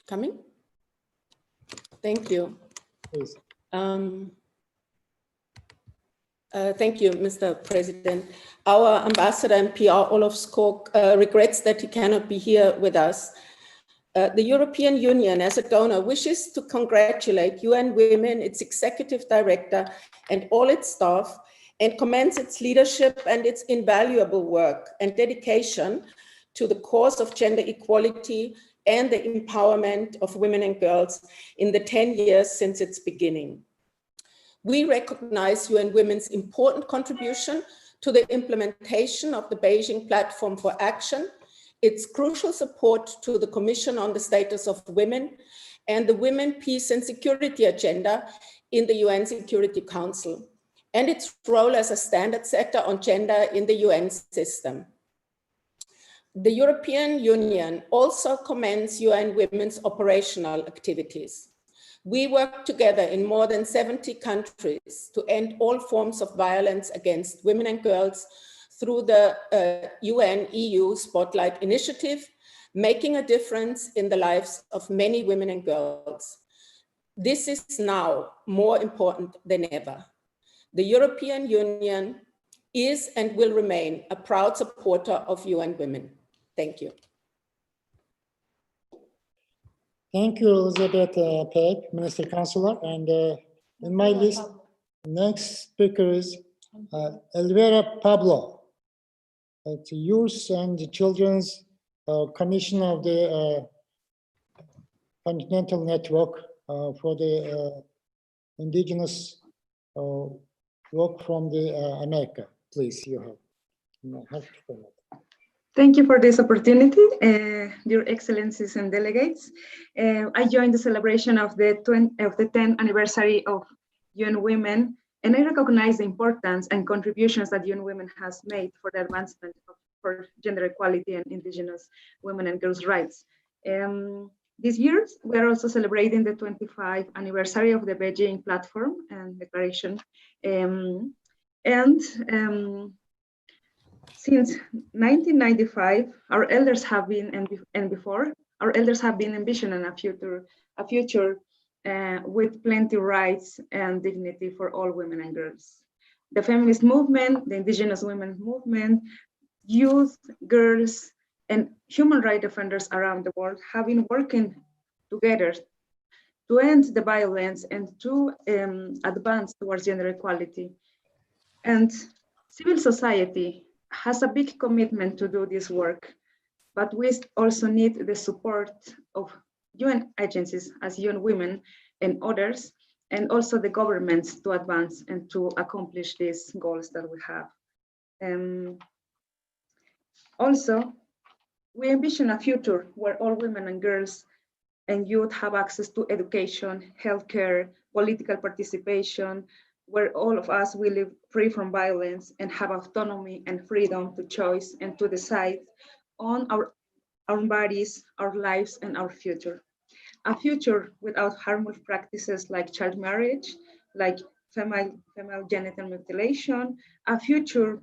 Coming? Thank you. Please. Thank you, Mr. President. Our ambassador and PR, Olaf Skog, regrets that he cannot be here with us. The European Union, as a donor, wishes to congratulate UN Women, its executive director, and all its staff, and commends its leadership and its invaluable work and dedication to the cause of gender equality and the empowerment of women and girls in the 10 years since its beginning. We recognize UN Women's important contribution to the implementation of the Beijing Platform for Action, its crucial support to the Commission on the Status of Women, and the Women, Peace and Security Agenda in the UN Security Council, and its role as a standard setter on gender in the UN system. The European Union also commends UN Women's operational activities. We work together in more than 70 countries to end all forms of violence against women and girls through the UN-EU Spotlight Initiative, making a difference in the lives of many women and girls. This is now more important than ever. The European Union is and will remain a proud supporter of UN Women. Thank you. Thank you, Elizabeth Pape, Minister Councilor. And in my list, next speaker is Elvira Pablo, the Youth and Children's Commission of the Continental Network for the Indigenous work from the America. Please, you have to. Thank you for this opportunity, dear excellencies and delegates. I joined the celebration of the 10th anniversary of UN Women, and I recognize the importance and contributions that UN Women has made for the advancement for gender equality and indigenous women and girls' rights. This year, we are also celebrating the 25th anniversary of the Beijing Platform and Declaration. Since 1995, our elders have been, and before, our elders have been envisioning a future with plenty of rights and dignity for all women and girls. The feminist movement, the indigenous women's movement, youth, girls, and human rights defenders around the world have been working together to end the violence and to advance towards gender equality. And civil society has a big commitment to do this work, but we also need the support of UN agencies as UN Women and others, and also the governments to advance and to accomplish these goals that we have. Also, we envision a future where all women and girls and youth have access to education, healthcare, political participation, where all of us will live free from violence and have autonomy and freedom to choose and to decide on our own bodies, our lives, and our future. A future without harmful practices like child marriage, like female genital mutilation, a future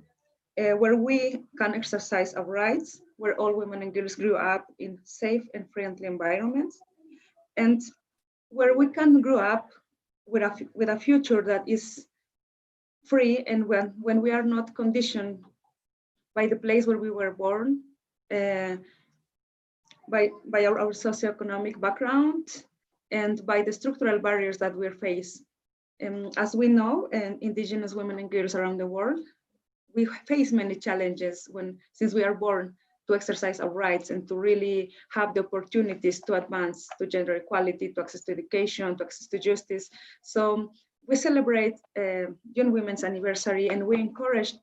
where we can exercise our rights, where all women and girls grew up in safe and friendly environments, and where we can grow up with a future that is free, and when we are not conditioned by the place where we were born, by our socioeconomic background, and by the structural barriers that we face. As we know, indigenous women and girls around the world, we face many challenges since we are born to exercise our rights and to really have the opportunities to advance to gender equality, to access to education, to access to justice. So we celebrate Young Women's Anniversary, and we encourage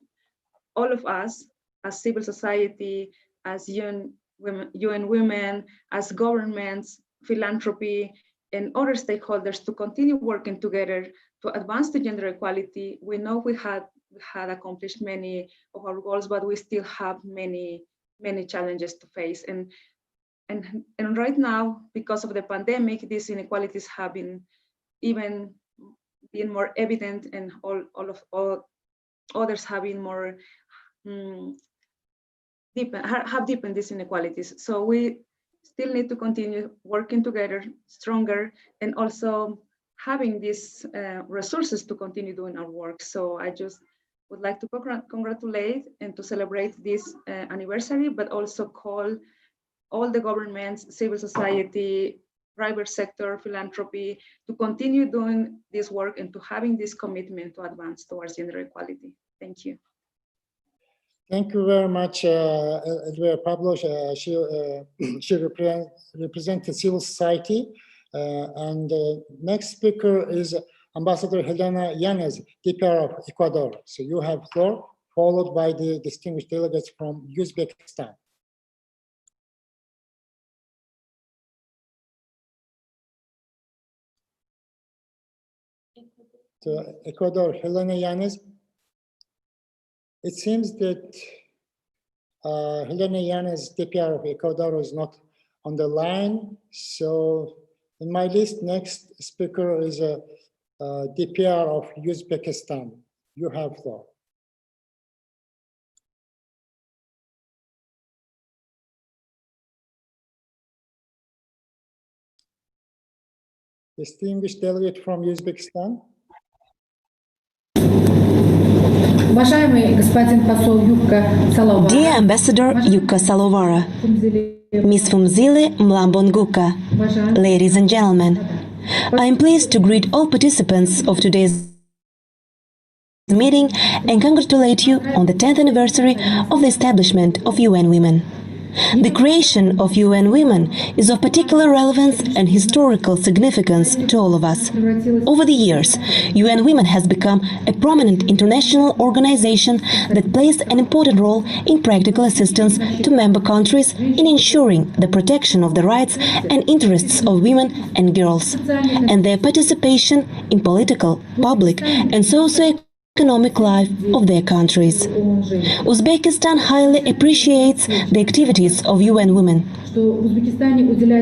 all of us as civil society, as UN Women, as governments, philanthropy, and other stakeholders to continue working together to advance to gender equality. We know we had accomplished many of our goals, but we still have many challenges to face. And right now, because of the pandemic, these inequalities have been even more evident, and all others have been more deepened these inequalities. So we still need to continue working together, stronger, and also having these resources to continue doing our work. So I just would like to congratulate and to celebrate this anniversary, but also call all the governments, civil society, private sector, philanthropy, to continue doing this work and to having this commitment to advance towards gender equality. Thank you. Thank you very much, Edward Pablo. She represented civil society. And next speaker is Ambassador Helena Yanez, DPR of Ecuador. So you have floor, followed by the distinguished delegates from Uzbekistan. So Ecuador, Helena Yanez. It seems that Helena Yanez, DPR of Ecuador, is not on the line. So in my list, next speaker is a DPR of Uzbekistan. You have floor. Distinguished delegate from Uzbekistan. Dear Ambassador Yuka Salovara, Ms. Fumzile Mlambonguka, ladies and gentlemen, I am pleased to greet all participants of today's meeting and congratulate you on the 10th anniversary of the establishment of UN Women. The creation of UN Women is of particular relevance and historical significance to all of us. Over the years, UN Women has become a prominent international organization that plays an important role in practical assistance to member countries in ensuring the protection of the rights and interests of women and girls, and their participation in political, public, and socio-economic economic life of their countries. Uzbekistan highly appreciates the activities of UN Women.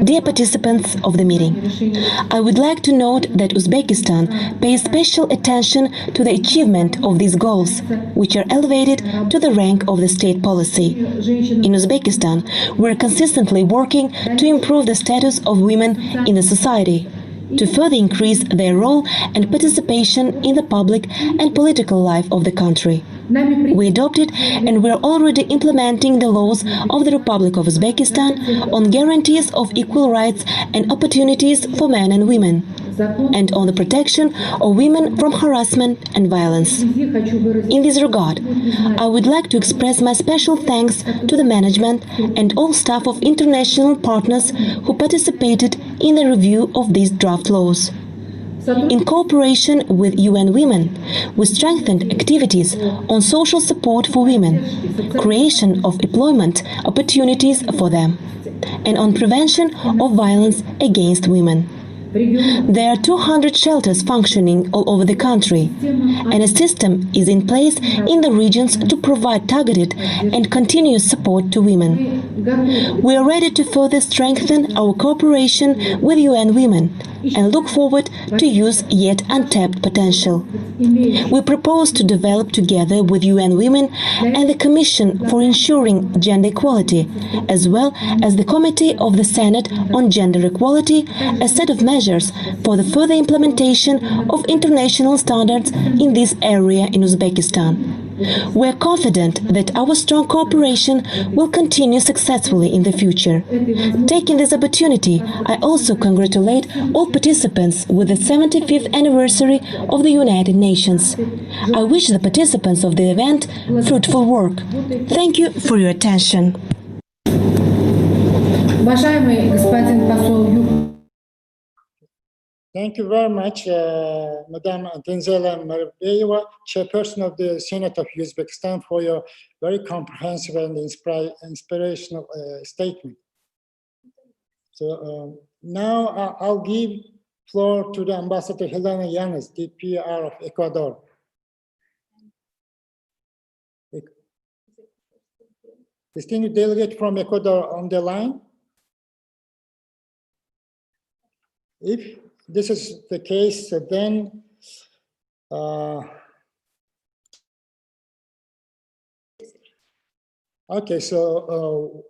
Dear participants of the meeting, I would like to note that Uzbekistan pays special attention to the achievement of these goals, which are elevated to the rank of the state policy. In Uzbekistan, we are consistently working to improve the status of women in the society, to further increase their role and participation in the public and political life of the country. We adopted and we are already implementing the laws of the Republic of Uzbekistan on guarantees of equal rights and opportunities for men and women, and on the protection of women from harassment and violence. In this regard, I would like to express my special thanks to the management and all staff of international partners who participated in the review of these draft laws. In cooperation with UN Women, we strengthened activities on social support for women, creation of employment opportunities for them, and on prevention of violence against women. There are 200 shelters functioning all over the country, and a system is in place in the regions to provide targeted and continuous support to women. We are ready to further strengthen our cooperation with UN Women and look forward to use yet untapped potential. We propose to develop together with UN Women and the Commission for Ensuring Gender Equality, as well as the Committee of the Senate on Gender Equality, a set of measures for the further implementation of international standards in this area in Uzbekistan. We are confident that our strong cooperation will continue successfully in the future. Taking this opportunity, I also congratulate all participants with the 75th anniversary of the United Nations. I wish the participants of the event fruitful work. Thank you for your attention. Thank you very much, Madam Denzela Marbeyeva, Chairperson of the Senate of Uzbekistan, for your very comprehensive and inspirational statement. So now I'll give floor to the Ambassador Helena Yanes, DPR of Ecuador. Distinguished delegate from Ecuador on the line. If this is the case, then okay, so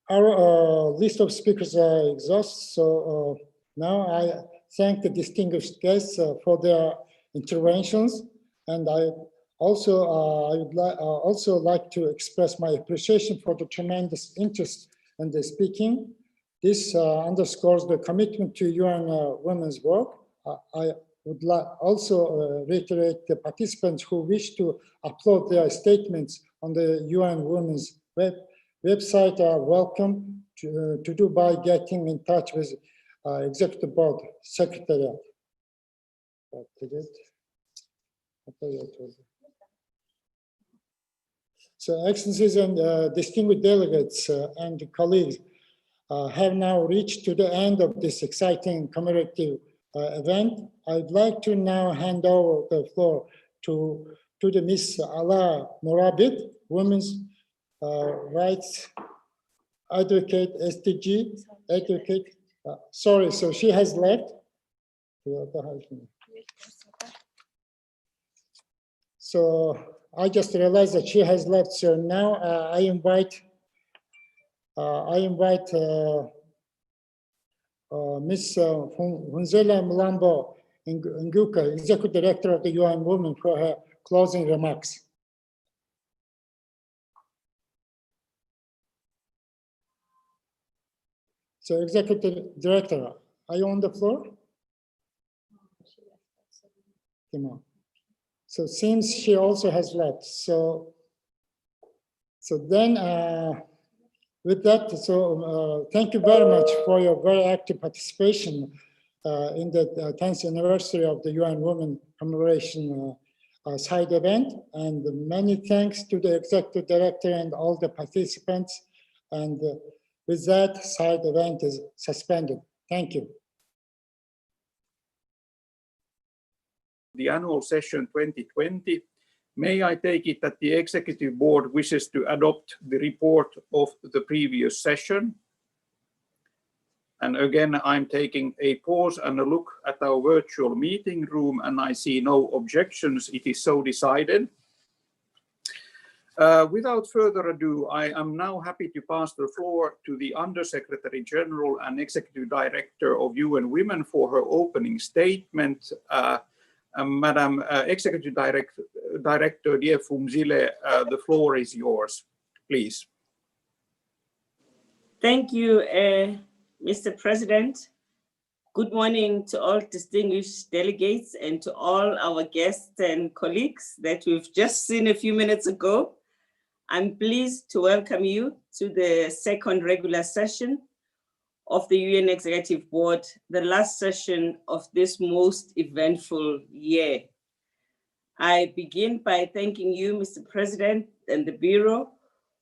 our list of speakers are exhausted. So now I thank the distinguished guests for their interventions, and I would also like to express my appreciation for the tremendous interest in the speaking. This underscores the commitment to UN women's work. I would also reiterate the participants who wish to upload their statements on the UN women's website are welcome to do by getting in touch with Executive Board Secretariat. So, Excellencies and distinguished delegates and colleagues, have now reached to the end of this exciting commemorative event. I'd like to now hand over the floor to the Miss Ala Morabit, Women's Rights Advocate, SDG Advocate. Sorry, so she has left. So I just realized that she has left. So now I invite Ms. Hunzela Mlambo Nguka, Executive Director of the UN Women, for her closing remarks. So, Executive Director, are you on the floor? So, since she also has left, so then with that, thank you very much for your very active participation in the 10th anniversary of the UN Women Commemoration side event, and many thanks to the Executive Director and all the participants. And with that, side event is suspended. Thank you. the annual session 2020, may I take it that the Executive Board wishes to adopt the report of the previous session? And again, I'm taking a pause and a look at our virtual meeting room, and I see no objections. It is so decided. Without further ado, I am now happy to pass the floor to the Undersecretary General and Executive Director of UN Women for her opening statement. Madam Executive Director Dear Phumzile, the floor is yours, please. Thank you, Mr. President. Good morning to all distinguished delegates and to all our guests and colleagues that we've just seen a few minutes ago. I'm pleased to welcome you to the second regular session of the UN Executive Board, the last session of this most eventful year. I begin by thanking you, Mr. President, and the Bureau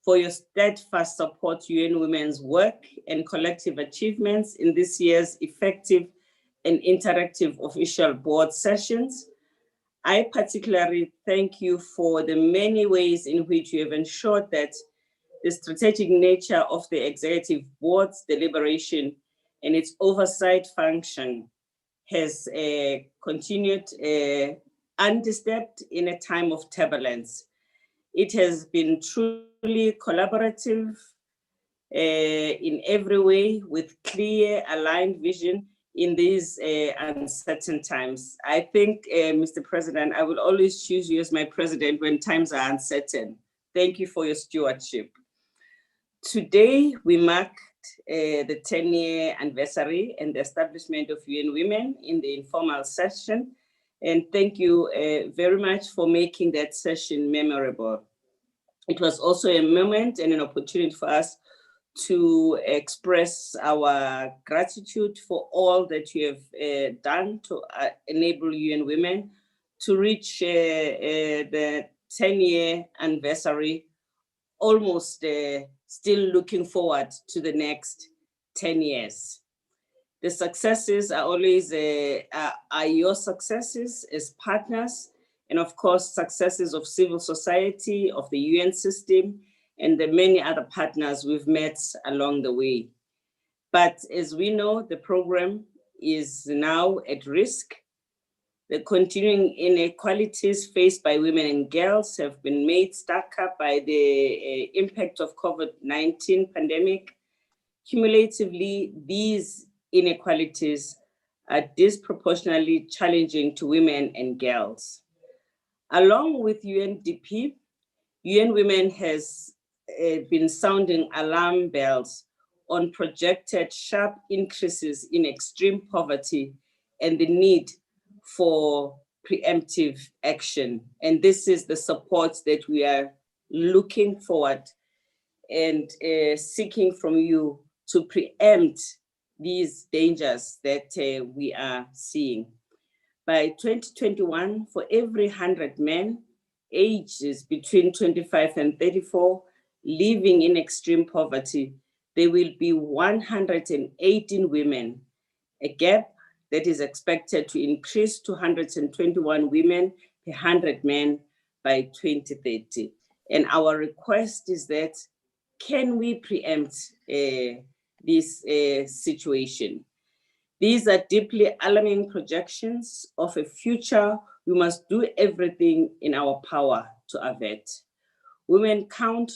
for your steadfast support to UN Women's work and collective achievements in this year's effective and interactive official board sessions. I particularly thank you for the many ways in which you have ensured that the strategic nature of the Executive Board's deliberation and its oversight function has continued undisturbed in a time of turbulence. It has been truly collaborative in every way, with clear, aligned vision in these uncertain times. I think, Mr. President, I will always choose you as my president when times are uncertain. Thank you for your stewardship. Today, we mark the 10-year anniversary and the establishment of UN Women in the informal session. And thank you very much for making that session memorable. It was also a moment and an opportunity for us to express our gratitude for all that you have done to enable UN Women to reach the 10-year anniversary, almost still looking forward to the next 10 years. The successes are always are your successes as partners, and of course, successes of civil society, of the UN system, and the many other partners we've met along the way. But as we know, the program is now at risk. The continuing inequalities faced by women and girls have been made starker by the impact of COVID-19 pandemic. Cumulatively, these inequalities are disproportionately challenging to women and girls. Along with UNDP, UN Women has been sounding alarm bells on projected sharp increases in extreme poverty and the need for preemptive action. And this is the support that we are looking forward and seeking from you to preempt these dangers that we are seeing. By 2021, for every 100 men ages between 25 and 34 living in extreme poverty, there will be 118 women, a gap that is expected to increase to 121 women per 100 men by 2030. And our request is that, can we preempt this situation? These are deeply alarming projections of a future we must do everything in our power to avert. Women count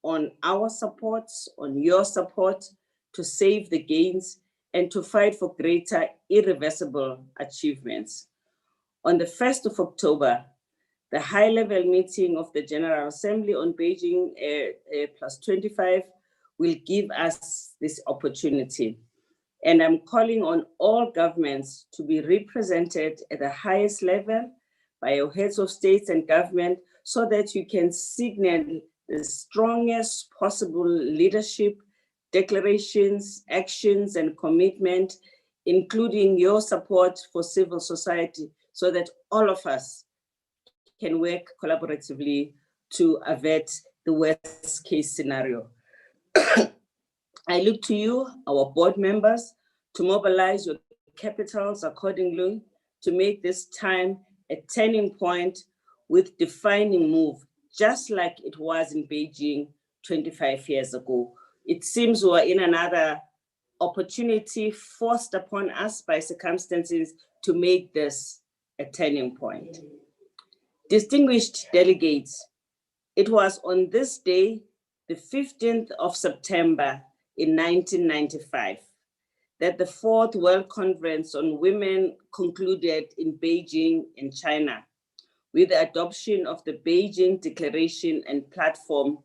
on our support, on your support, to save the gains and to fight for greater irreversible achievements. On the 1st of October, the high-level meeting of the General Assembly on Beijing +25 will give us this opportunity. And I'm calling on all governments to be represented at the highest level by your heads of states and government, so that you can signal the strongest possible leadership, declarations, actions, and commitment, including your support for civil society, so that all of us can work collaboratively to avert the worst case scenario. I look to you, our board members, to mobilize your capitals accordingly to make this time a turning point with defining move, just like it was in Beijing 25 years ago. It seems we're in another opportunity forced upon us by circumstances to make this a turning point. Distinguished delegates, it was on this day, the 15th of September in 1995, that the Fourth World Conference on Women concluded in Beijing in China with the adoption of the Beijing Declaration and Platform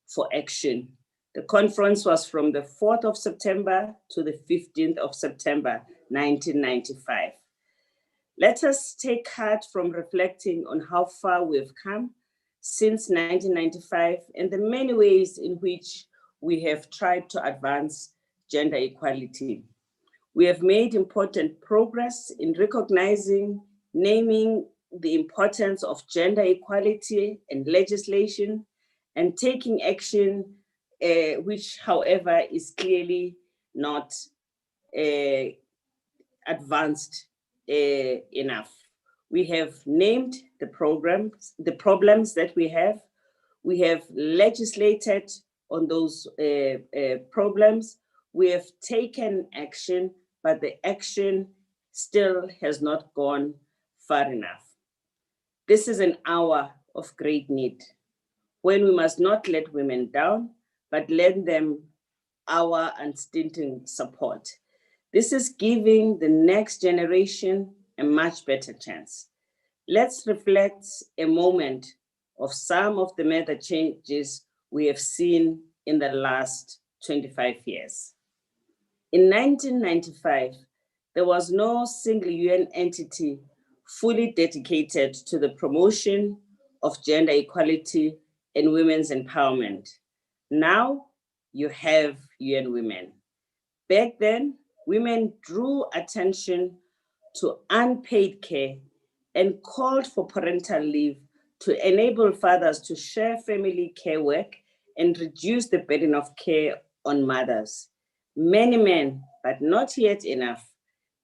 for Action. The conference was from the 4th of September to the 15th of September, 1995. Let us take heart from reflecting on how far we've come since 1995 and the many ways in which we have tried to advance gender equality. We have made important progress in recognizing, naming the importance of gender equality and legislation, and taking action, which, however, is clearly not advanced enough. We have named the problems that we have. We have legislated on those problems. We have taken action, but the action still has not gone far enough. This is an hour of great need, when we must not let women down, but lend them our unstinting support. This is giving the next generation a much better chance. Let's reflect a moment of some of the major changes we have seen in the last 25 years. In 1995, there was no single UN entity fully dedicated to the promotion of gender equality and women's empowerment. Now you have UN Women. Back then, women drew attention to unpaid care and called for parental leave to enable fathers to share family care work and reduce the burden of care on mothers. Many men, but not yet enough,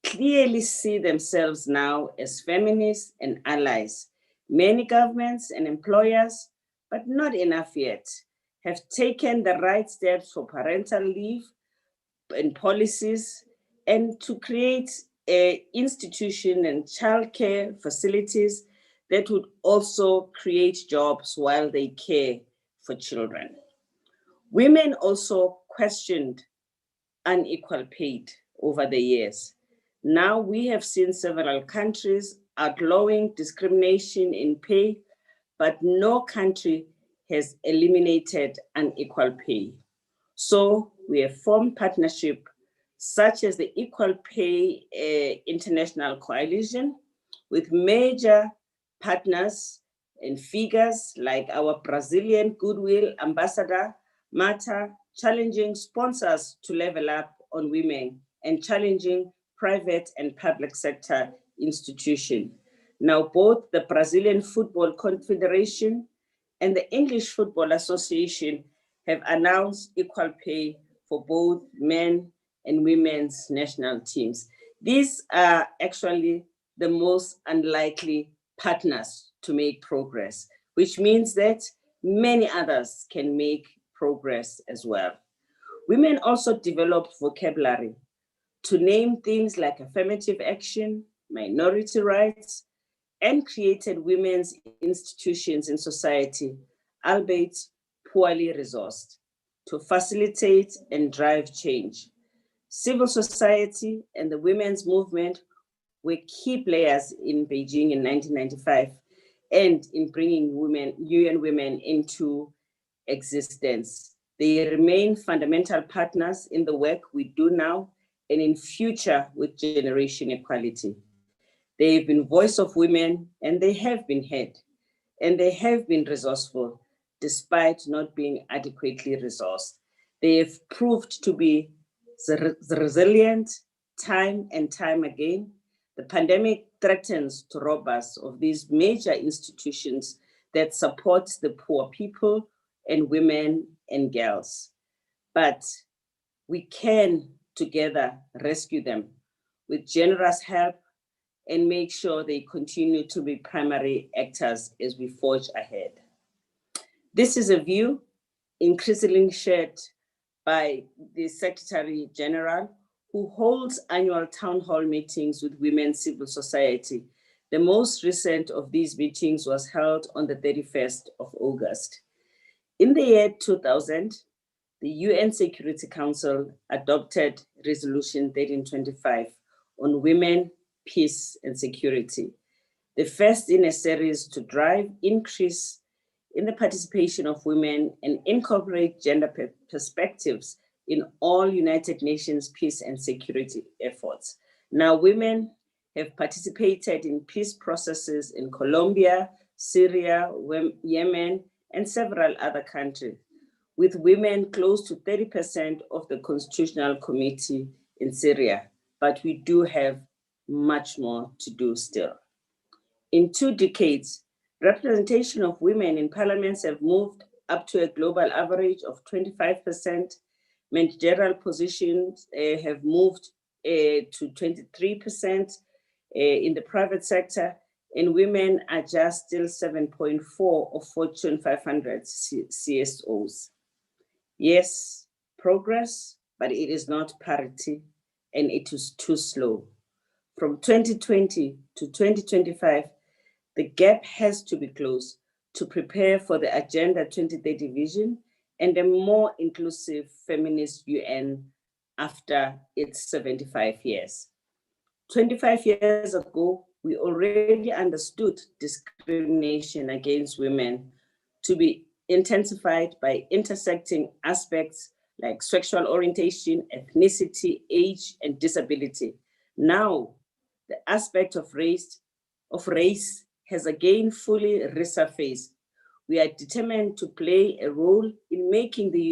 clearly see themselves now as feminists and allies. Many governments and employers, but not enough yet, have taken the right steps for parental leave and policies, and to create an institution and childcare facilities that would also create jobs while they care for children. Women also questioned unequal pay over the years. Now we have seen several countries outlawing discrimination in pay, but no country has eliminated unequal pay. So we have formed partnerships such as the Equal Pay International Coalition with major partners and figures like our Brazilian Goodwill Ambassador, Marta, challenging sponsors to level up on women and challenging private and public sector institutions. Now, both the Brazilian Football Confederation and the English Football Association have announced equal pay for both men and women's national teams. These are actually the most unlikely partners to make progress, which means that many others can make progress as well. Women also developed vocabulary to name things like affirmative action, minority rights, and created women's institutions in society, albeit poorly resourced, to facilitate and drive change. Civil society and the women's movement were key players in Beijing in 1995 and in bringing UN Women into existence. They remain fundamental partners in the work we do now and in future with generation equality. They've been voice of women, and they have been heard, and they have been resourceful despite not being adequately resourced. They have proved to be resilient time and time again. The pandemic threatens to rob us of these major institutions that support the poor people and women and girls. But we can together rescue them with generous help and make sure they continue to be primary actors as we forge ahead. This is a view increasingly shared by the Secretary General, who holds annual town hall meetings with women's civil society. The most recent of these meetings was held on the 31st of August. In the year 2000, the UN Security Council adopted Resolution 1325 on women, peace, and security, the first in a series to drive increase in the participation of women and incorporate gender perspectives in all United Nations peace and security efforts. Now, women have participated in peace processes in Colombia, Syria, Yemen, and several other countries, with women close to 30% of the Constitutional Committee in Syria, but we do have much more to do still. In 2 decades, representation of women in parliaments have moved up to a global average of 25%. Managerial positions have moved to 23% in the private sector, and women are just still 7.4% of Fortune 500 CSOs. Yes, progress, but it is not parity, and it is too slow. From 2020 to 2025, the gap has to be closed to prepare for the Agenda 2030 vision and a more inclusive feminist UN after its 75 years. 25 years ago, we already understood discrimination against women to be intensified by intersecting aspects like sexual orientation, ethnicity, age, and disability. Now, the aspect of race has again fully resurfaced. We are determined to play a role in making the